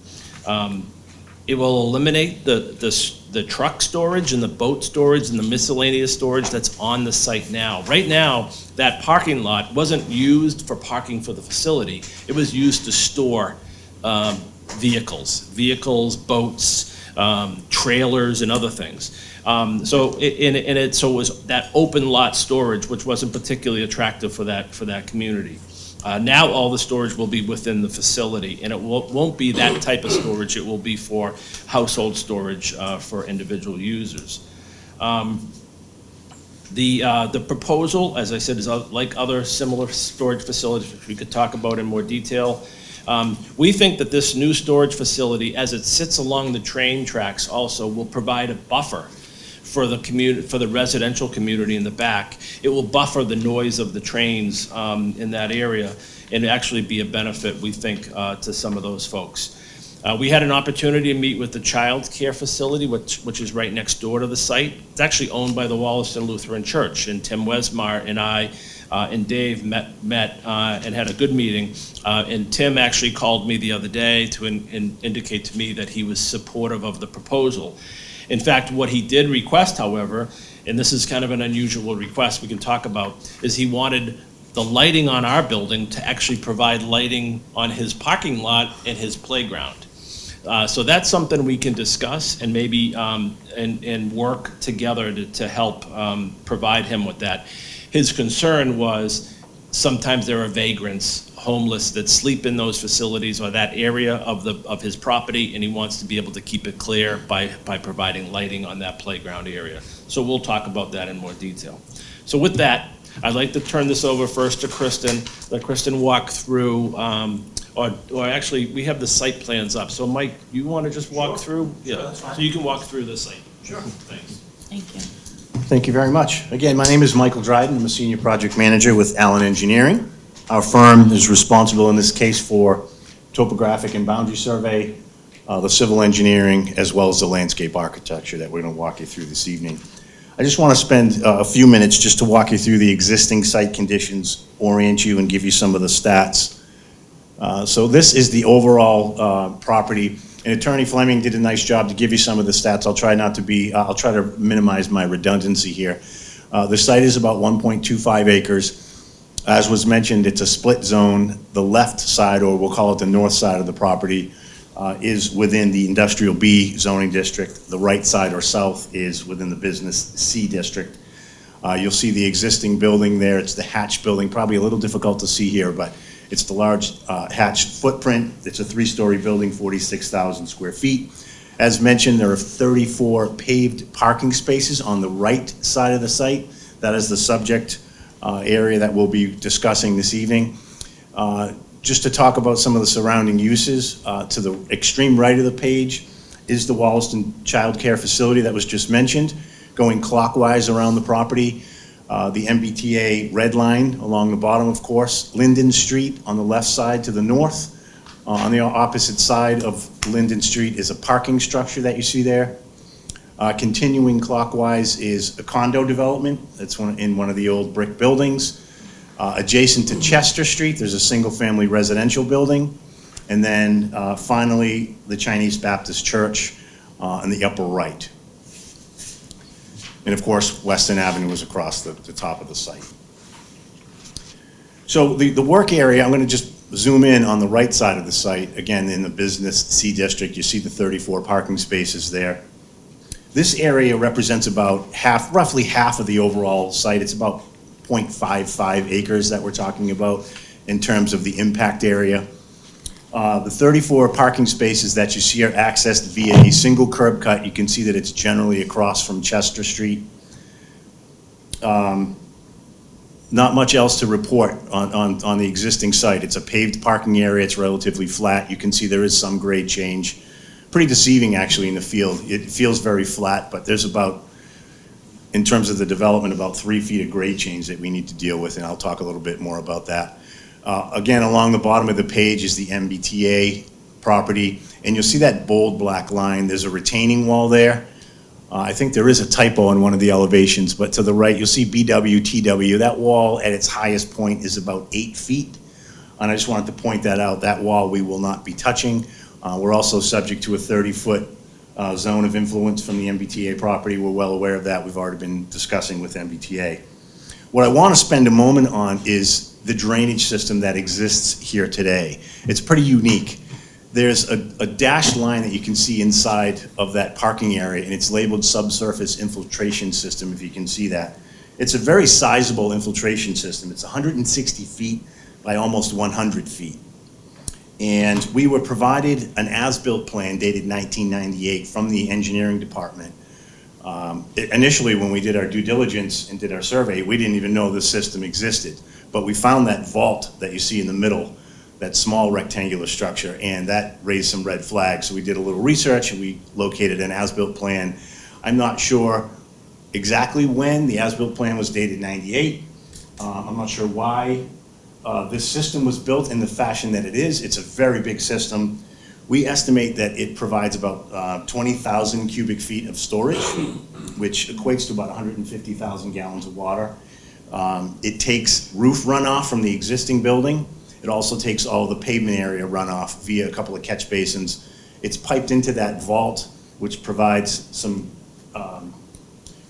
It will eliminate the truck storage and the boat storage and the miscellaneous storage that's on the site now. Right now, that parking lot wasn't used for parking for the facility. It was used to store vehicles, boats, trailers, and other things. So it was that open lot storage, which wasn't particularly attractive for that community. Now all the storage will be within the facility, and it won't be that type of storage. It will be for household storage for individual users. The proposal, as I said, is like other similar storage facilities, which we could talk about in more detail. We think that this new storage facility, as it sits along the train tracks also, will provide a buffer for the residential community in the back. It will buffer the noise of the trains in that area and actually be a benefit, we think, to some of those folks. We had an opportunity to meet with the child care facility, which is right next door to the site. It's actually owned by the Wollaston Lutheran Church, and Tim Wesmar and I and Dave met and had a good meeting. And Tim actually called me the other day to indicate to me that he was supportive of the proposal. In fact, what he did request, however, and this is kind of an unusual request we can talk about, is he wanted the lighting on our building to actually provide lighting on his parking lot and his playground. So that's something we can discuss and maybe and work together to help provide him with that. His concern was sometimes there are vagrants, homeless, that sleep in those facilities or that area of his property, and he wants to be able to keep it clear by providing lighting on that playground area. So we'll talk about that in more detail. So with that, I'd like to turn this over first to Kristen. Let Kristen walk through, or actually, we have the site plans up. So Mike, you want to just walk through? Yeah, that's fine. So you can walk through the site. Sure. Thanks. Thank you. Thank you very much. Again, my name is Michael Dryden. I'm a senior project manager with Allen Engineering. Our firm is responsible in this case for topographic and boundary survey, the civil engineering, as well as the landscape architecture that we're going to walk you through this evening. I just want to spend a few minutes just to walk you through the existing site conditions, orient you, and give you some of the stats. So this is the overall property. And Attorney Fleming did a nice job to give you some of the stats. I'll try to minimize my redundancy here. The site is about 1.25 acres. As was mentioned, it's a split zone. The left side, or we'll call it the north side of the property, is within the Industrial B zoning district. The right side or south is within the Business C district. You'll see the existing building there. It's the Hatch building, probably a little difficult to see here, but it's the large Hatch footprint. It's a 3-story building, 46,000 square feet. As mentioned, there are 34 paved parking spaces on the right side of the site. That is the subject area that we'll be discussing this evening. Just to talk about some of the surrounding uses, to the extreme right of the page is the Wollaston Child Care Facility that was just mentioned. Going clockwise around the property, the MBTA red line along the bottom, of course. Linden Street on the left side to the north. On the opposite side of Linden Street is a parking structure that you see there. Continuing clockwise is a condo development. That's in one of the old brick buildings. Adjacent to Chester Street, there's a single-family residential building. And then finally, the Chinese Baptist Church in the upper right. And of course, Weston Avenue is across the top of the site. So the work area, I'm going to just zoom in on the right side of the site. Again, in the business C district, you see the 34 parking spaces there. This area represents about roughly half of the overall site. It's about 0.55 acres that we're talking about in terms of the impact area. The 34 parking spaces that you see are accessed via a single curb cut. You can see that it's generally across from Chester Street. Not much else to report on the existing site. It's a paved parking area. It's relatively flat. You can see there is some grade change. Pretty deceiving, actually, in the field. It feels very flat, but there's about, in terms of the development, about 3 feet of grade change that we need to deal with, and I'll talk a little bit more about that. Again, along the bottom of the page is the MBTA property, and you'll see that bold black line. There's a retaining wall there. I think there is a typo on one of the elevations, but to the right, you'll see BWTW. That wall at its highest point is about 8 feet, and I just wanted to point that out. That wall we will not be touching. We're also subject to a 30-foot zone of influence from the MBTA property. We're well aware of that. We've already been discussing with MBTA. What I want to spend a moment on is the drainage system that exists here today. It's pretty unique. There's a dashed line that you can see inside of that parking area, and it's labeled subsurface infiltration system, if you can see that. It's a very sizable infiltration system. It's 160 feet by almost 100 feet. And we were provided an as-built plan dated 1998 from the engineering department. Initially, when we did our due diligence and did our survey, we didn't even know this system existed. But we found that vault that you see in the middle, that small rectangular structure, and that raised some red flags. So we did a little research and we located an as-built plan. I'm not sure exactly when. The as-built plan was dated 98. I'm not sure why this system was built in the fashion that it is. It's a very big system. We estimate that it provides about 20,000 cubic feet of storage, which equates to about 150,000 gallons of water. It takes roof runoff from the existing building. It also takes all the pavement area runoff via a couple of catch basins. It's piped into that vault, which provides some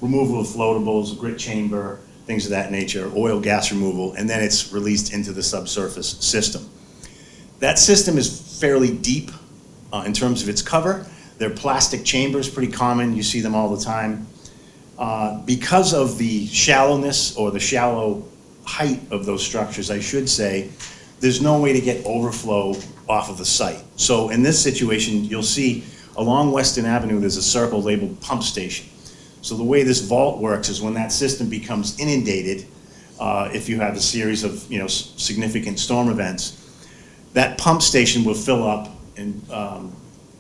removal of floatables, grit chamber, things of that nature, oil gas removal, and then it's released into the subsurface system. That system is fairly deep in terms of its cover. They're plastic chambers, pretty common. You see them all the time. Because of the shallowness, or the shallow height of those structures, I should say, there's no way to get overflow off of the site. So in this situation, you'll see along Weston Avenue, there's a circle labeled pump station. So the way this vault works is when that system becomes inundated, if you have a series of significant storm events, that pump station will fill up and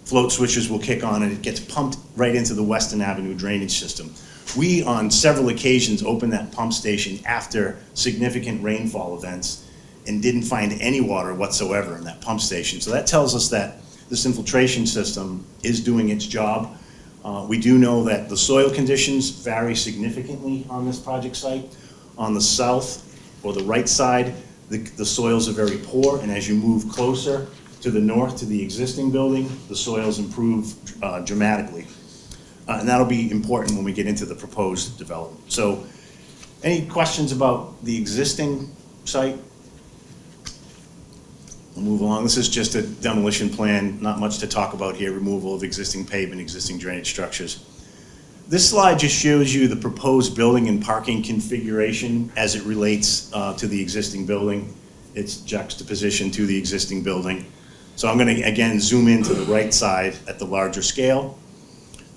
float switches will kick on and it gets pumped right into the Weston Avenue drainage system. We, on several occasions, opened that pump station after significant rainfall events and didn't find any water whatsoever in that pump station. So that tells us that this infiltration system is doing its job. We do know that the soil conditions vary significantly on this project site. On the south or the right side, the soils are very poor, and as you move closer to the north to the existing building, the soils improve dramatically. And that'll be important when we get into the proposed development. So, any questions about the existing site? We'll move along. This is just a demolition plan, not much to talk about here, removal of existing pavement, existing drainage structures. This slide just shows you the proposed building and parking configuration as it relates to the existing building, its juxtaposition to the existing building. So I'm going to, again, zoom into the right side at the larger scale.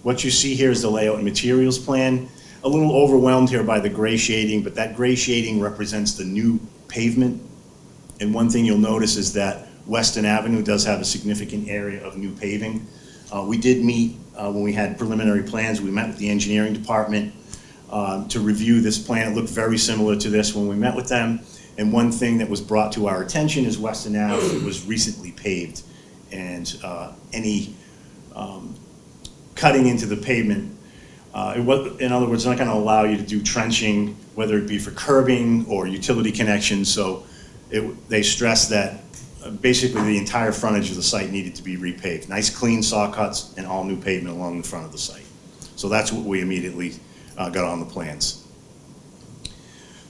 What you see here is the layout and materials plan. A little overwhelmed here by the gray shading, but that gray shading represents the new pavement. And one thing you'll notice is that Weston Avenue does have a significant area of new paving. We did meet, when we had preliminary plans, we met with the engineering department to review this plan. It looked very similar to this when we met with them. And one thing that was brought to our attention is Weston Ave was recently paved. And any cutting into the pavement, in other words, it's not going to allow you to do trenching, whether it be for curbing or utility connections. So they stressed that basically the entire frontage of the site needed to be repaved. Nice clean saw cuts and all new pavement along the front of the site. So that's what we immediately got on the plans.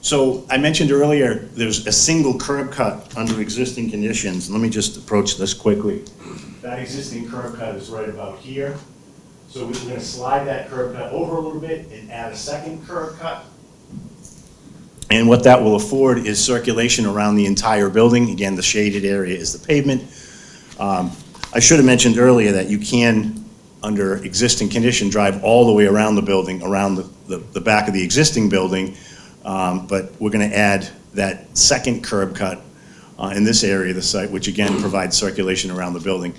So I mentioned earlier, there's a single curb cut under existing conditions. Let me just approach this quickly. That existing curb cut is right about here. So we're going to slide that curb cut over a little bit and add a second curb cut. And what that will afford is circulation around the entire building. Again, the shaded area is the pavement. I should have mentioned earlier that you can, under existing condition, drive all the way around the building, around the back of the existing building. But we're going to add that second curb cut in this area of the site, which again provides circulation around the building.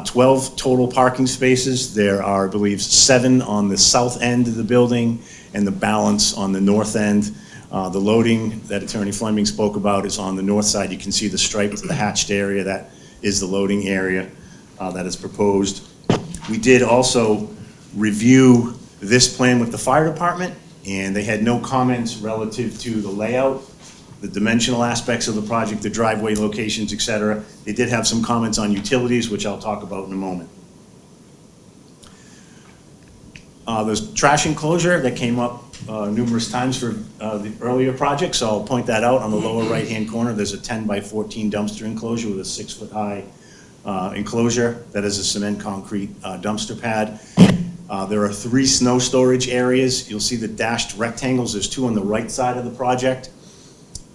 12 total parking spaces. There are, I believe, 7 on the south end of the building and the balance on the north end. The loading that Attorney Fleming spoke about is on the north side. You can see the striped, the hatched area. That is the loading area that is proposed. We did also review this plan with the fire department, and they had no comments relative to the layout, the dimensional aspects of the project, the driveway locations, et cetera. They did have some comments on utilities, which I'll talk about in a moment. There's trash enclosure that came up numerous times for the earlier projects, so I'll point that out. On the lower right-hand corner, there's a 10 by 14 dumpster enclosure with a 6-foot-high enclosure that is a cement concrete dumpster pad. There are 3 snow storage areas. You'll see the dashed rectangles. There's 2 on the right side of the project,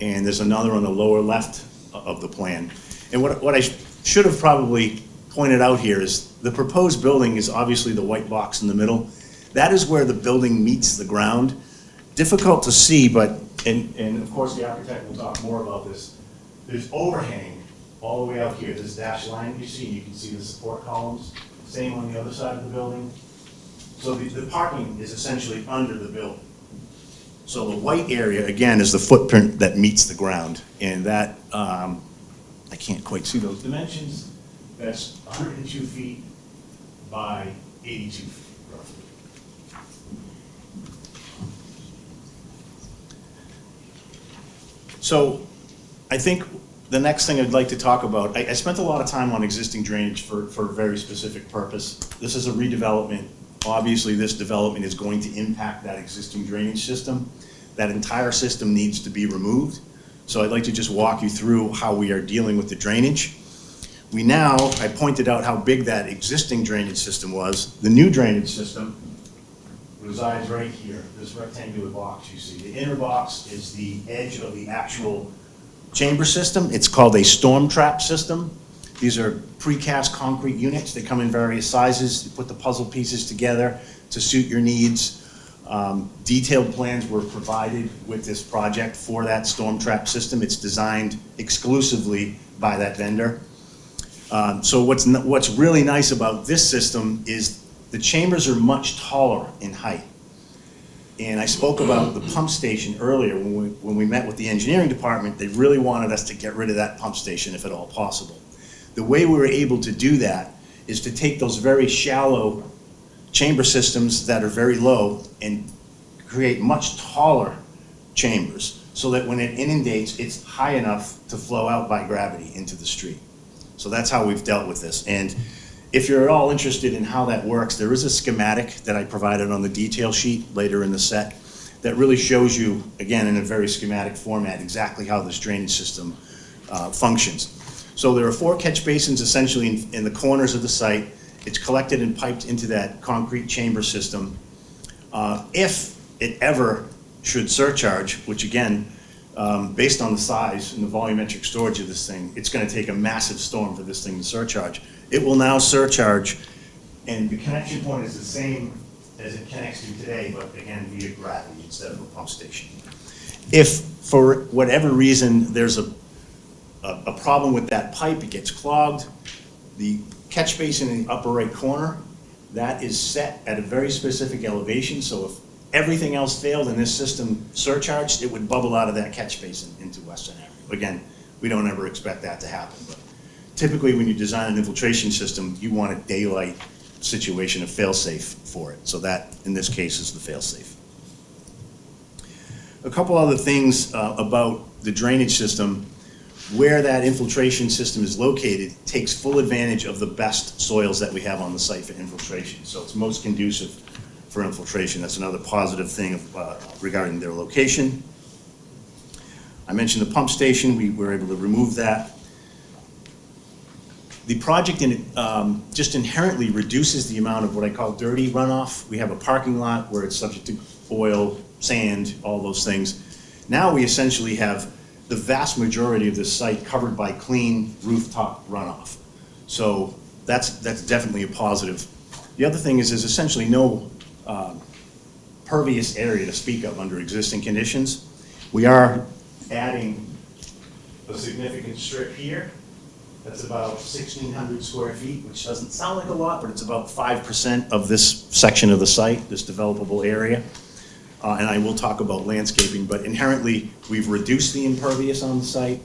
and there's another on the lower left of the plan. And what I should have probably pointed out here is the proposed building is obviously the white box in the middle. That is where the building meets the ground. Difficult to see, but, and of course the architect will talk more about this, there's overhang all the way out here. This dashed line you see, you can see the support columns. Same on the other side of the building. So the parking is essentially under the building. So the white area, again, is the footprint that meets the ground. And that, I can't quite see those dimensions. That's 102 feet by 82 feet, roughly. So I think the next thing I'd like to talk about, I spent a lot of time on existing drainage for a very specific purpose. This is a redevelopment. Obviously, this development is going to impact that existing drainage system. That entire system needs to be removed. So I'd like to just walk you through how we are dealing with the drainage. I pointed out how big that existing drainage system was. The new drainage system resides right here, this rectangular box you see. The inner box is the edge of the actual chamber system. It's called a storm trap system. These are precast concrete units. They come in various sizes. You put the puzzle pieces together to suit your needs. Detailed plans were provided with this project for that storm trap system. It's designed exclusively by that vendor. So what's really nice about this system is the chambers are much taller in height. And I spoke about the pump station earlier when we met with the engineering department. They really wanted us to get rid of that pump station if at all possible. The way we were able to do that is to take those very shallow chamber systems that are very low and create much taller chambers so that when it inundates, it's high enough to flow out by gravity into the street. So that's how we've dealt with this. And if you're at all interested in how that works, there is a schematic that I provided on the detail sheet later in the set that really shows you, again, in a very schematic format, exactly how this drainage system functions. So there are 4 catch basins essentially in the corners of the site. It's collected and piped into that concrete chamber system. If it ever should surcharge, which again, based on the size and the volumetric storage of this thing, it's gonna take a massive storm for this thing to surcharge. It will now surcharge, and the connection point is the same as it connects to today, but again, via gravity instead of a pump station. If, for whatever reason, there's a problem with that pipe, it gets clogged, the catch basin in the upper right corner, that is set at a very specific elevation, so if everything else failed and this system surcharged, it would bubble out of that catch basin into Western Avenue. Again, we don't ever expect that to happen, but typically when you design an infiltration system, you want a daylight situation, a fail-safe for it. So that, in this case, is the fail-safe. A couple other things about the drainage system. Where that infiltration system is located takes full advantage of the best soils that we have on the site for infiltration. So it's most conducive for infiltration. That's another positive thing regarding their location. I mentioned the pump station. We were able to remove that. The project just inherently reduces the amount of what I call dirty runoff. We have a parking lot where it's subject to oil, sand, all those things. Now we essentially have the vast majority of this site covered by clean rooftop runoff. So that's definitely a positive. The other thing is there's essentially no pervious area to speak of under existing conditions. We are adding a significant strip here. That's about 1,600 square feet, which doesn't sound like a lot, but it's about 5% of this section of the site, this developable area. And I will talk about landscaping, but inherently, we've reduced the impervious on the site.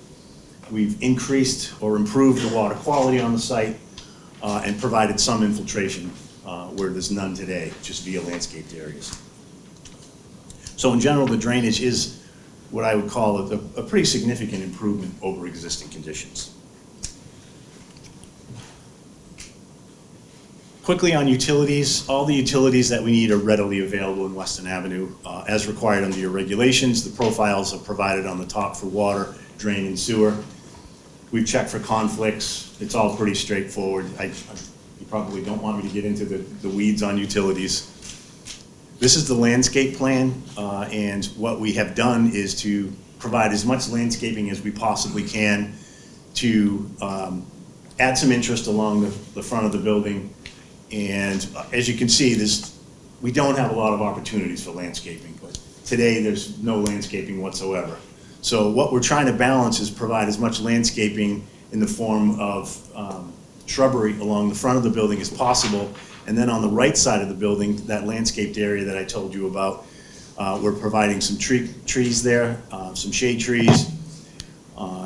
We've increased or improved the water quality on the site and provided some infiltration where there's none today, just via landscaped areas. So in general, the drainage is what I would call a pretty significant improvement over existing conditions. Quickly on utilities, all the utilities that we need are readily available in Weston Avenue. As required under your regulations, the profiles are provided on the top for water, drain, and sewer. We've checked for conflicts. It's all pretty straightforward. You probably don't want me to get into the weeds on utilities. This is the landscape plan, and what we have done is to provide as much landscaping as we possibly can to add some interest along the front of the building. And as you can see, we don't have a lot of opportunities for landscaping, but today there's no landscaping whatsoever. So what we're trying to balance is provide as much landscaping in the form of shrubbery along the front of the building as possible. And then on the right side of the building, that landscaped area that I told you about, we're providing some trees there, some shade trees,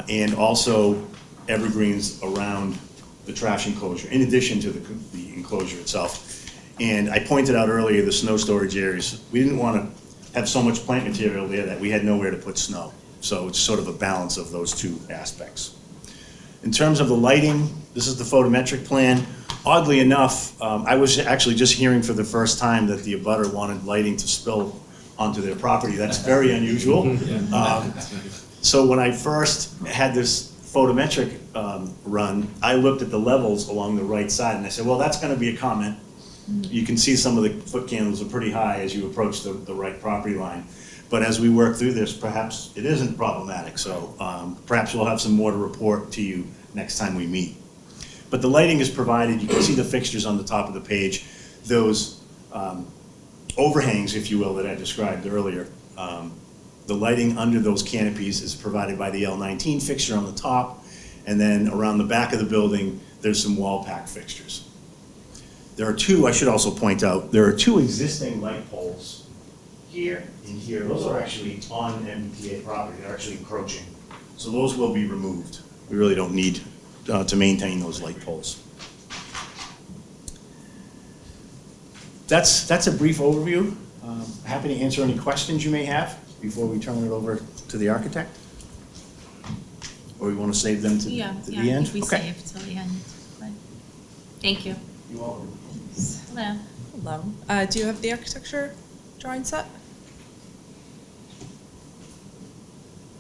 and also evergreens around the trash enclosure, in addition to the enclosure itself. And I pointed out earlier the snow storage areas. We didn't want to have so much plant material there that we had nowhere to put snow. So it's sort of a balance of those two aspects. In terms of the lighting, this is the photometric plan. Oddly enough, I was actually just hearing for the first time that the abutter wanted lighting to spill onto their property. That's very unusual. So when I first had this photometric run, I looked at the levels along the right side and I said, well, that's going to be a comment. You can see some of the foot candles are pretty high as you approach the right property line. But as we work through this, perhaps it isn't problematic. So perhaps we'll have some more to report to you next time we meet. But the lighting is provided. You can see the fixtures on the top of the page. Those overhangs, if you will, that I described earlier. The lighting under those canopies is provided by the L19 fixture on the top, and then around the back of the building, there's some wall pack fixtures. There are two, I should also point out, there are two existing light poles here and here. Those are actually on MBTA property. They're actually encroaching. So those will be removed. We really don't need to maintain those light poles. That's a brief overview. Happy to answer any questions you may have before we turn it over to the architect? Or we want to save them to the end? Yeah, I think we save till the end. Thank you. You're welcome. Hello. Hello. Do you have the architecture drawing set?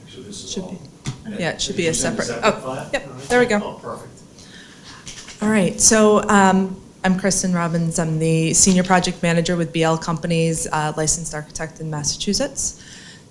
Actually, this is Should all. be. Yeah, it should be a separate. file? Oh, yep, All right. there we go. Oh, perfect. All right, so I'm Kristen Robbins. I'm the Senior Project Manager with BL Companies, licensed architect in Massachusetts.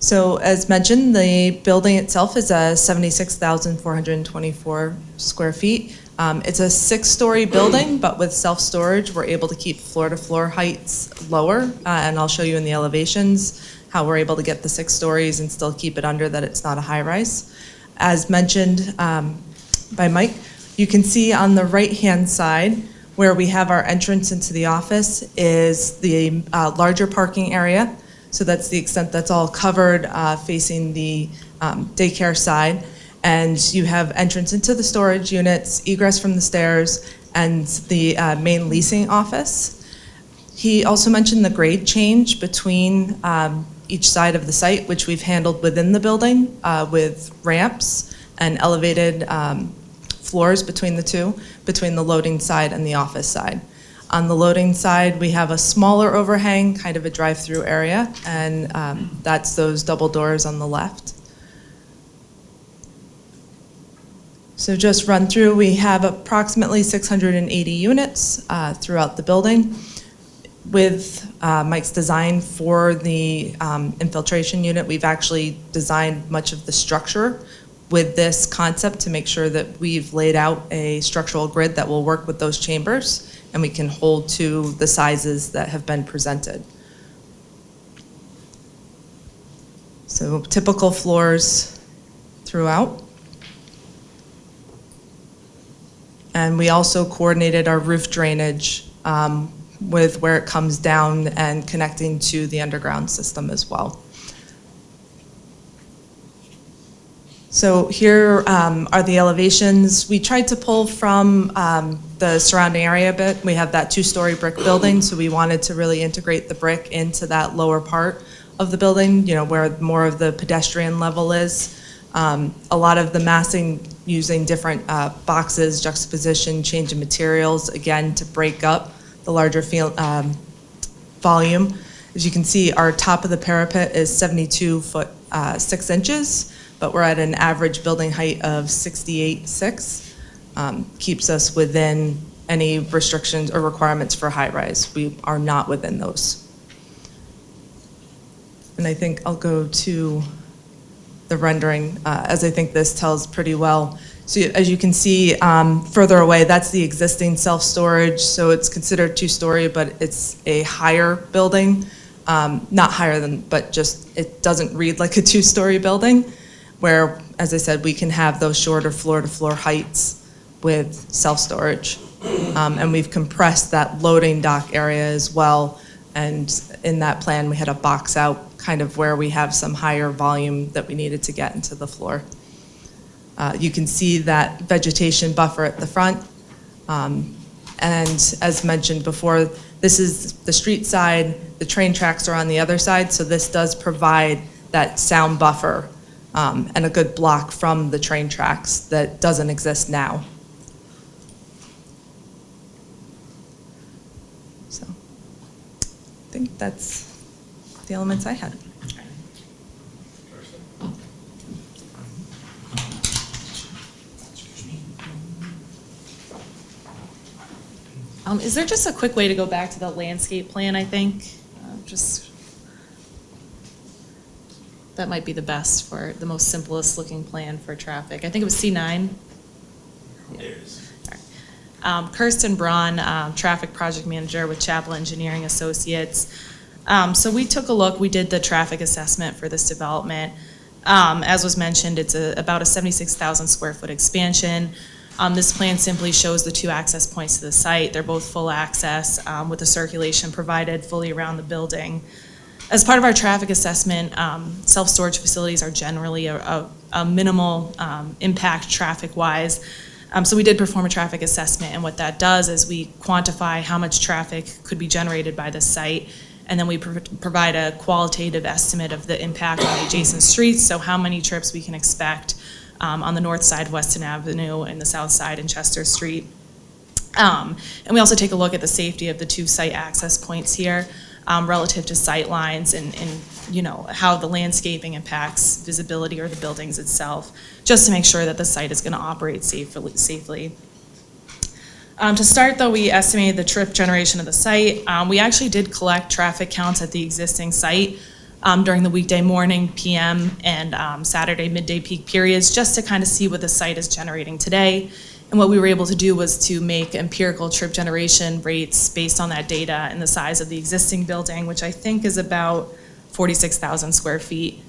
So as mentioned, the building itself is 76,424 square feet. It's a 6-story building, but with self-storage, we're able to keep floor-to-floor heights lower, and I'll show you in the elevations how we're able to get the 6 stories and still keep it under that it's not a high-rise. As mentioned by Mike, you can see on the right-hand side where we have our entrance into the office is the larger parking area. So that's the extent that's all covered facing the daycare side. And you have entrance into the storage units, egress from the stairs, and the main leasing office. He also mentioned the grade change between each side of the site, which we've handled within the building with ramps and elevated floors between the two, between the loading side and the office side. On the loading side, we have a smaller overhang, kind of a drive-through area, and that's those double doors on the left. So just run through, we have approximately 680 units throughout the building. With Mike's design for the infiltration unit, we've actually designed much of the structure with this concept to make sure that we've laid out a structural grid that will work with those chambers and we can hold to the sizes that have been presented. So typical floors throughout. And we also coordinated our roof drainage with where it comes down and connecting to the underground system as well. So here are the elevations. We tried to pull from the surrounding area a bit. We have that 2-story brick building, so we wanted to really integrate the brick into that lower part of the building, you know, where more of the pedestrian level is. A lot of the massing using different boxes, juxtaposition, change of materials, again, to break up the larger volume. As you can see, our top of the parapet is 72 foot 6 inches, but we're at an average building height of 68.6. Keeps us within any restrictions or requirements for high-rise. We are not within those. And I think I'll go to the rendering, as I think this tells pretty well. So as you can see further away, that's the existing self-storage. So it's considered 2-story, but it's a higher building. Not higher than, but just it doesn't read like a 2-story building, where, as I said, we can have those shorter floor-to-floor heights with self-storage. And we've compressed that loading dock area as well. And in that plan, we had a box out kind of where we have some higher volume that we needed to get into the floor. You can see that vegetation buffer at the front. And as mentioned before, this is the street side, the train tracks are on the other side, so this does provide that sound buffer and a good block from the train tracks that doesn't exist now. So I think that's the elements I had. Is there just a quick way to go back to the landscape plan, I think? That might be the best for the most simplest looking plan for traffic. I think it was C9. There it is. Kirsten Braun, Traffic Project Manager with Chapel Engineering Associates. So we took a look, we did the traffic assessment for this development. As was mentioned, it's about a 76,000 square foot expansion. This plan simply shows the 2 access points to the site. They're both full access with the circulation provided fully around the building. As part of our traffic assessment, self-storage facilities are generally a minimal impact traffic-wise. So we did perform a traffic assessment, and what that does is we quantify how much traffic could be generated by the site, and then we provide a qualitative estimate of the impact on the adjacent streets, so how many trips we can expect on the north side, Weston Avenue, and the south side in Chester Street. And we also take a look at the safety of the 2 site access points here relative to sight lines and you know, how the landscaping impacts visibility or the buildings itself, just to make sure that the site is going to operate safely. To start, though, we estimated the trip generation of the site. We actually did collect traffic counts at the existing site. during the weekday morning, PM, and Saturday midday peak periods, just to kind of see what the site is generating today. And what we were able to do was to make empirical trip generation rates based on that data and the size of the existing building, which I think is about 46,000 square feet.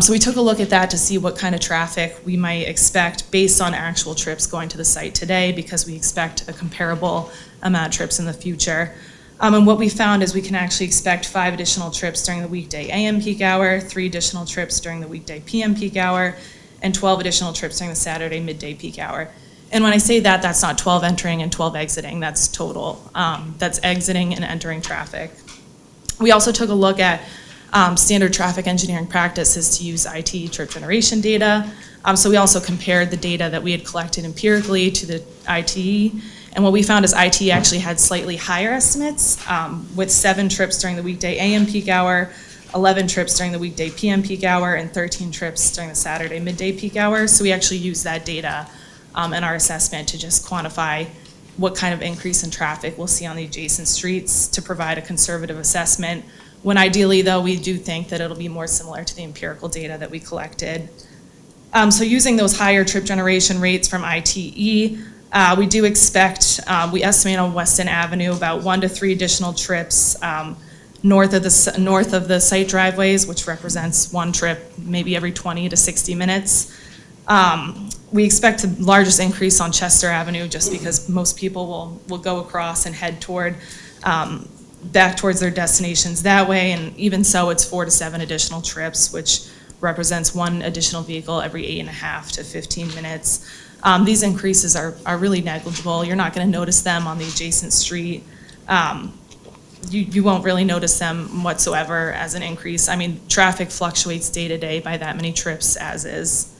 So we took a look at that to see what kind of traffic we might expect based on actual trips going to the site today, because we expect a comparable amount of trips in the future. And what we found is we can actually expect 5 additional trips during the weekday AM peak hour, 3 additional trips during the weekday PM peak hour, and 12 additional trips during the Saturday midday peak hour. And when I say that, that's not 12 entering and 12 exiting, that's total. That's exiting and entering traffic. We also took a look at standard traffic engineering practices to use IT trip generation data. So we also compared the data that we had collected empirically to the ITE. And what we found is IT actually had slightly higher estimates, with 7 trips during the weekday AM peak hour, 11 trips during the weekday PM peak hour, and 13 trips during the Saturday midday peak hour. So we actually used that data in our assessment to just quantify what kind of increase in traffic we'll see on the adjacent streets to provide a conservative assessment, when ideally, though, we do think that it'll be more similar to the empirical data that we collected. So using those higher trip generation rates from ITE, we do expect, we estimate on Weston Avenue about 1 to 3 additional trips north of the site driveways, which represents 1 trip maybe every 20 to 60 minutes. We expect the largest increase on Chester Avenue, just because most people will go across and head toward back towards their destinations that way, and even so, it's 4 to 7 additional trips, which represents 1 additional vehicle every 8.5 to 15 minutes. These increases are really negligible. You're not going to notice them on the adjacent street. You won't really notice them whatsoever as an increase. I mean, traffic fluctuates day to day by that many trips as is.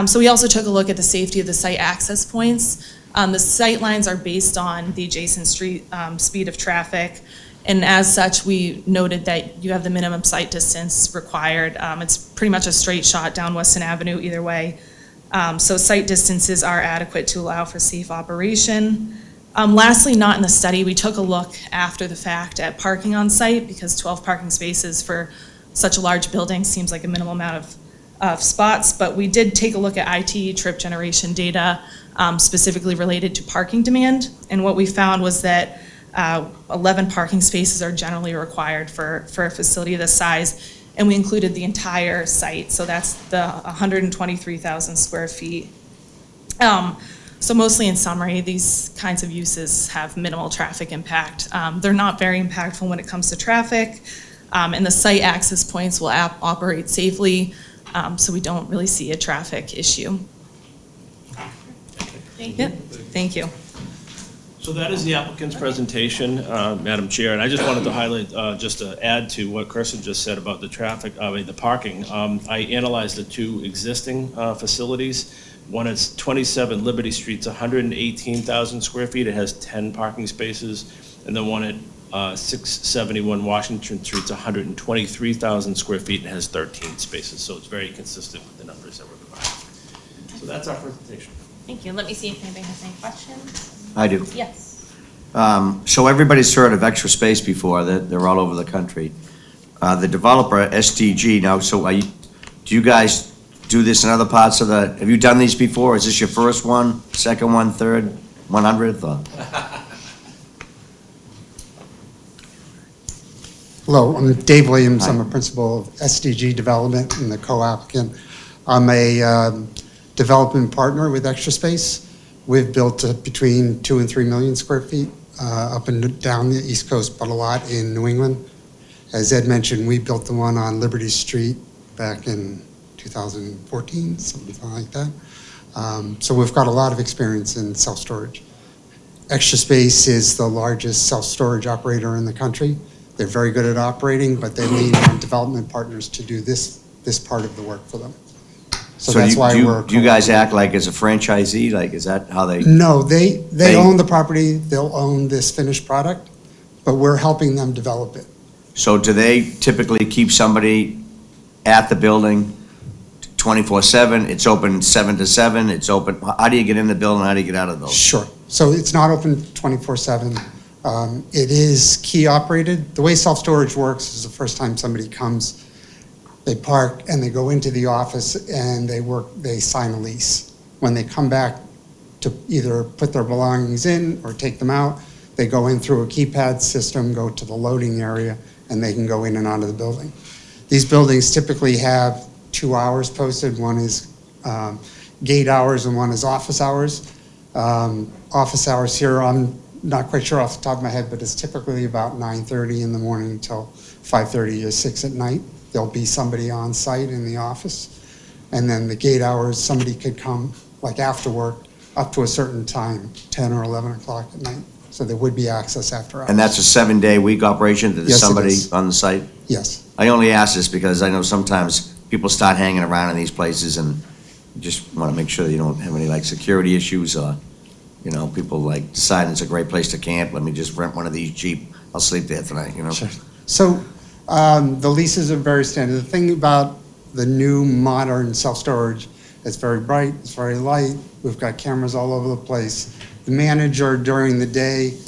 So we also took a look at the safety of the site access points. The sight lines are based on the adjacent street speed of traffic, and as such, we noted that you have the minimum sight distance required. It's pretty much a straight shot down Weston Avenue either way. So sight distances are adequate to allow for safe operation. Lastly, not in the study, we took a look after the fact at parking on site, because 12 parking spaces for such a large building seems like a minimal amount of spots, but we did take a look at IT trip generation data specifically related to parking demand, and what we found was that 11 parking spaces are generally required for a facility of this size, and we included the entire site, so that's the 123,000 square feet. So mostly in summary, these kinds of uses have minimal traffic impact. They're not very impactful when it comes to traffic, and the site access points will operate safely, so we don't really see a traffic issue. Thank you. Thank you. So that is the applicant's presentation, Madam Chair, and I just wanted to highlight, just to add to what Kirsten just said about the traffic, the parking. I analyzed the 2 existing facilities. One is 27 Liberty Street, it's 118,000 square feet, it has 10 parking spaces, and the one at 671 Washington Street, it's 123,000 square feet and has 13 spaces, so it's very consistent with the numbers that were provided. So that's our presentation. Thank you. Let me see if anybody has any questions. I do. Yes. So everybody's heard of Extra Space before, they're all over the country. The developer, SDG, now, so do you guys do this in other parts of the, have you done these before? Is this your first one, second one, third, 100th? Or? Hello, I'm Dave Williams. I'm a principal of SDG Development and the co-applicant. I'm a development partner with Extra Space. We've built between 2 and 3 million square feet up and down the East Coast, but a lot in New England. As Ed mentioned, we built the one on Liberty Street back in 2014, something like that. So we've got a lot of experience in self-storage. Extra Space is the largest self-storage operator in the country. They're very good at operating, but they lean on development partners to do this part of the work for them. So that's why do you guys act like as a franchisee? Like, is that how they? No, they own the property, they'll own this finished product, but we're helping them develop it. So do they typically keep somebody at the building 24/7? It's open 7 to 7, it's open, how do you get in the building, how do you get out of the building? Sure. So it's not open 24/7. It is key operated. The way self-storage works is the first time somebody comes, They park and they go into the office and they sign a lease. When they come back to either put their belongings in or take them out, they go in through a keypad system, go to the loading area, and they can go in and out of the building. These buildings typically have 2 hours posted. One is gate hours and one is office hours. Office hours here, I'm not quite sure off the top of my head, but it's typically about 9:30 in the morning until 5:30 or 6 at night. There'll be somebody on site in the office. And then the gate hours, somebody could come like after work up to a certain time, 10 or 11 o'clock at night. So there would be access after hours. And that's a 7-day-week operation? There's Yes, it somebody is. on the site? Yes. I only ask this because I know sometimes people start hanging around in these places and you just want to make sure that you don't have any like security issues or, you know, people like decide it's a great place to camp. Let me just rent one of these cheap. I'll sleep there tonight, you know? Sure. So the leases are very standard. The thing about the new modern self-storage, it's very bright, it's very light. We've got cameras all over the place. The manager during the day,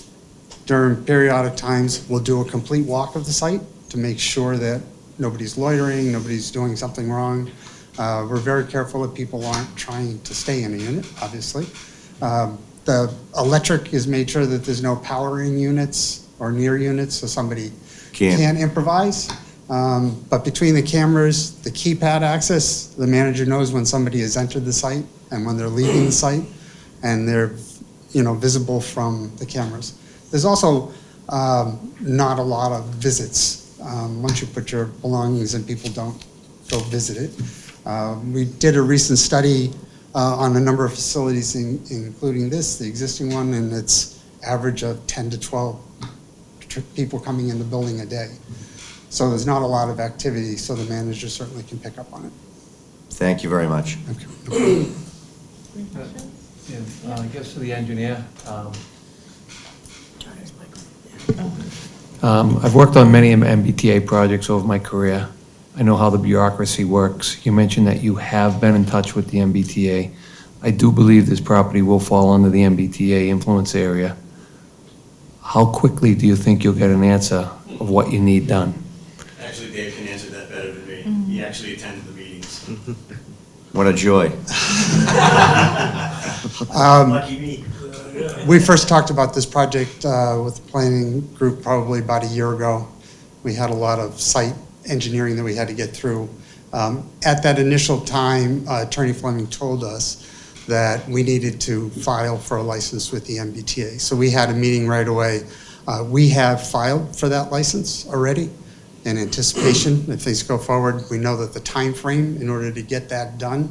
during periodic times, will do a complete walk of the site to make sure that nobody's loitering, nobody's doing something wrong. We're very careful that people aren't trying to stay in a unit, obviously. The electric is made sure that there's no power in units or near units, so somebody can't improvise. But between the cameras, the keypad access, the manager knows when somebody has entered the site and when they're leaving the site, and they're, you know, visible from the cameras. There's also not a lot of visits. Once you put your belongings in, people don't go visit it. We did a recent study on a number of facilities, including this, the existing one, and it's average of 10 to 12 people coming in the building a day. So there's not a lot of activity, so the manager certainly can pick up on it. Thank you very much. I guess to the engineer. I've worked on many MBTA projects over my career. I know how the bureaucracy works. You mentioned that you have been in touch with the MBTA. I do believe this property will fall under the MBTA influence area. How quickly do you think you'll get an answer of what you need done? Actually, Dave can answer that better than me. He actually attended the meetings. What a joy. Lucky me. We first talked about this project with the planning group probably about a year ago. We had a lot of site engineering that we had to get through. At that initial time, Attorney Fleming told us that we needed to file for a license with the MBTA. So we had a meeting right away. We have filed for that license already in anticipation. If things go forward, we know that the time frame in order to get that done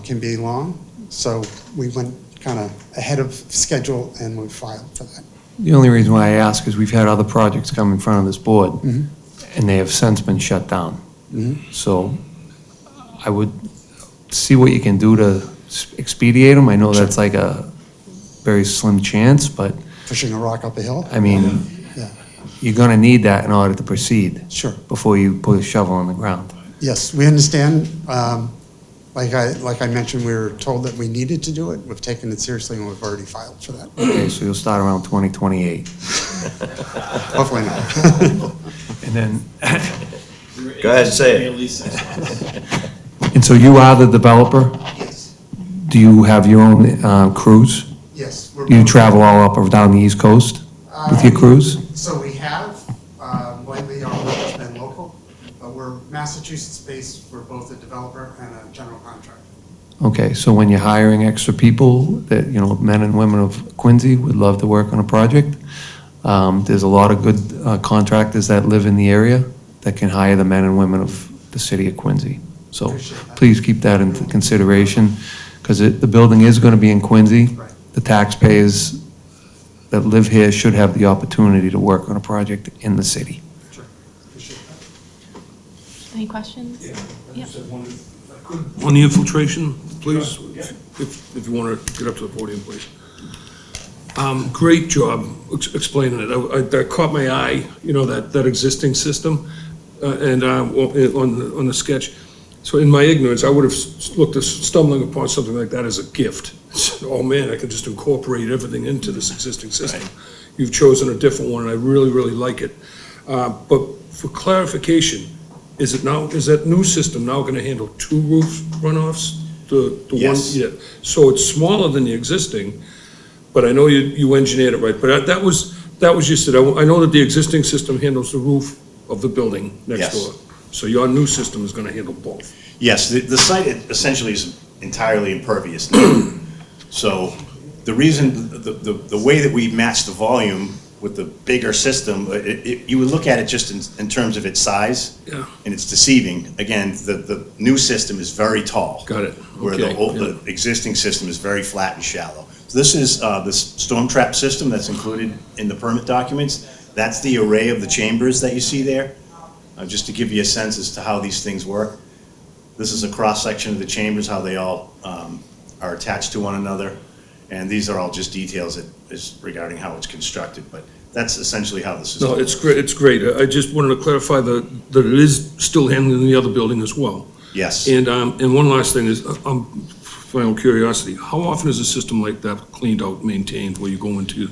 can be long. So we went kind of ahead of schedule and we filed for that. The only reason why I ask is we've had other projects come in front of this board, and they have since been shut down. So I would see what you can do to expedite them. I know that's like a very slim chance, but Pushing a rock up a hill? I mean, Yeah. you're gonna need that in order to proceed. Sure. Before you put a shovel on the ground. Yes, we understand. Like I mentioned, we were told that we needed to do it. We've taken it seriously and we've already filed for that. Okay, so you'll start around 2028. Hopefully not. And then, Go ahead, say it. and so you are the developer? Yes. Do you have your own crews? Yes. Do you travel all up or down the East Coast with your crews? So we have, lately our work has been local, but we're Massachusetts-based. We're both a developer and a general contractor. Okay, so when you're hiring extra people, that, you know, men and women of Quincy would love to work on a project, there's a lot of good contractors that live in the area that can hire the men and women of the city of Quincy. So please keep that into consideration, because the building is going to be in Quincy. The taxpayers that live here should have the opportunity to work on a project in the city. Any questions? I just had one, if I could. On the infiltration, please, if you want to get up to the podium, please. Great job explaining it. That caught my eye, you know, that existing system, and on the sketch. So in my ignorance, I would have looked at stumbling upon something like that as a gift. Oh man, I can just incorporate everything into this existing system. You've chosen a different one, and I really, really like it. But for clarification, is that new system now gonna handle 2 roof runoffs? The one, Yes. yeah, so it's smaller than the existing, but I know you engineered it right, but that was just it. I know that the existing system handles the roof of the building next Yes. door. So your new system is gonna handle both. Yes, the site essentially is entirely impervious now. So the reason, the way that we match the volume with the bigger system, you would look at it just in terms of its size. Yeah. And it's deceiving. Again, the new system is very tall. Got it. Where Okay, the existing system is very flat and shallow. So this is the storm trap system that's included in the permit documents. That's the array of the chambers that you see there. Just to give you a sense as to how these things work. This is a cross-section of the chambers, how they all are attached to one another. And these are all just details regarding how it's constructed, but that's essentially how the system No, works. it's great. I just wanted to clarify that it is still handling the other building as well. Yes. And one last thing is, final curiosity, how often is a system like that cleaned out, maintained, where you go into,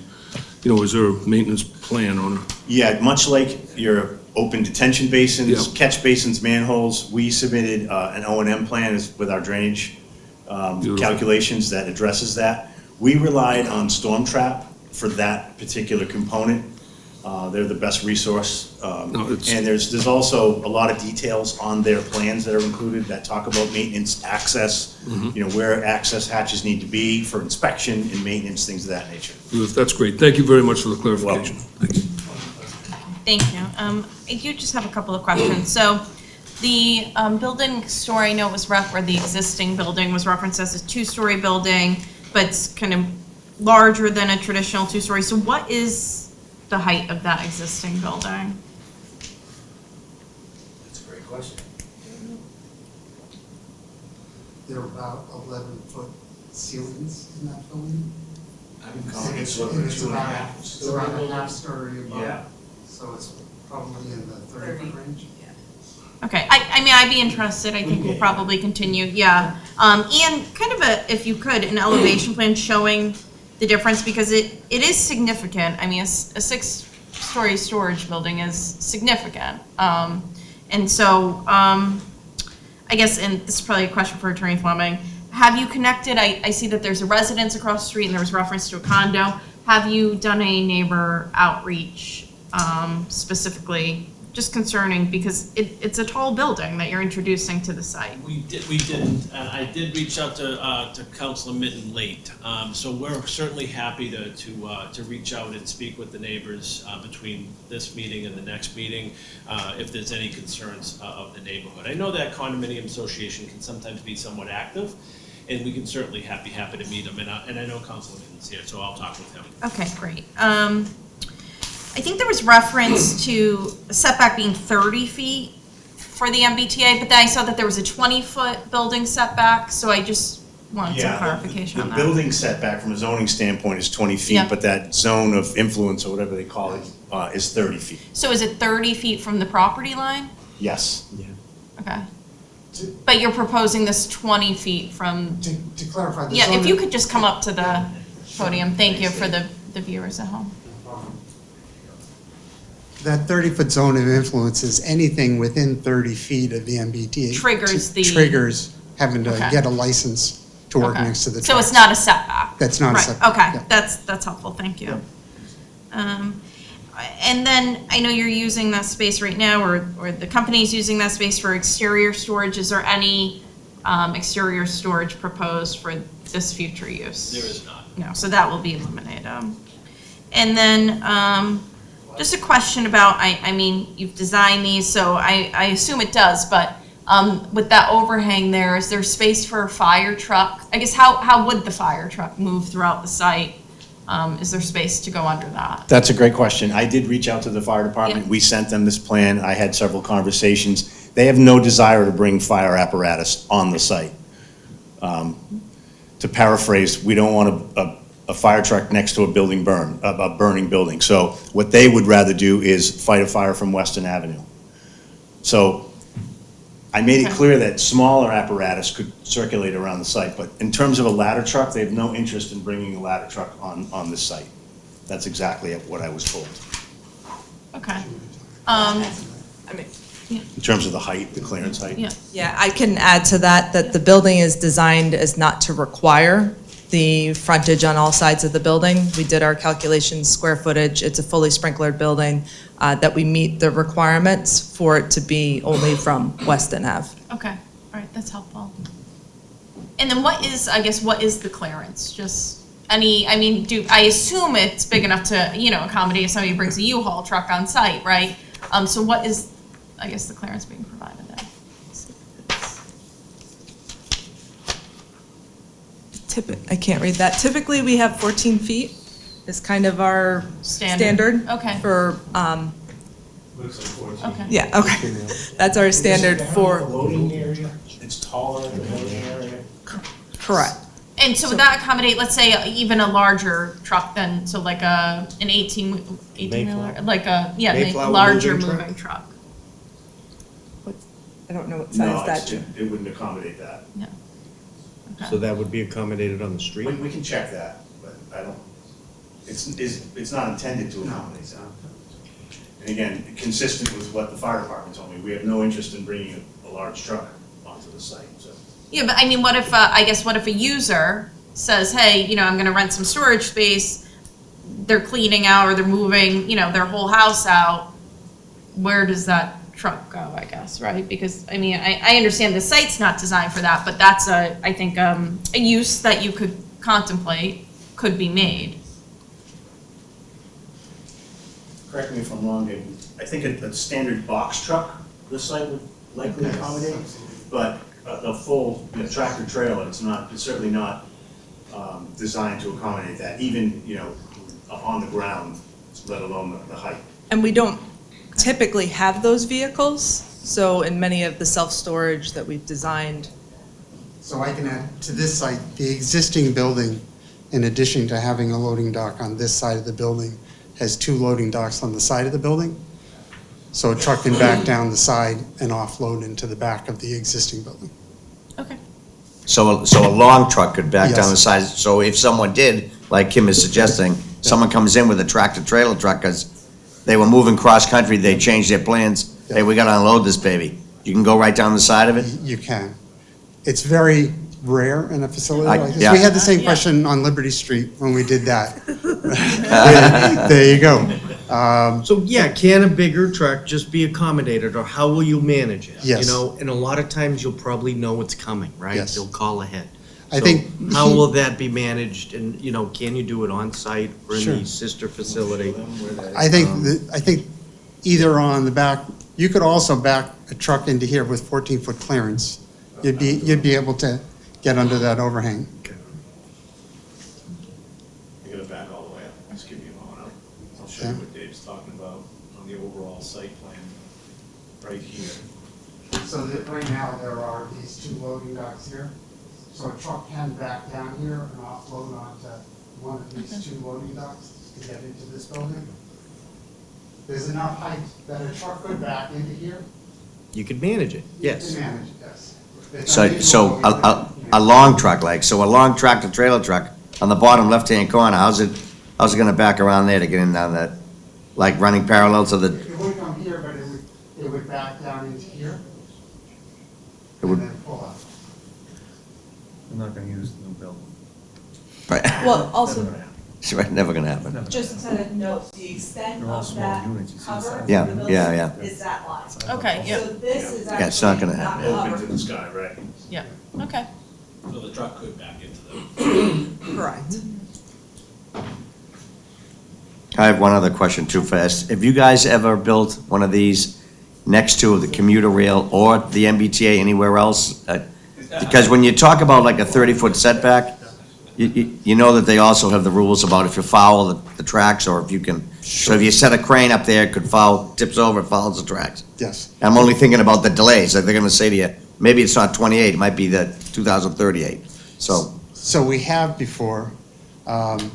is there a maintenance plan on it? Yeah, much like your open detention basins, Yeah. catch basins, manholes, we submitted an O&M plan with our drainage calculations that addresses that. We relied on Storm Trap for that particular component. They're the best resource. And there's also a lot of details on their plans that are included that talk about maintenance, access, where access hatches need to be for inspection and maintenance, things of that nature. That's great. Thank you very much for the clarification. Thank you. I do just have a couple of questions. So the building story, I know it was or the existing building was referenced as a 2-story building, but it's kind of larger than a traditional 2-story. So what is the height of that existing building? That's a great question. There are about 11-foot ceilings in that building. It's It's around a half story above. Yeah. So it's probably in the 30-foot range. Okay, I mean, I'd be interested, I think we'll probably continue, yeah. And kind of if you could, an elevation plan showing the difference, because it is significant. I mean, a 6-story storage building is significant. And so, I guess, and this is probably a question for Attorney Fleming, have you connected, I see that there's a residence across the street and there was reference to a condo. Have you done any neighbor outreach specifically, just concerning, because it's a tall building that you're introducing to the site? We didn't, and I did reach out to Councilor Mitten late. So we're certainly happy to reach out and speak with the neighbors between this meeting and the next meeting, if there's any concerns of the neighborhood. I know that condominium association can sometimes be somewhat active, and we can certainly be happy to meet them, and I know Councilor Mitten's here, so I'll talk with him. Okay, great. I think there was reference to a setback being 30 feet for the MBTA, but then I saw that there was a 20-foot building setback, so I just wanted some clarification on that. The building setback from a zoning standpoint is 20 feet, Yeah. but that zone of influence, or whatever they call it, is 30 feet. So is it 30 feet from the property line? Yes. Okay. But you're proposing this 20 feet from... To clarify, the Yeah, if zone- you could just come up to the podium. Thank you for the viewers at home. That 30-foot zone of influence is anything within 30 feet of the MBTA. Triggers the- Triggers having to Okay. get a license to work Okay. next to the So it's tracks. not a setback? That's not a Right, setback, okay, yeah. that's helpful, thank you. And then, I know you're using that space right now, or the company's using that space for exterior storage. Is there any exterior storage proposed for this future use? There is not. No, so that will be eliminated. And then, just a question about, I mean, you've designed these, so I assume it does, but with that overhang there, is there space for a fire truck? I guess, how would the fire truck move throughout the site? Is there space to go under that? That's a great question. I did reach out to the fire department. Yeah. We sent them this plan. I had several conversations. They have no desire to bring fire apparatus on the site. To paraphrase, we don't want a fire truck next to a burning building. So what they would rather do is fight a fire from Western Avenue. So I made it Okay. clear that smaller apparatus could circulate around the site, but in terms of a ladder truck, they have no interest in bringing a ladder truck on this site. That's exactly what I was told. Okay. I mean, in terms of the height, the clearance height. Yeah. Yeah, I can add to that, that the building is designed as not to require the frontage on all sides of the building. We did our calculations, square footage, it's a fully sprinklered building, that we meet the requirements for it to be only from Weston Ave. Okay, all right, that's helpful. And then what is, I guess, what is the clearance? Just any, I mean, I assume it's big enough to, accommodate if somebody brings a U-Haul truck on site, right? So what is, I guess, the clearance being provided there? I can't read that. Typically, we have 14 feet is kind of our standard. Okay. For, Looks like 14. Okay. yeah, okay. That's our standard for, Loading area, it's taller than the loading area. correct. And so would that accommodate, let's say, even a larger truck than, so like an 18-wheeler, like a, Mayflower larger moving truck? moving truck? I don't know what No, size that. it wouldn't accommodate that. No. So that would be accommodated on the street? We can check that, but I don't, it's not intended to accommodate that. And again, consistent with what the fire department told me, we have no interest in bringing a large truck onto the site, so. Yeah, but I mean, what if, I guess, what if a user says, hey, I'm gonna rent some storage space, they're cleaning out or they're moving, their whole house out, where does that truck go, I guess, right? Because, I mean, I understand the site's not designed for that, but that's I think, a use that you could contemplate could be made. Correct me if I'm wrong, Dave, I think a standard box truck, this site would likely accommodate, but a full tractor trailer, it's certainly not designed to accommodate that, even, on the ground, let alone the height. And we don't typically have those vehicles, so in many of the self-storage that we've designed. So I can add to this site, the existing building, in addition to having a loading dock on this side of the building, has 2 loading docks on the side of the building. So a truck can back down the side and offload into the back of the existing building. Okay. So a long truck could back down the Yes. side, so if someone did, like Kim is suggesting, someone comes in with a tractor trailer truck, because they were moving cross-country, they changed their plans, hey, we gotta unload this baby, you can go right down the side of it? You can. It's very rare in a facility like this. yeah. We had the same question on Liberty Street when we did that. There you go. So, yeah, can a bigger truck just be accommodated, or how will you manage it? Yes. And a lot of times you'll probably know it's coming, right? Yes. You'll call ahead. I So think how will that be managed, and, can you do it on-site or in Sure. the sister facility? I think either on the back, you could also back a truck into here with 14-foot clearance. You'd be able to get under that overhang. You're gonna back all the way up, just give me a moment, I'll show you what Dave's talking about on the overall site plan, right here. So that right now, there are these 2 loading docks here. So a truck can back down here and offload onto one of these 2 loading docks to get into this building. There's enough height that a truck could back into here. You could manage it, yes. You can manage it, yes. It's So unusual. a long truck, so a long tractor trailer truck, on the bottom left-hand corner, how's it gonna back around there to get in down that, like running parallel to the, It would come here, but it would back down into here it would, and then pull up. I'm not gonna use the new building. right, Well, also, it's never gonna happen. just to note, the extent They're all of small that units, you see the cover size. for Yeah, the building yeah, yeah. is that line. Okay, yeah, So this is Yeah, it's not actually gonna not happen. Open covered. to the sky, right? yeah, okay. So the truck could back into them. Correct. I have one other question too fast. Have you guys ever built one of these next to the commuter rail or the MBTA anywhere else? Because when you talk about like a 30-foot setback, you know that they also have the rules about if you foul the tracks, or if you can, so if you set a crane up there, it could foul, tips over, it follows the tracks. Yes. I'm only thinking about the delays, like they're gonna say to you, maybe it's not 28, it might be the 2038, so. So we have before,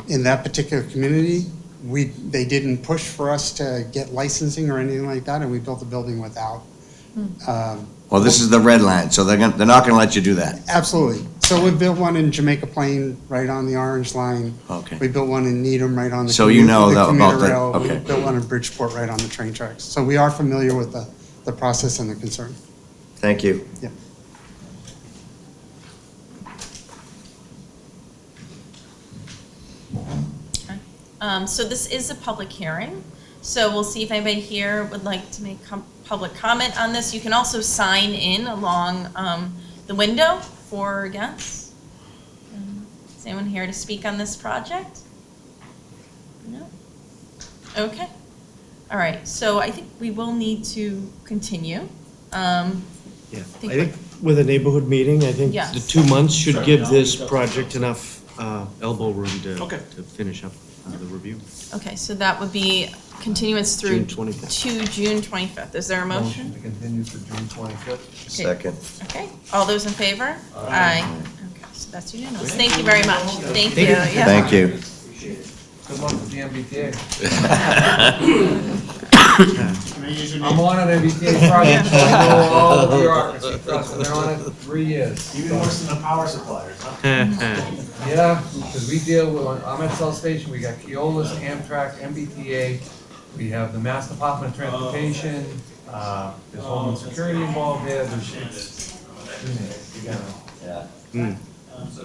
in that particular community, they didn't push for us to get licensing or anything like that, and we built the building without. Well, this is the red line, so they're not gonna let you do that. Absolutely. So we built one in Jamaica Plain, right on the orange line. Okay. We built one in Needham, right on the. So you know the about commuter that, rail. okay. We built one in Bridgeport, right on the train tracks. So we are familiar with the process and the concern. Thank you. Yeah. So this is a public hearing, so we'll see if anybody here would like to make public comment on this. You can also sign in along the window for or against. Is anyone here to speak on this project? No? Okay. All right, so I think we will need to continue. Yeah, I think with a neighborhood meeting, I think Yes. the 2 months should give this project enough elbow room to finish up the review. Okay, so that would be continuance through June 25th. to June 25th. Is there a motion? to continue to June 25th. Second. Okay, all those in favor? Aye. Okay, so that's unanimous. Thank you very much. Thank you. Thank you. Yeah. Thank you. Good luck with the MBTA. I'm on an MBTA project, so I know all the bureaucracy, trust me, they're on it 3 years. Even worse than the power suppliers, huh? Yeah, because we deal with, I'm at South Station, we got Keolis, Amtrak, MBTA, we have the Mass Department of Transportation, there's Homeland Security involved there,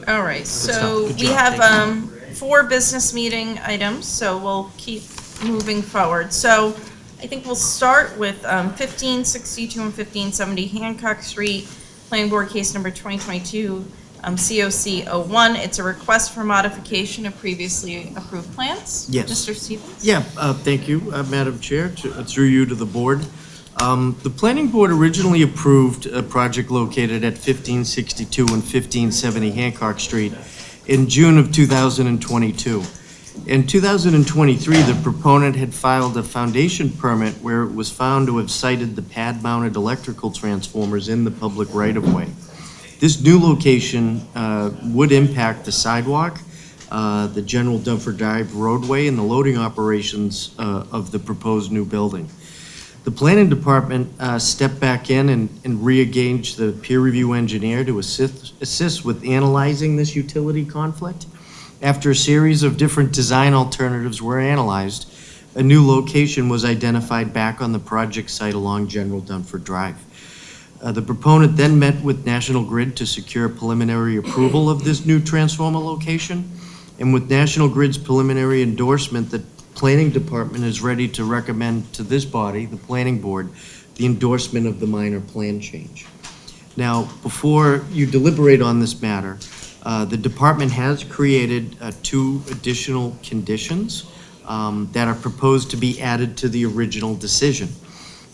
All right, so Good we job. have Thank 4 business meeting items, so we'll keep moving forward. So I think we'll start with 1562 and 1570 Hancock Street, Planning Board Case Number 2022, COC 01. It's a request for modification of previously approved plans. Yes. Mr. Stevens? Yeah, thank you, Madam Chair, through you to the board. The planning board originally approved a project located at 1562 and 1570 Hancock Street in June of 2022. In 2023, the proponent had filed a foundation permit where it was found to have sited the pad-mounted electrical transformers in the public right-of-way. This new location would impact the sidewalk, the general Dunford Drive roadway, and the loading operations of the proposed new building. The planning department stepped back in and re-engaged the peer review engineer to assist with analyzing this utility conflict. After a series of different design alternatives were analyzed, a new location was identified back on the project site along General Dunford Drive. The proponent then met with National Grid to secure preliminary approval of this new transformer location. And with National Grid's preliminary endorsement, the planning department is ready to recommend to this body, the planning board, the endorsement of the minor plan change. Now, before you deliberate on this matter, the department has created 2 additional conditions that are proposed to be added to the original decision.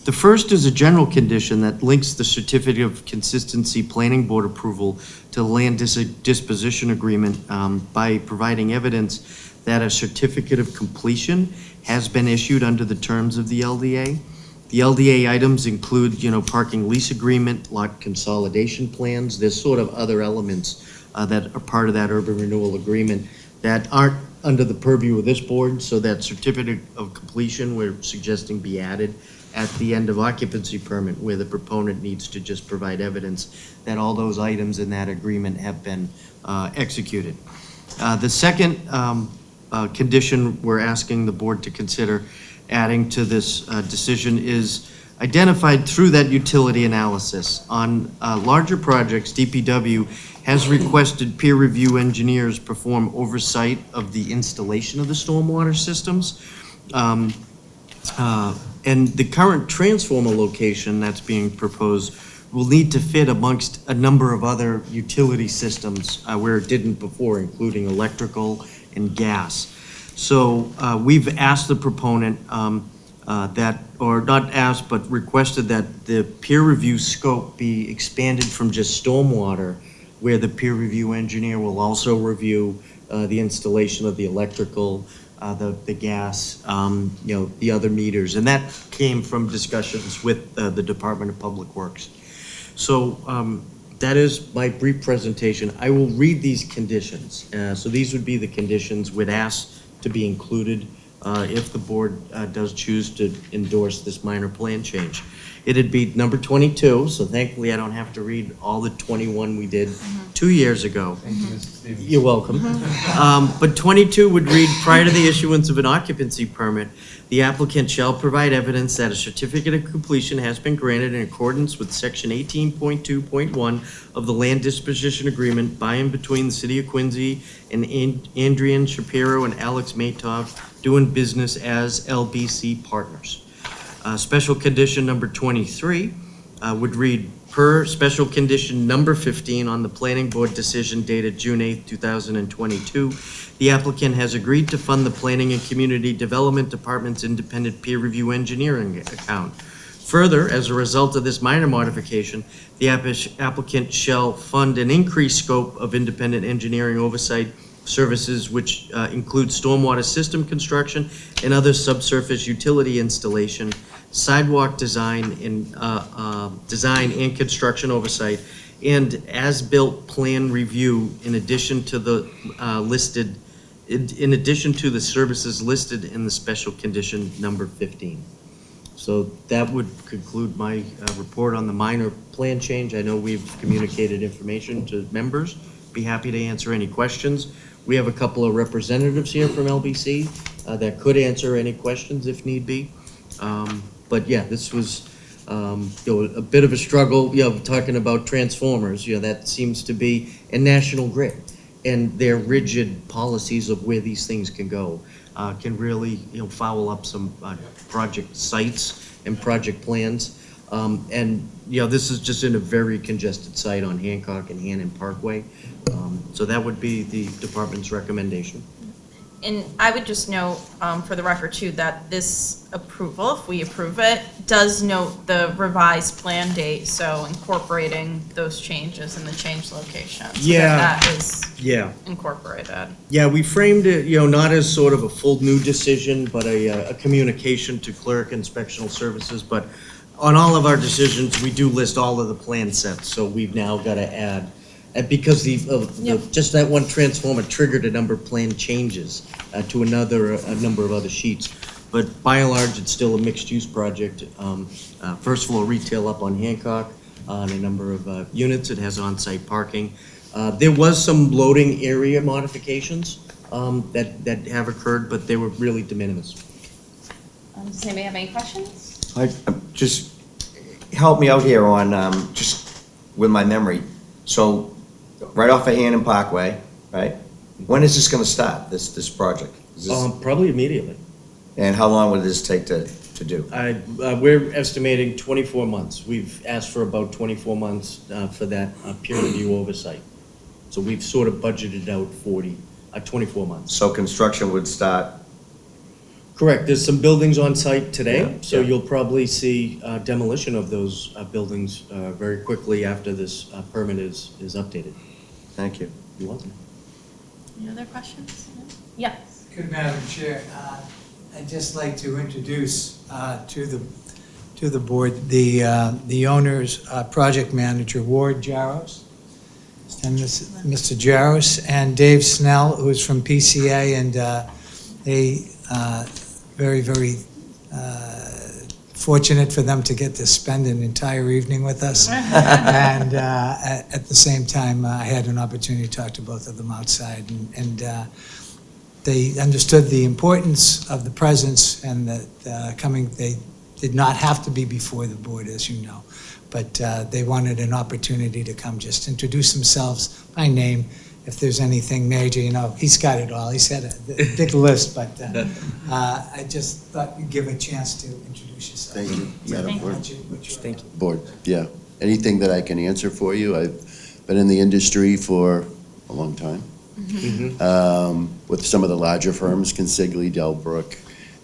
The first is a general condition that links the certificate of consistency planning board approval to the land disposition agreement by providing evidence that a certificate of completion has been issued under the terms of the LDA. The LDA items include, parking lease agreement, lot consolidation plans. There's sort of other elements that are part of that urban renewal agreement that aren't under the purview of this board, so that certificate of completion we're suggesting be added at the end of occupancy permit, where the proponent needs to just provide evidence that all those items in that agreement have been executed. The second condition we're asking the board to consider adding to this decision is identified through that utility analysis. On larger projects, DPW has requested peer review engineers perform oversight of the installation of the stormwater systems. And the current transformer location that's being proposed will need to fit amongst a number of other utility systems where it didn't before, including electrical and gas. So we've asked the proponent that, or not asked, but requested that the peer review scope be expanded from just stormwater, where the peer review engineer will also review the installation of the electrical, the gas, the other meters. And that came from discussions with the Department of Public Works. So that is my brief presentation. I will read these conditions. So these would be the conditions we'd ask to be included if the board does choose to endorse this minor plan change. It'd be number 22, so thankfully I don't have to read all the 21 we did 2 years ago. Thank you, Mr. Stevens. You're welcome. But 22 would read, prior to the issuance of an occupancy permit, the applicant shall provide evidence that a certificate of completion has been granted in accordance with section 18.2.1 of the land disposition agreement by and between the city of Quincy and Andrian Shapiro and Alex Matov doing business as LBC Partners. Special condition number 23 would read, per special condition number 15 on the planning board decision dated June 8th, 2022, the applicant has agreed to fund the Planning and Community Development Department's independent peer review engineering account. Further, as a result of this minor modification, the applicant shall fund an increased scope of independent engineering oversight services, which include stormwater system construction and other subsurface utility installation, sidewalk design and construction oversight, and as-built plan review in addition to the services listed in the special condition number 15. So that would conclude my report on the minor plan change. I know we've communicated information to members. Be happy to answer any questions. We have a couple of representatives here from LBC that could answer any questions if need be. But yeah, this was a bit of a struggle, talking about transformers, that seems to be a National Grid. And their rigid policies of where these things can go can really, foul up some project sites and project plans. And this is just in a very congested site on Hancock and Hannon Parkway. So that would be the department's recommendation. And I would just note, for the record too, that this approval, if we approve it, does note the revised plan date, so incorporating those changes in the changed location. So that is incorporated. Yeah, we framed it, not as sort of a full new decision, but a communication to clerk inspectional services. But on all of our decisions, we do list all of the plan sets, so we've now got to add, because just that one transformer triggered a number of plan changes to a number of other sheets. But by and large, it's still a mixed-use project. First floor retail up on Hancock on a number of units. It has on-site parking. There was some loading area modifications that have occurred, but they were really de minimis. Does anybody have any questions? Just help me out here on, just with my memory. So, right off of Hannon Parkway, right? When is this gonna start, this project? Is this- Probably immediately. And how long would this take to do? We're estimating 24 months. We've asked for about 24 months for that peer review oversight. So we've sort of budgeted out 24 months. So construction would start? Correct. There's some buildings on site today, Yeah, so yeah. you'll probably see demolition of those buildings very quickly after this permit is updated. Thank you. You're welcome. Any other questions? Yes. Good, Madam Chair. I'd just like to introduce to the board the owner's project manager, Ward Jaros, and Mr. Jaros, and Dave Snell, who is from PCA, and they very, very fortunate for them to get to spend an entire evening with us. And at the same time, I had an opportunity to talk to both of them outside, and they understood the importance of the presence and that they did not have to be before the board, as you know, but they wanted an opportunity to come just introduce themselves by name. If there's anything major, he's got it all. He's had a big list, but I just thought you'd give a chance to introduce yourself. Thank you, Madam Clerk. Thank you. Board, yeah. Anything that I can answer for you? I've been in the industry for a long time. With some of the larger firms, Consigli, Delbrook,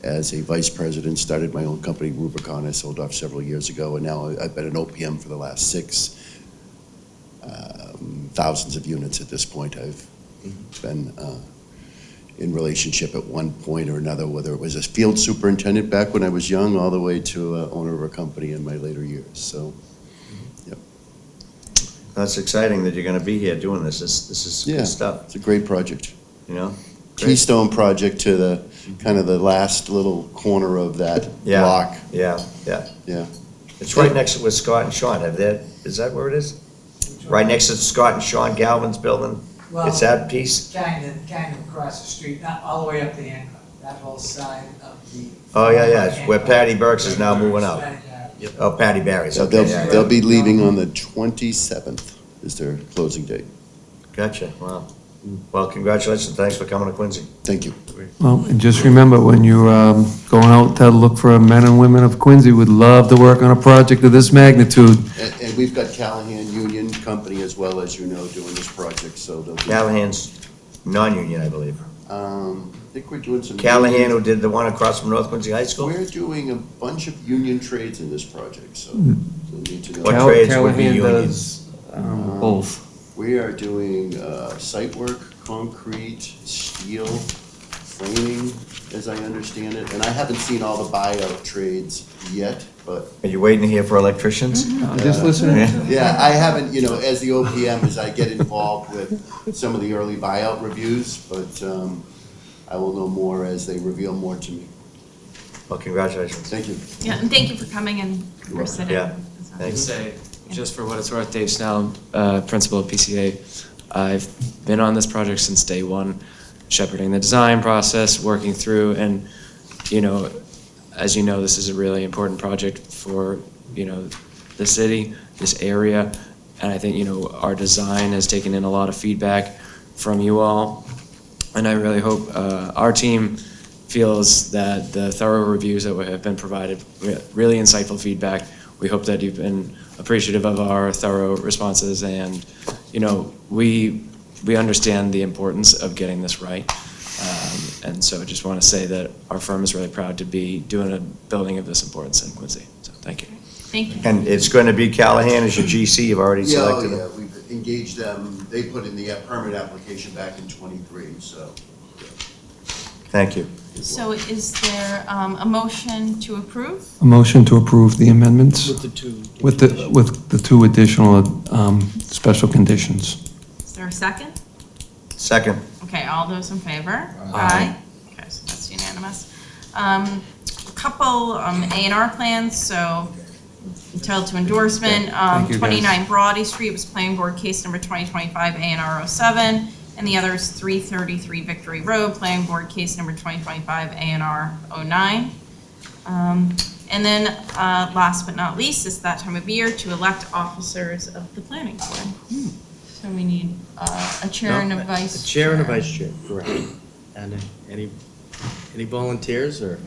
as a vice president, started my own company, Rubicon. I sold off several years ago, and now I've been an OPM for the last 6. Thousands of units at this point. I've been in relationship at one point or another, whether it was a field superintendent back when I was young, all the way to owner of a company in my later years. So, yep. That's exciting that you're gonna be here doing this. This is good stuff. It's a great project. Great. Keystone project to the kind of the last little corner of that block. Yeah. Yeah. It's right next to where Scott and Sean have that, is that where it is? Right next to Scott and Sean Galvin's building? It's that piece? Kind of across the street, not all the way up the Hancock, that whole side of the. Oh, yeah, it's where Patty Burks is now moving out. Oh, Patty Barry's, So okay. they'll be leaving on the 27th is their closing date. Gotcha, wow. Well, congratulations, thanks for coming to Quincy. Thank you. Well, and just remember, when you're going out to look for men and women of Quincy, would love to work on a project of this magnitude. And we've got Callahan Union Company as well, as you know, doing this project, so they'll be. Callahan's non-union, I believe. I think we're doing some. Callahan, who did the one across from North Quincy High School? We're doing a bunch of union trades in this project, so you'll need to know. What trades would be Callahan union? does both. We are doing site work, concrete, steel, framing, as I understand it. And I haven't seen all the buyout trades yet, but. Are you waiting here for electricians? Just listening. Yeah, I haven't, as the OPM, as I get involved with some of the early buyout reviews, but I will know more as they reveal more to me. Well, congratulations. Thank you. Yeah, and thank you for coming and for sitting. Yeah, I'd say, just for what it's worth, Dave Snell, principal of PCA. I've been on this project since day one, shepherding the design process, working through, and, as you know, this is a really important project for, the city, this area, and I think, our design has taken in a lot of feedback from you all, and I really hope our team feels that the thorough reviews that have been provided, really insightful feedback. We hope that you've been appreciative of our thorough responses, and we understand the importance of getting this right. And so I just want to say that our firm is really proud to be doing a building of this importance in Quincy. So thank you. Thank you. And it's going to be Callahan as your GC, you've already selected Yeah, him? we've engaged them. They put in the permit application back in '23, so. Thank you. So is there a motion to approve? A motion to approve the amendments? With the two. With the two additional special conditions. Is there a second? Second. Okay, all those in favor? Aye. Okay, so that's unanimous. A couple A&R plans, so entitled to endorsement. Thank you, guys. 29 Broady Street was planning board case number 2025 A&R 07, and the other is 333 Victory Road, planning board case number 2025 A&R 09. And then, last but not least, it's that time of year to elect officers of the planning board. So we need a chair and a vice chair. A chair and a vice chair, correct. And any volunteers, or?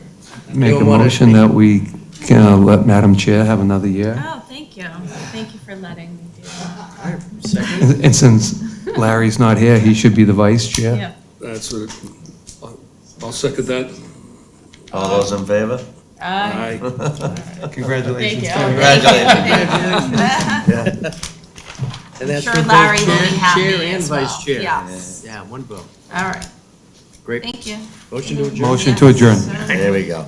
Make a Anyone wanna motion speak? that we let Madam Chair have another year. Oh, thank you. Thank you for letting me do that. All right, second. And since Larry's not here, he should be the vice chair. Yeah. That's what, I'll second that. All those in favor? Aye. Congratulations. Thank you. Congratulations. And that's Sure for both Larry will be chair- happy Chair and as vice well. chair. Yes. Yeah, one vote. All right. Great. Thank you. Motion to adjourn. Motion to adjourn. There we go.